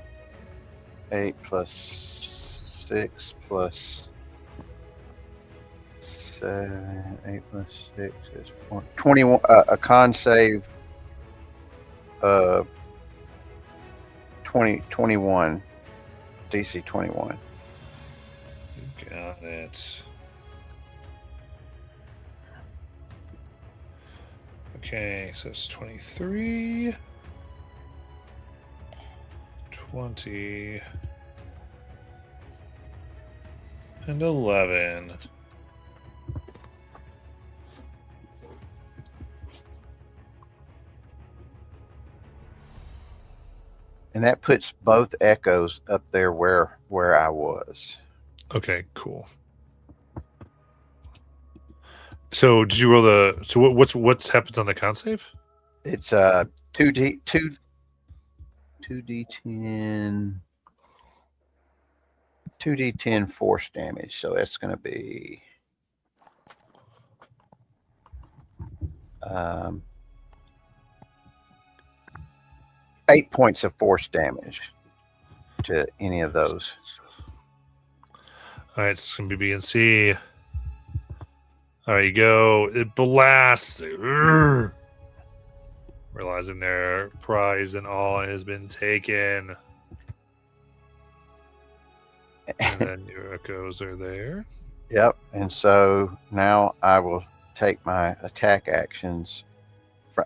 8 plus 6 plus 7. 8 plus 6 is 21. A con save of 21. DC 21. Got it. Okay, so it's 23, 20, and 11. And that puts both echoes up there where I was. Okay, cool. So did you roll the? So what's happens on the con save? It's 2d10 2d10 force damage. So it's going to be 8 points of force damage to any of those. All right, it's gonna be B and C. All right, you go. It blasts. Urgh. Realizing their prize and all has been taken. And then your echoes are there. Yep. And so now I will take my attack actions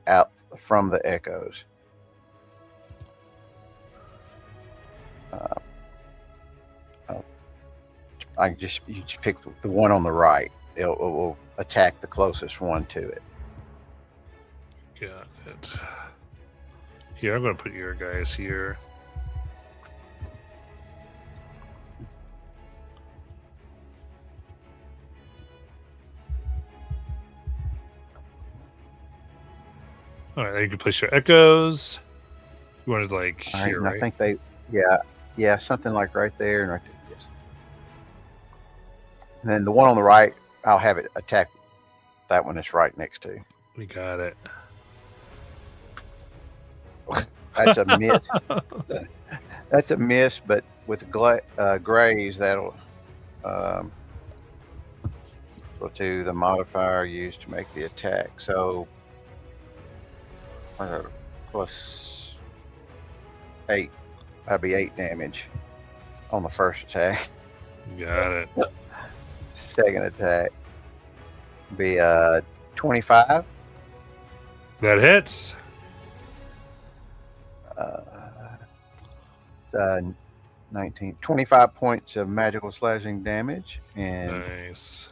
out from the echoes. You just pick the one on the right. It will attack the closest one to it. Got it. Here, I'm going to put your guys here. All right, you can place your echoes. You wanted like All right, here, and right? I think yeah, something like right there and right there. Yes. And then the one on the right, I'll have it attack that one that's right next to. We got it. That's a miss. That's a miss, but with grays, that'll go to the modifier used to make the attack. So plus 8. That'd be 8 damage on the first attack. Got it. Second attack be 25. That hits. 19, 25 points of magical slashing damage, and Nice.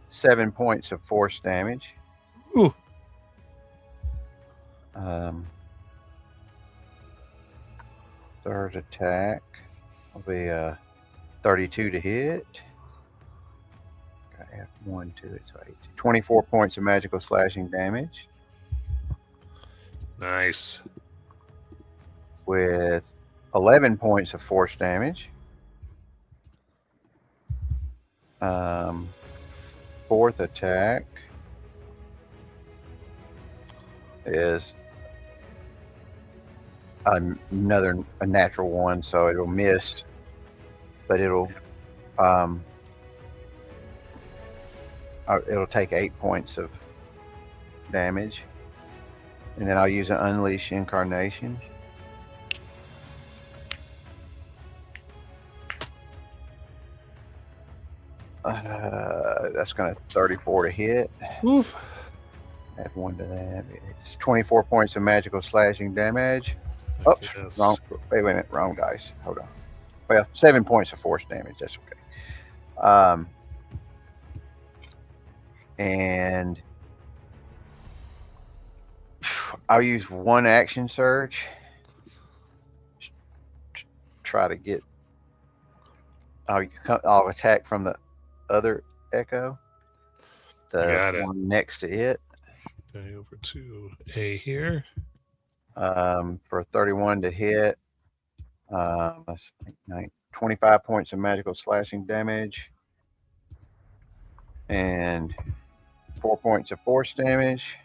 7 points of force damage. Ooh. Third attack will be 32 to hit. Okay, 1, 2, it's 18. 24 points of magical slashing damage Nice. with 11 points of force damage. Fourth attack is a natural one, so it'll miss, but it'll take 8 points of damage, and then I'll use an Unleash Incarnation. That's going to 34 to hit. Oof. Add 1 to that. It's 24 points of magical slashing damage. Oops, Yes. wrong. Wait a minute, wrong dice. Hold on. Well, 7 points of force damage. That's okay. And I'll use 1 action surge. Try to get. I'll attack from the other echo. Got The it. one next to it. Okay, over to A here. For 31 to hit. Let's think, 25 points of magical slashing damage. And 4 points of force damage.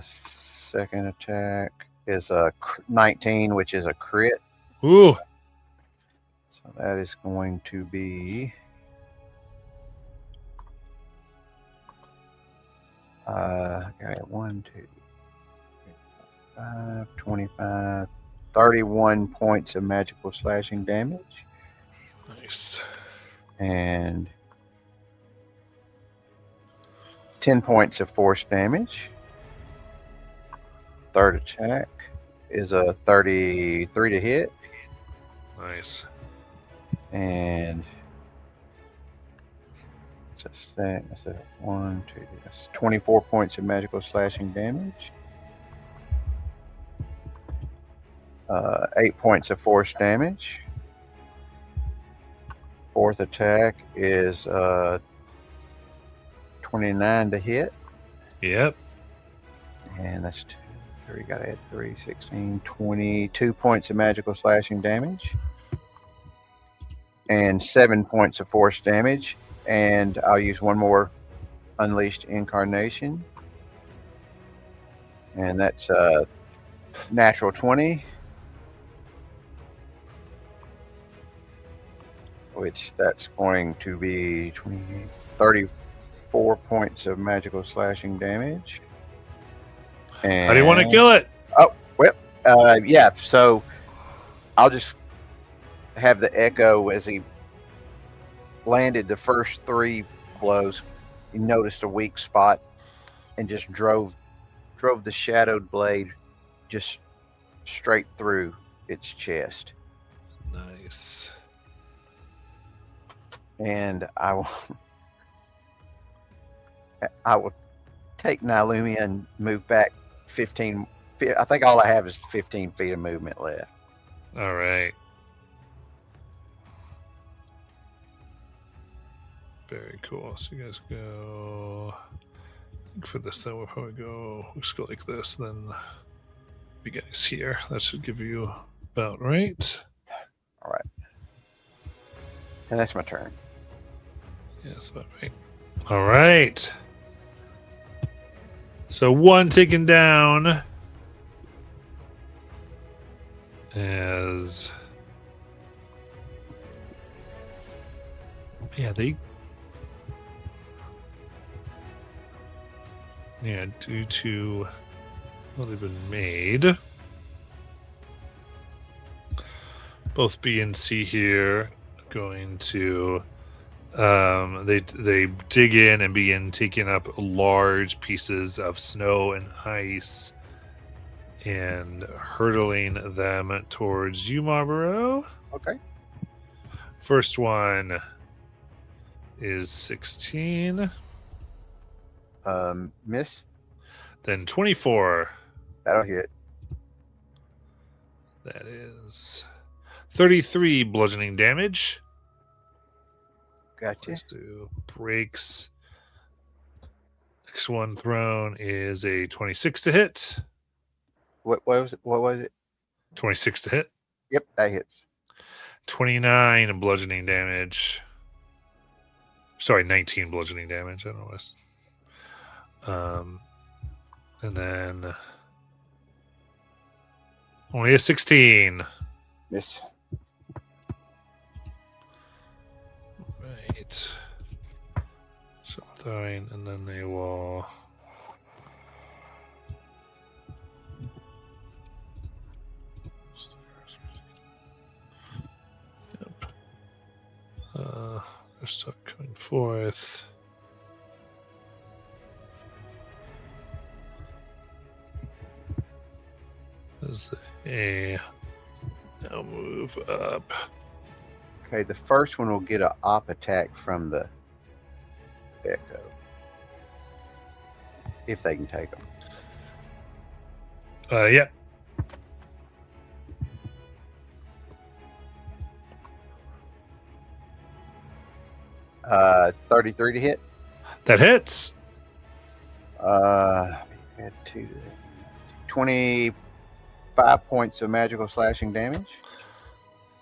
Second attack is a 19, which is a crit. Ooh. So that is going to be got it 1, 2, 5, 25, 31 points of magical slashing damage Nice. and 10 points of force damage. Third attack is a 33 to hit, Nice. and that's a 1, 2, that's 24 points of magical slashing damage. 8 points of force damage. Fourth attack is 29 to hit, Yep. and that's 2, 3, gotta add 3, 16, 22 points of magical slashing damage, and 7 points of force damage. And I'll use one more Unleashed Incarnation, and that's natural 20, which that's going to be 34 points of magical slashing damage. And How do you want to kill it? yeah, so I'll just have the Echo, as he landed the first 3 blows, he noticed a weak spot and just drove the shadowed blade just straight through its chest. Nice. And I will take Nylumia and move back 15 feet. I think all I have is 15 feet of movement left. All right. Very cool. So you guys go. I think for this, then we'll probably go. We'll just go like this. Then you guys here. That should give you about right. All right. And that's my turn. Yeah, that's about right. All right. So 1 taken down as due to what they've been made, both B and C here are going to they dig in and begin taking up large pieces of snow and ice and hurtling them towards you, Marlboro. Okay. First one is 16. Miss. Then 24. That'll hit. That is 33 bludgeoning damage. Gotcha. Let's do breaks. Next one thrown is a 26 to hit. What was it? What was it? 26 to hit. Yep, that hits. 29 bludgeoning damage. Sorry, 19 bludgeoning damage. I don't know what. And then only a 16. Miss. Right. So throwing, and then they will. Yep. They're stuck coming forth. As they now move up. Okay, the first one will get an op attack from the Echo. If they can take them. Yep. Uh, 33 to hit. That hits. Add 25 points of magical slashing damage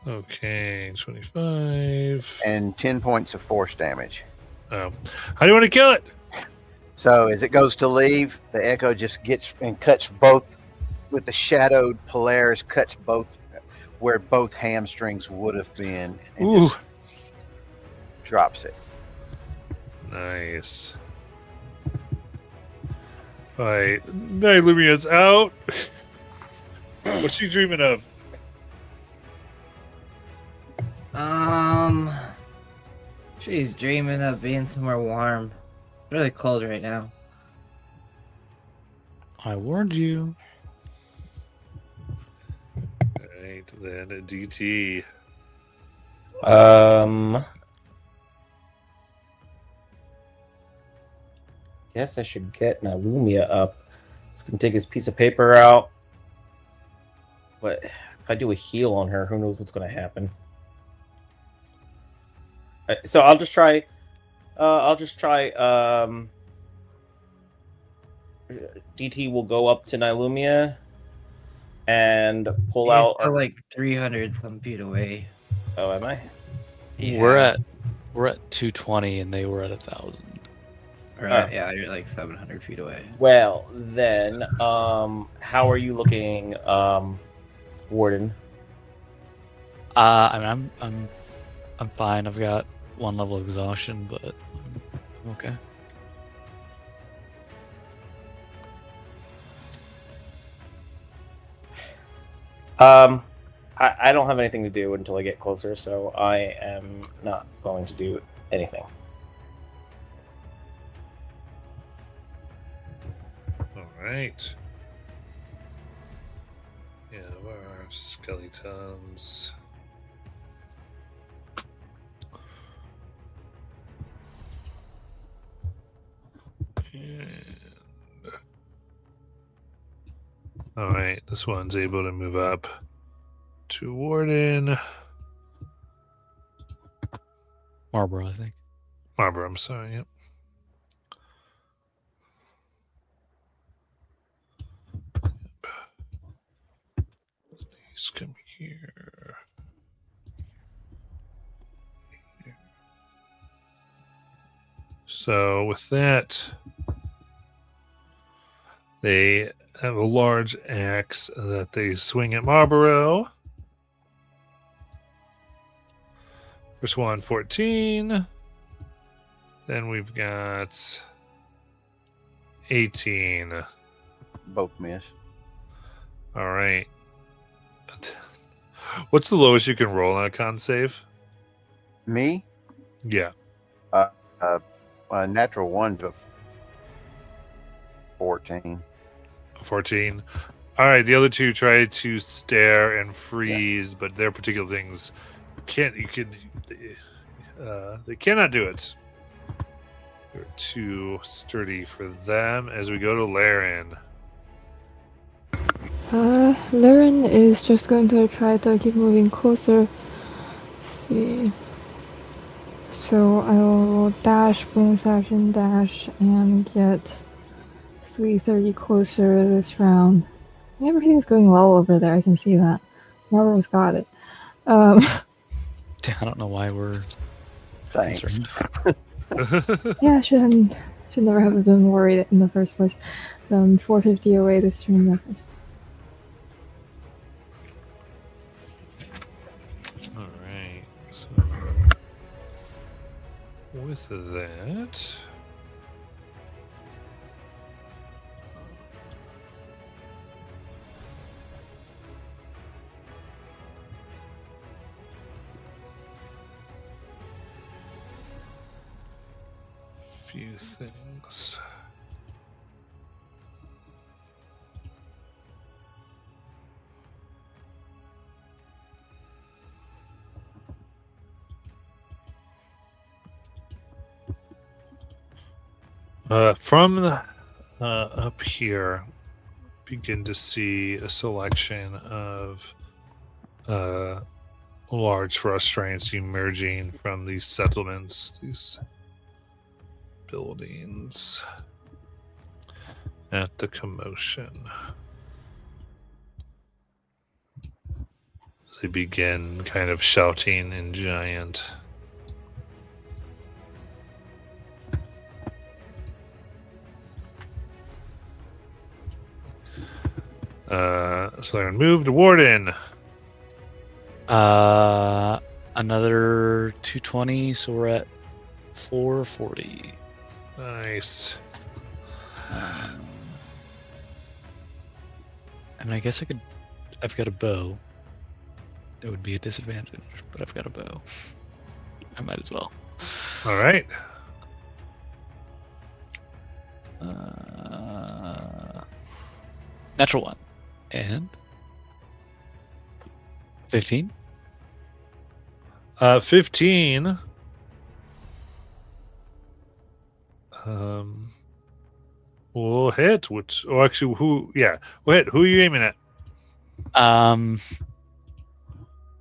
Okay, 25. and 10 points of force damage. How do you want to kill it? So as it goes to leave, the Echo just gets and cuts both with the shadowed Polaris, cuts both where both hamstrings would have been, and Ooh. just drops it. Nice. All right, Nylumia's out. What's she dreaming of? She's dreaming of being somewhere warm. It's really cold right now. I warned you. Right, then DT. Guess I should get Nalumia up. He's gonna take his piece of paper out. But if I do a heal on her, who knows what's gonna happen? So I'll just try. DT will go up to Nilumia and pull He's out. still like 300 some feet away. Oh, am I? Yeah. We're at 220 and they were at 1,000. Right, yeah, you're like 700 feet away. Well, then, how are you looking, Warden? I mean, I'm fine. I've got 1 level of exhaustion, but I'm okay. I don't have anything to do until I get closer, so I am not going to do anything. All right. Yeah, where are skeletons? And... all right, this one's able to move up to Warden. Marlboro, I think. Marlboro, I'm sorry. Yep. Please come here. So with that, they have a large axe that they swing at Marlboro. First one, 14. Then we've got 18. Both miss. All right. What's the lowest you can roll on a con save? Me? Yeah. Natural 1 to 14. 14. All right. The other two try to stare and freeze, but their particular things they cannot do it. They're too sturdy for them. As we go to Laren. Laren is just going to try to keep moving closer. Let's see. So I'll dash, bonus action, dash, and get 330 closer this round. Everything's going well over there, I can see that. Marvel's got it. I don't know why we're Thanks. concerned. Yeah, should never have been worried in the first place. So I'm 450 away this turn. That's it. All right. So with that, few things. From up here, begin to see a selection of large frustrations emerging from these settlements, these buildings at the commotion. They begin kind of shouting in giant. So they're moved to Warden. Another 220, so we're at 440. Nice. I mean, I guess I've got a bow. it would be a disadvantage, but I've got a bow. I might as well. All right. Natural 1. And 15. 15. We'll hit. Which? Oh, actually, who? Yeah, we'll hit. Who are you aiming at?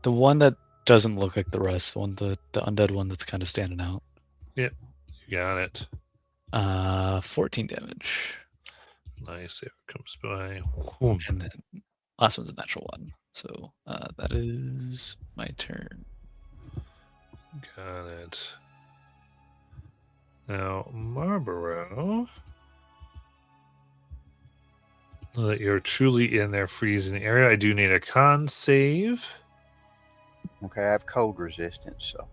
The one that doesn't look like the rest, the undead one that's kind of standing out. You got it. 14 damage. Nice. It comes by. Whoom. And then last one's a natural 1. So that is my turn. Got it. Now, Marlborough. Now that you're truly in their freezing area, I do need a con save. Okay, I have cold resistance, so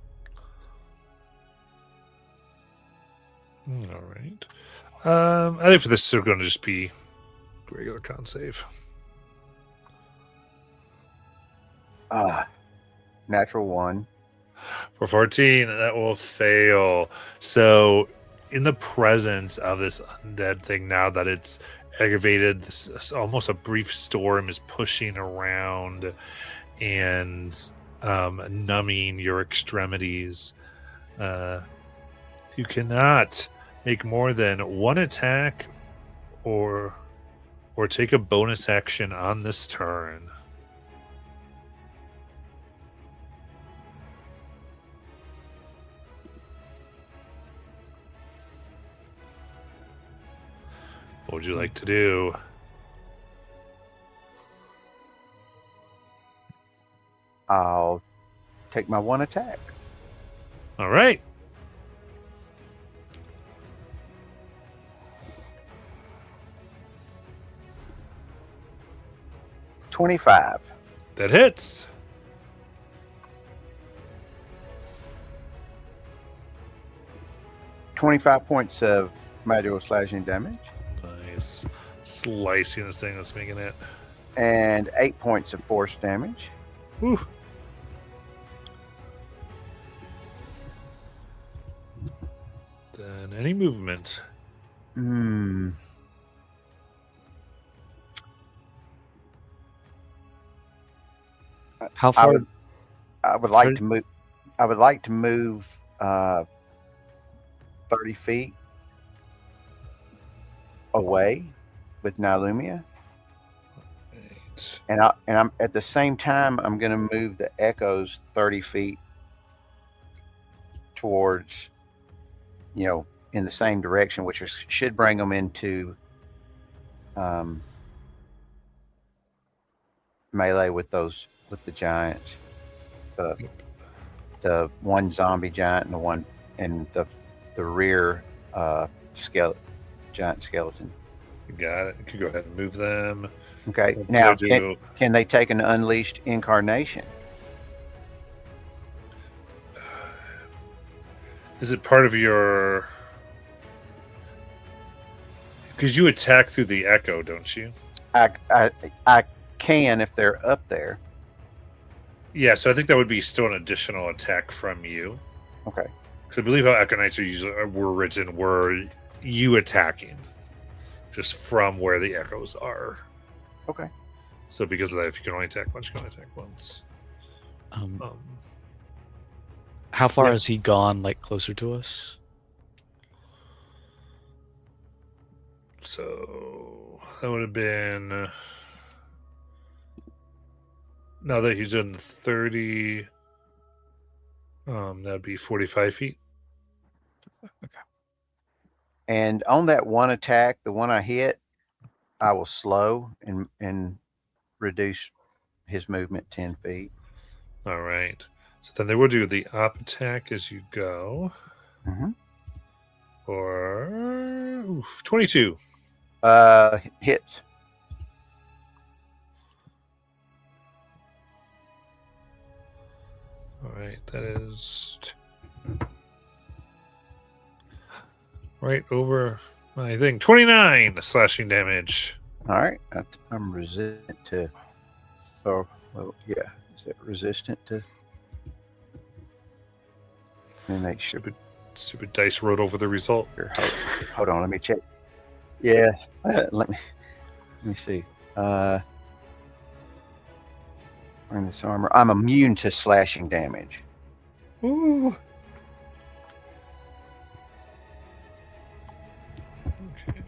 All right. I think for this, it's going to just be regular con save. natural 1. For 14, that will fail. So, in the presence of this undead thing, now that it's aggravated, this almost a brief storm is pushing around and numbing your extremities. You cannot make more than one attack or take a bonus action on this turn. What would you like to do? I'll take my 1 attack. All right. $25. That hits. $25 points of magical slashing damage. Nice. Slicing this thing that's making it. And 8 points of force damage. Whew. Then any movement. How far? I would like to move. I would like to move 30 feet away with Nylumia, Right. and I'm at the same time I'm going to move the echoes 30 feet towards, in the same direction, which should bring them into melee with the giants. The one zombie giant and the one and the rear giant skeleton. You got it. You can go ahead and move them. Okay. What Now, do I do? can they take an unleashed incarnation? Is it part of your? Because you attack through the echo, don't you? I can if they're up there. Yeah, so I think that would be still an additional attack from you. Okay. Because I believe how Echo Knights were written were you attacking just from where the echoes are. Okay. So because of that, if you can only attack once, you can only attack once. How far has he gone? Like closer to us? So that would have been. Now that he's in 30, that'd be 45 feet. Okay. And on that one attack, the one I hit, I will slow and reduce his movement 10 feet. All right. So then they will do the op attack as you go. Mm-hmm. Or 22. Hits. All right, that is right over my thing. 29 slashing damage. All right. I'm resistant to. Oh, well, yeah. Is it resistant to? Let me make sure. Stupid dice wrote over the result. Hold on, let me check. Yeah, let me see. Wearing this armor, I'm immune to slashing damage. Ooh. Okay.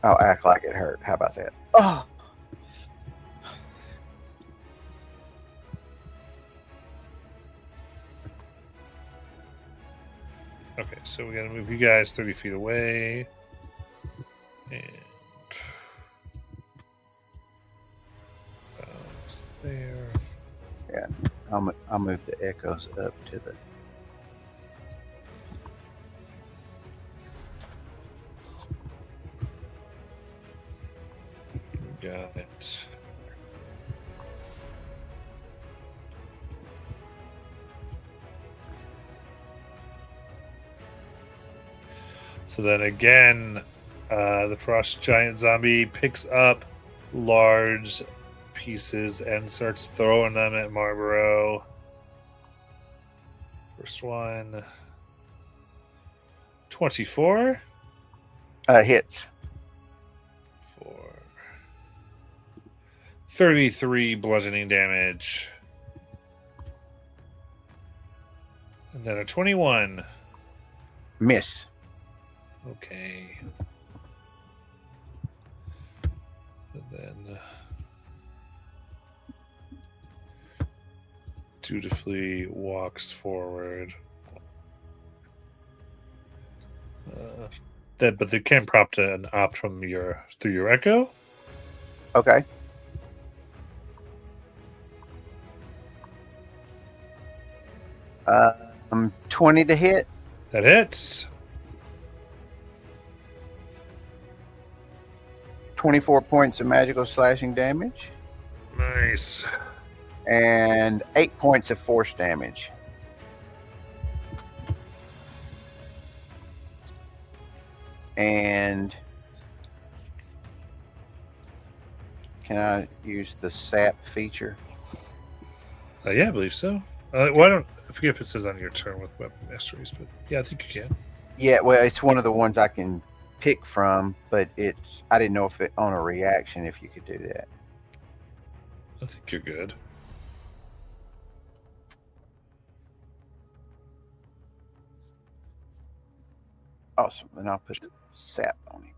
I'll act like it hurt. How about that? Oh. Okay, so we gotta move you guys 30 feet away. And there. Yeah, I'll move the echoes up to the. Got it. So then again, the frost giant zombie picks up large pieces and starts throwing them at Marlboro. First one, 24. Hits. For 33 bludgeoning damage. And then a 21. Miss. Okay. And then dutifully walks forward. But they can prompt an opt from through your echo. Okay. 20 to hit. That hits. 24 points of magical slashing damage. Nice. And 8 points of force damage. And can I use the sap feature? Yeah, I believe so. I forget if it says on your turn with weapon masteries, but yeah, I think you can. Yeah, well, it's one of the ones I can pick from, but I didn't know if it on a reaction if you could do that. I think you're good. Awesome. Then I'll put the sap on it.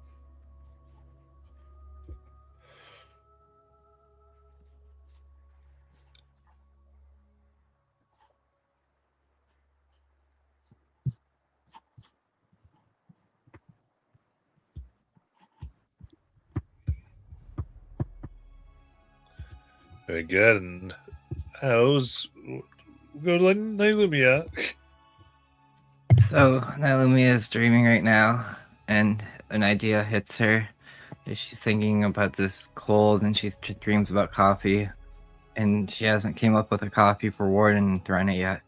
Very good. And how's go to Nylumia? So Nylumia is dreaming right now, and an idea hits her. She's thinking about this cold, and she dreams about coffee, and she hasn't came up with a coffee for Warden and thrown it yet.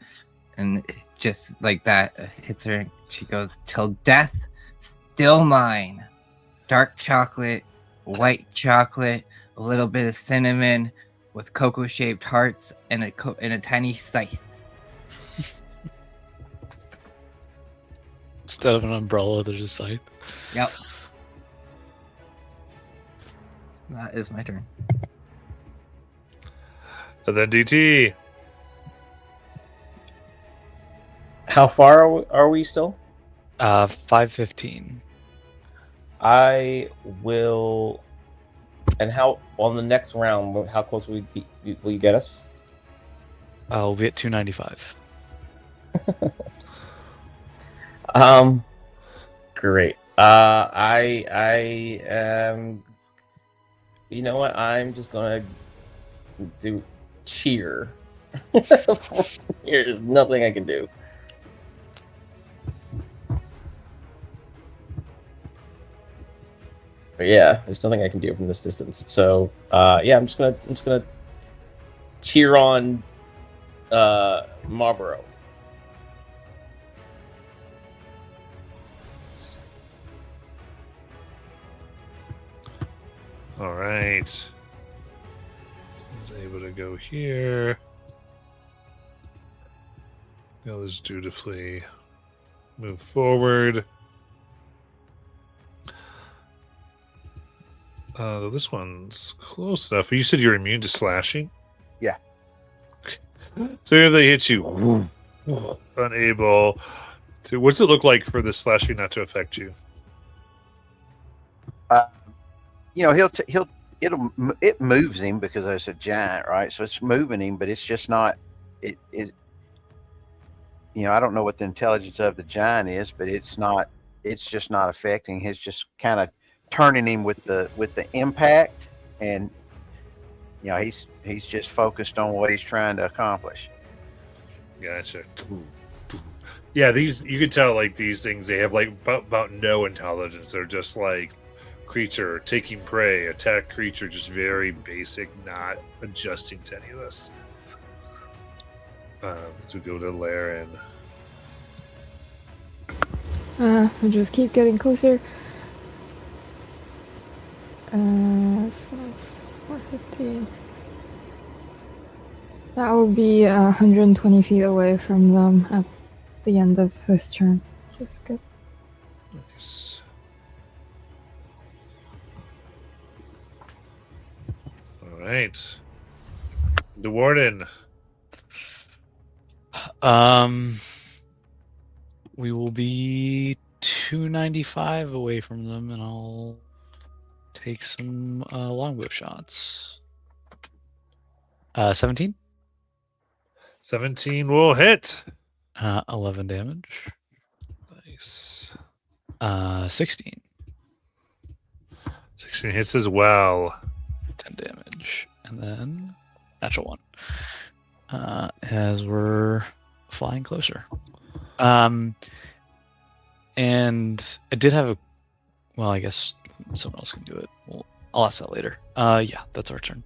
And just like that, it hits her. She goes, "Till death, still mine. Dark chocolate, white chocolate, a little bit of cinnamon, with cocoa-shaped hearts, and a tiny scythe." Instead of an umbrella, there's a scythe. Yep. That is my turn. And then DT. How far are we still? 5:15. I will. And how on the next round? How close will you get us? We'll be at 295. Great. I am. You know what? I'm just gonna do cheer. There's nothing I can do. But yeah, there's nothing I can do from this distance. So yeah, I'm just gonna cheer on Marlboro. All right. It's able to go here. Goes dutifully move forward. This one's close enough. You said you're immune to slashing? Yeah. So if they hit you, unable to. What's it look like for the slashing not to affect you? You know, it moves him because it's a giant, right? So it's moving him, but it's just not. It. You know, I don't know what the intelligence of the giant is, but it's not. It's just not affecting. It's just kind of turning him with the impact, and you know, he's just focused on what he's trying to accomplish. Gotcha. Yeah, these you could tell like these things they have like about no intelligence. They're just like creature taking prey, attack creature, just very basic, not adjusting to any of this. So go to Laren. We'll just keep getting closer. So that's 450. That will be 120 feet away from them at the end of this turn. Which is good. Nice. All right. The warden. We will be 295 away from them, and I'll take some longbow shots. 17. 17 will hit. 11 damage. Nice. 16. 16 hits as well. 10 damage, and then natural 1. As we're flying closer. And I did have a. Well, I guess someone else can do it. I'll ask that later. Yeah, that's our turn.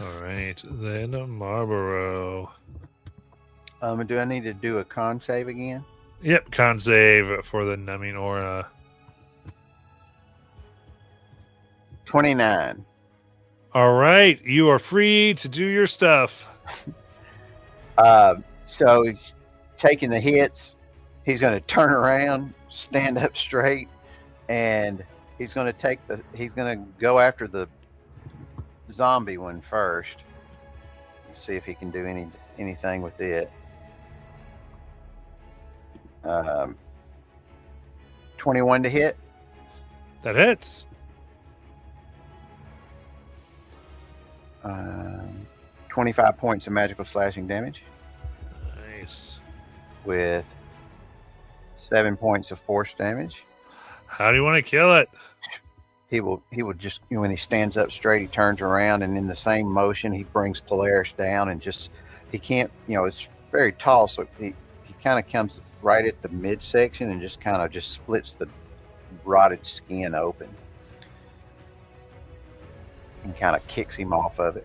All right. Then Marlborough. Do I need to do a con save again? Yep, con save for the numbing aura. 29. All right, you are free to do your stuff. So he's taking the hits. He's going to turn around, stand up straight, and he's going to he's going to go after the zombie one first. Let's see if he can do anything with it. 21 to hit. That hits. 25 points of magical slashing damage Nice. with 7 points of force damage. How do you want to kill it? He will just, when he stands up straight, he turns around, and in the same motion he brings Polaris down, and just he can't, it's very tall, so he kind of comes right at the midsection and just kind of just splits the rotted skin open and kind of kicks him off the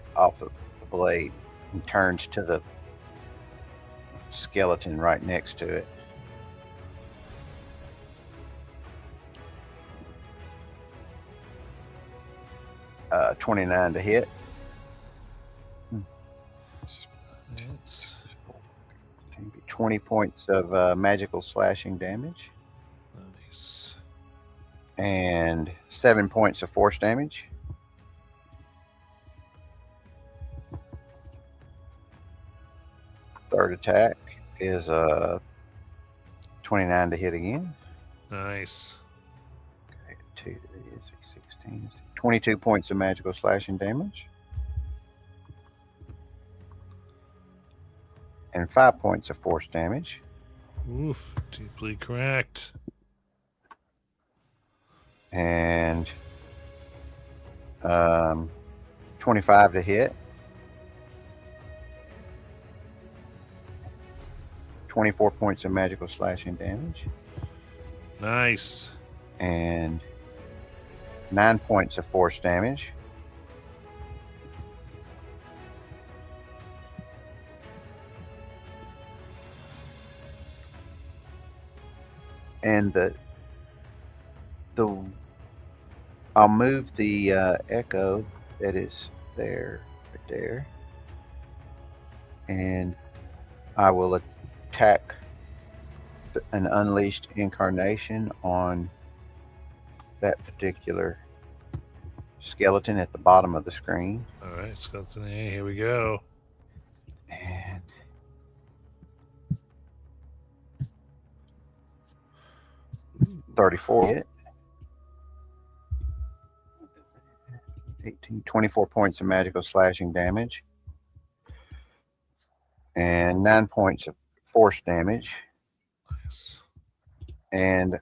blade, and turns to the skeleton right next to it. Uh, 29 to hit. It's 20 points of magical slashing damage nice. and 7 points of force damage. Third attack is 29 to hit again. Nice. Okay, 2 is 16. 22 points of magical slashing damage. And 5 points of force damage. Oof. Deeply cracked. And 25 to hit. 24 points of magical slashing damage. Nice. And 9 points of force damage. And I'll move the echo that is there. there. And I will attack an unleashed incarnation on that particular skeleton at the bottom of the screen. All right, skeleton A, here we go. And 34 hit. 24 points of magical slashing damage. And 9 points of force damage. Nice. And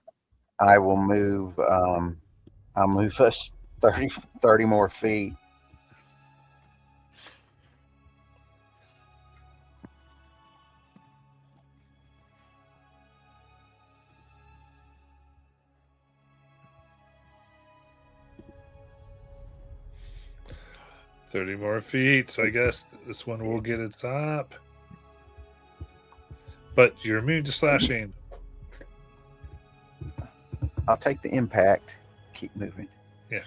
I will move I'll move us 30 more feet. $30 more feet, so I guess this one will get its up. But you're immune to slashing. I'll take the impact. Keep moving. Yeah.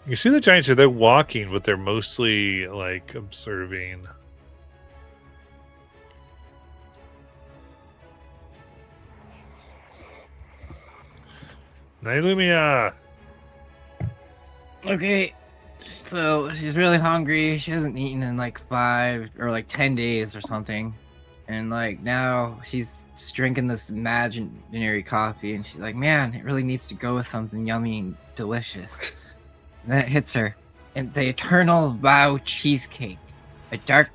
You see the giants here, they're walking, but they're mostly like observing. Nylumia! Okay, so she's really hungry. She hasn't eaten in like 5 or like 10 days or something. And like now she's drinking this imaginary coffee and she's like, man, it really needs to go with something yummy and delicious. And then it hits her. And the Eternal Vow cheesecake. A dark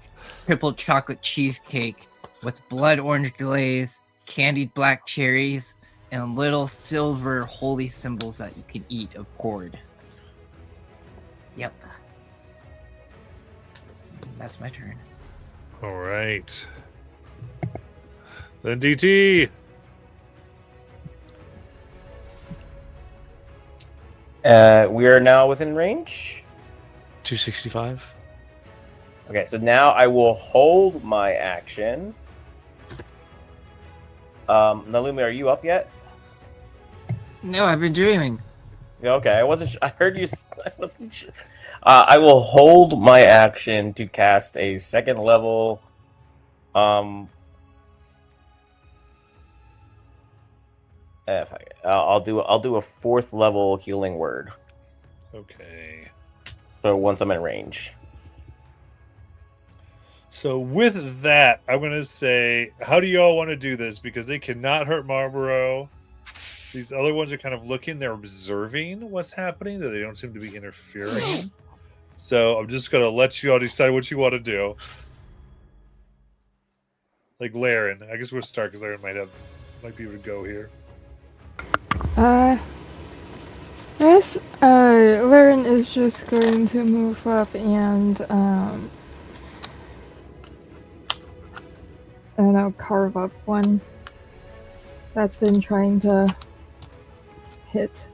triple chocolate cheesecake with blood orange glaze, candied black cherries, and little silver holy symbols that you can eat of cord. Yep. That's my turn. All right. Then DT. We are now within range. 265. Okay, so now I will hold my action. Nalumi, are you up yet? No, I've been dreaming. Yeah, okay, I wasn't. I heard you. I wasn't sure. I will hold my action to cast a second level. I'll do a 4th level healing word. Okay. So once I'm in range. So with that, I'm going to say, how do y'all want to do this? Because they cannot hurt Marlboro. These other ones are kind of looking. They're observing what's happening, that they don't seem to be interfering. So I'm just going to let you all decide what you want to do. Like Laren. I guess we'll start because Laren might be able to go here. Yes, Laren is just going to move up and, I don't know, carve up one that's been trying to hit,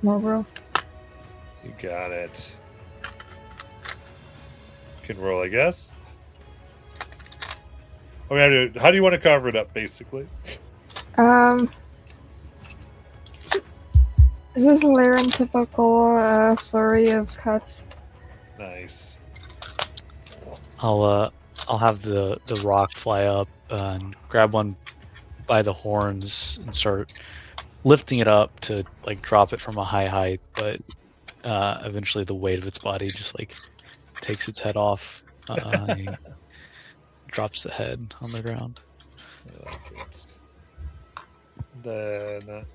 Marlboro. You got it. Can roll, I guess. Okay, how do you want to cover it up, basically? Just Laren typical flurry of cuts. Nice. I'll have the rock fly up and grab one by the horns and start lifting it up to like drop it from a high height, but eventually the weight of its body just like takes its head off. And drops the head on the ground. Then,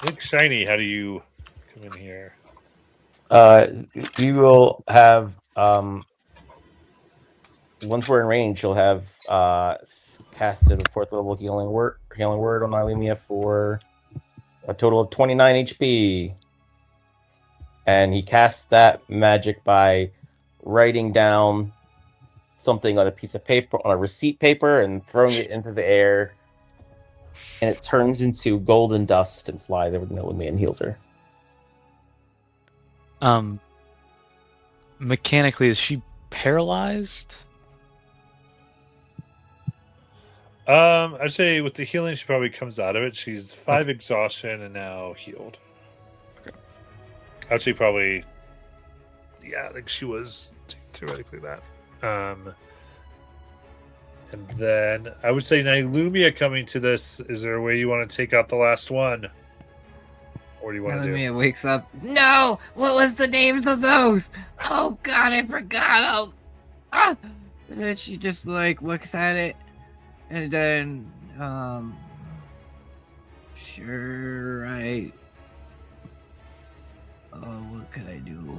Nick Shiny, how do you come in here? You will have once we're in range, you'll have casted a 4th level healing word on Nylumia for a total of 29 HP. And he casts that magic by writing down something on a piece of paper, on a receipt paper, and throwing it into the air. And it turns into golden dust and flies over to Nylumia and heals her. Mechanically, is she paralyzed? I'd say with the healing, she probably comes out of it. She's 5 exhaustion and now healed. Actually, probably. Yeah, I think she was theoretically that. And then I would say Nylumia coming to this. Is there a way you want to take out the last one? Or do you want to do? Mia wakes up. No! What was the names of those? Oh god, I forgot. Oh, ah! And then she just like looks at it, and then sure, right. Oh, what could I do?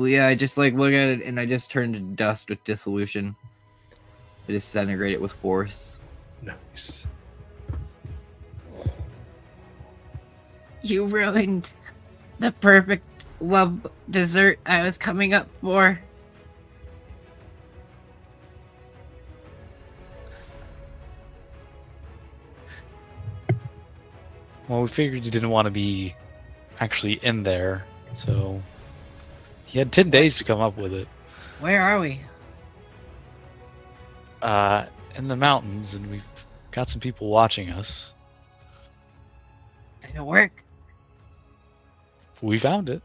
Yeah, I just like look at it and I just turn to dust with dissolution. I disintegrate it with force. Nice. You ruined the perfect love dessert I was coming up for. Well, we figured you didn't want to be actually in there, so he had 10 days to come up with it. Where are we? In the mountains, and we've got some people watching us. Did it work? We found it.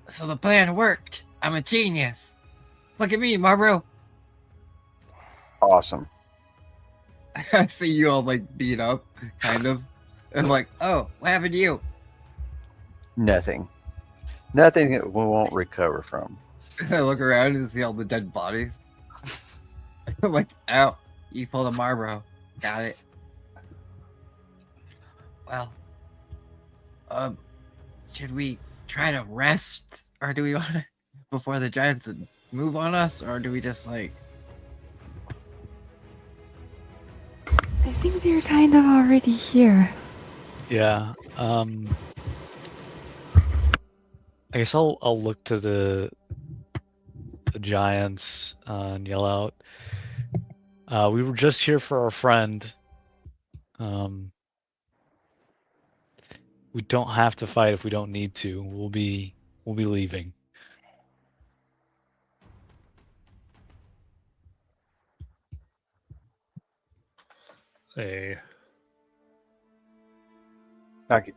So the plan worked. I'm a genius. Look at me, Marlboro. Awesome. I see you all like beat up, kind of. I'm like, oh, what happened to you? Nothing. Nothing that we won't recover from. I look around and see all the dead bodies. I'm like, oh, you pulled a Marlboro. Got it. Well, should we try to rest, or do we want to, before the giants move on us, or do we just like... I think they're kind of already here. Yeah. I guess I'll look to the giants and yell out. We were just here for our friend. We don't have to fight if we don't need to. We'll be leaving. Hey.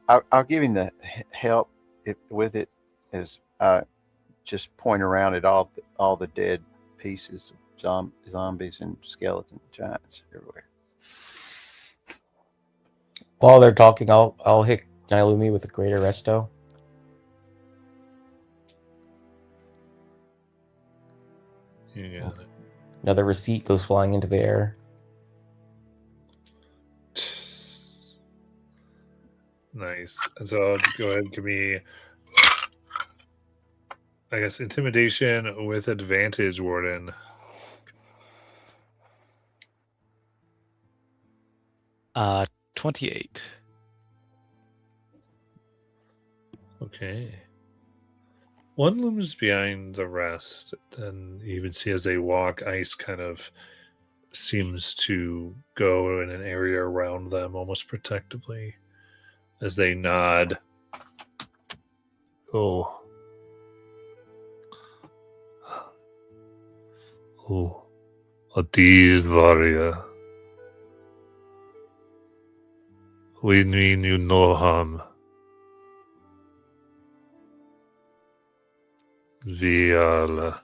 I'll give him the help with it, as just point around at all the dead pieces of zombies and skeleton giants everywhere. While they're talking, I'll hit Nylumi with a greater resto. You got Another receipt goes flying into the air. it. Nice. And so go ahead and give me, I guess, intimidation with advantage, Warden. Uh, 28. Okay. One looms behind the rest, and you even see as they walk, ice kind of seems to go in an area around them, almost protectively, as they nod. Oh. Oh. Atiz Varia. We mean you no harm. Viala.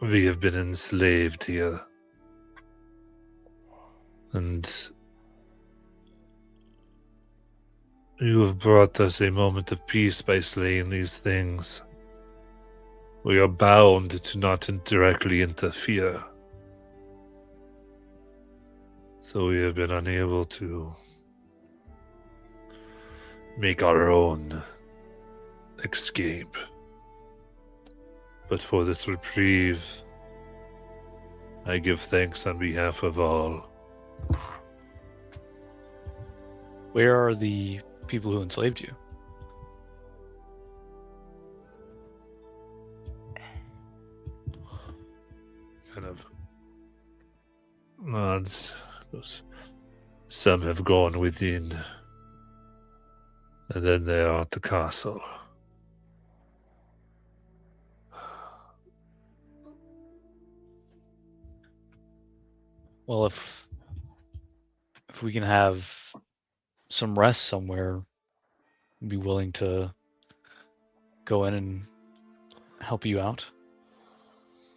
We have been enslaved here. And you have brought us a moment of peace by slaying these things. We are bound to not directly interfere. So we have been unable to make our own escape. But for this reprieve, I give thanks on behalf of all. Where are the people who enslaved you? Kind of nods. Some have gone within, and then they are at the castle. Well, if we can have some rest somewhere, I'd be willing to go in and help you out.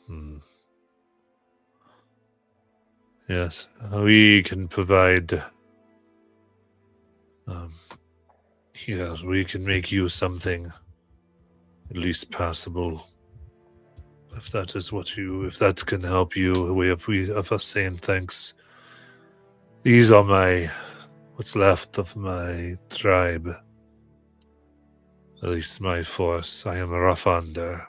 Hmm. Yes, we can provide. Yes, we can make you something at least passable. If that is if that can help you, a way of us saying thanks. These are what's left of my tribe. At least my force. I am Rafander.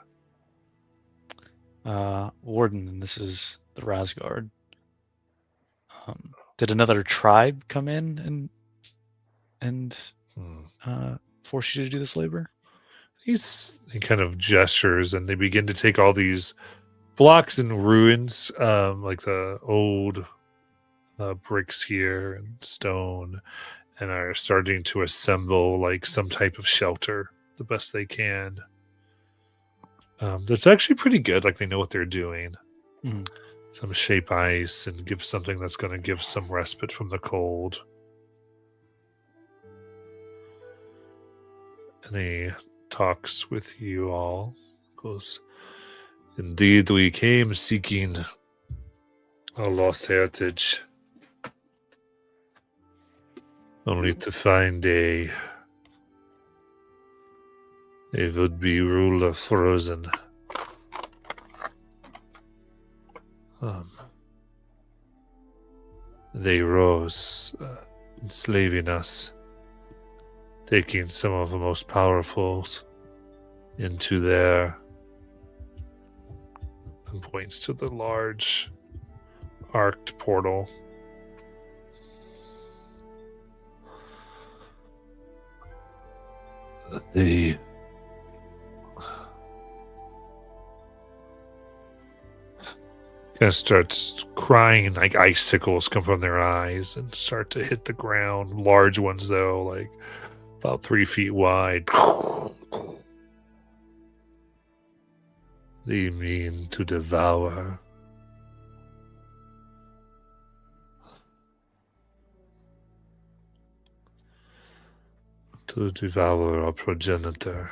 Warden, and this is the Rasgard. Did another tribe come in and force you to do this labor? He kind of gestures, and they begin to take all these blocks and ruins, like the old bricks here and stone, and are starting to assemble like some type of shelter the best they can. That's actually pretty good. Like they know what they're doing. Mhm. Some shape ice and give something that's going to give some respite from the cold. And he talks with you all. Goes, indeed, we came seeking our lost heritage, only to find a would-be ruler frozen. They rose, enslaving us, taking some of the most powerful into their, and points to the large arced portal. They kind of starts crying, like icicles come from their eyes and start to hit the ground. Large ones, though, like about 3 feet wide. They mean to devour. To devour our progenitor.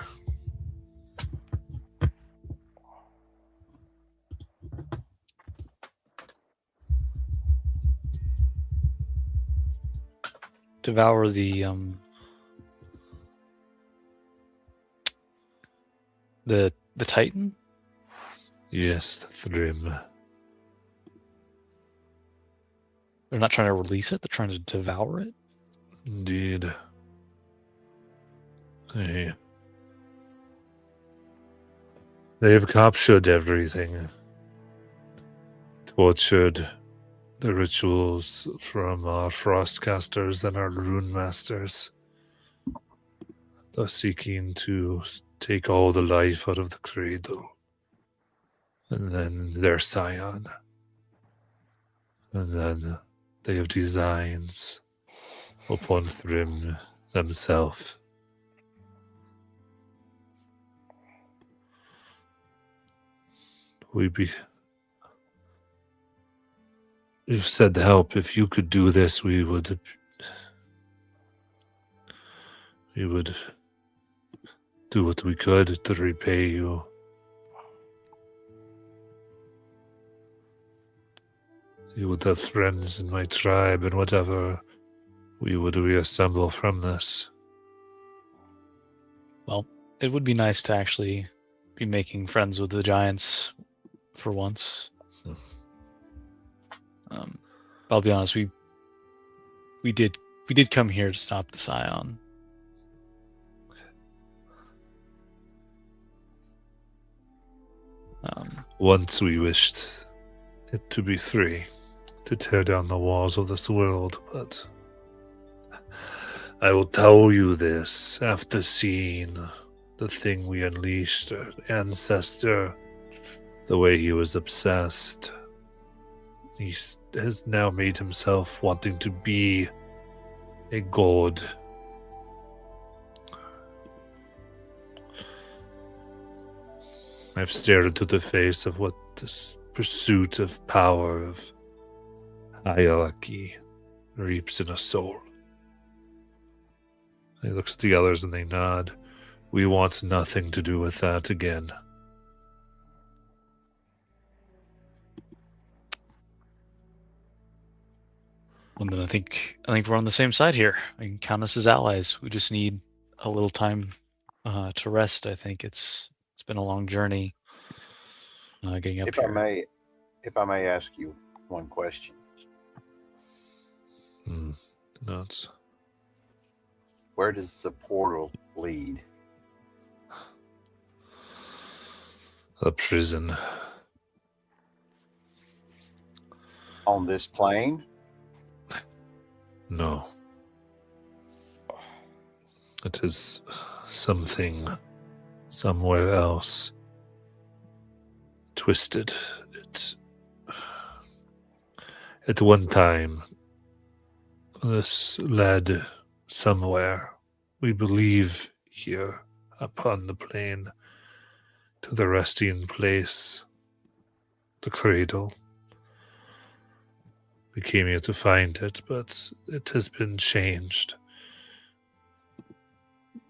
Devour the Titan? Yes, the Thrym. They're not trying to release it, they're trying to devour it? Indeed. They have captured everything. Tortured the rituals from our Frostcasters and our Rune Masters. They're seeking to take all the life out of the cradle. And then their scion. And then they have designs upon Thrym themselves. You said help. If you could do this, we would do what we could to repay you. You would have friends in my tribe, and whatever we would reassemble from this. Well, it would be nice to actually be making friends with the giants for once. I'll be honest, we did come here to stop the Scion. Once we wished it to be free, to tear down the walls of this world, but I will tell you this after seeing the thing we unleashed, our ancestor, the way he was obsessed. He has now made himself wanting to be a god. I've stared into the face of what this pursuit of power, of Ayalaki reaps in a soul. He looks at the others and they nod. We want nothing to do with that again. And then I think we're on the same side here. I can count us as allies. We just need a little time to rest. I think it's been a long journey getting up If here. I may ask you one question. Nuts. Where does the portal lead? A prison. On this plane? No. It is something somewhere else. Twisted. At one time, this led somewhere, we believe here upon the plain, to the resting place, the cradle. We came here to find it, but it has been changed.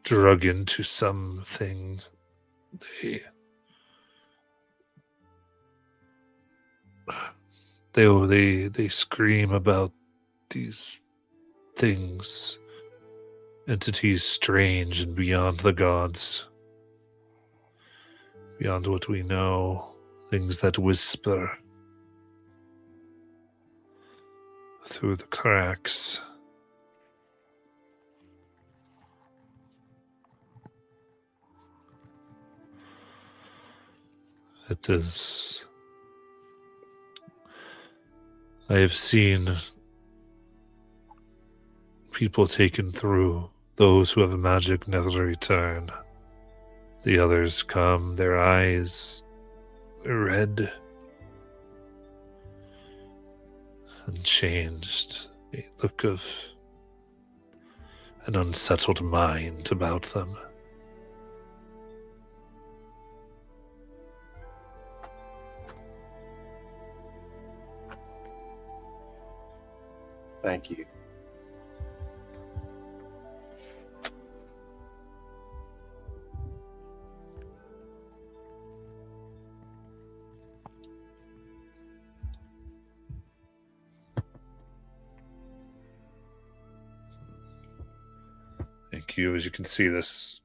Drug into something. They scream about these things, entities strange and beyond the gods, beyond what we know, things that whisper through the cracks. It is. I have seen people taken through. Those who have magic never return. The others come, their eyes red and changed. A look of an unsettled mind about them. Thank you. Thank you. As you can see, this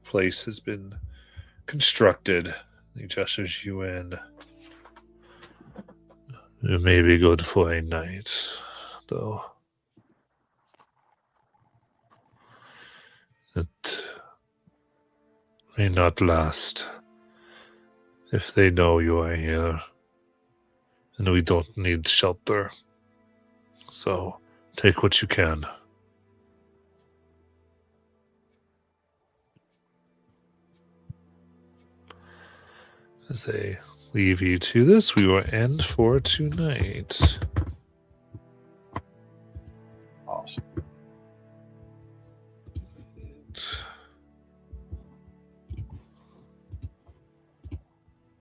place has been constructed. He gestures you in. It may be good for a night, though. It may not last if they know you are here, and we don't need shelter. So take what you can. As they leave you to this, we will end for tonight.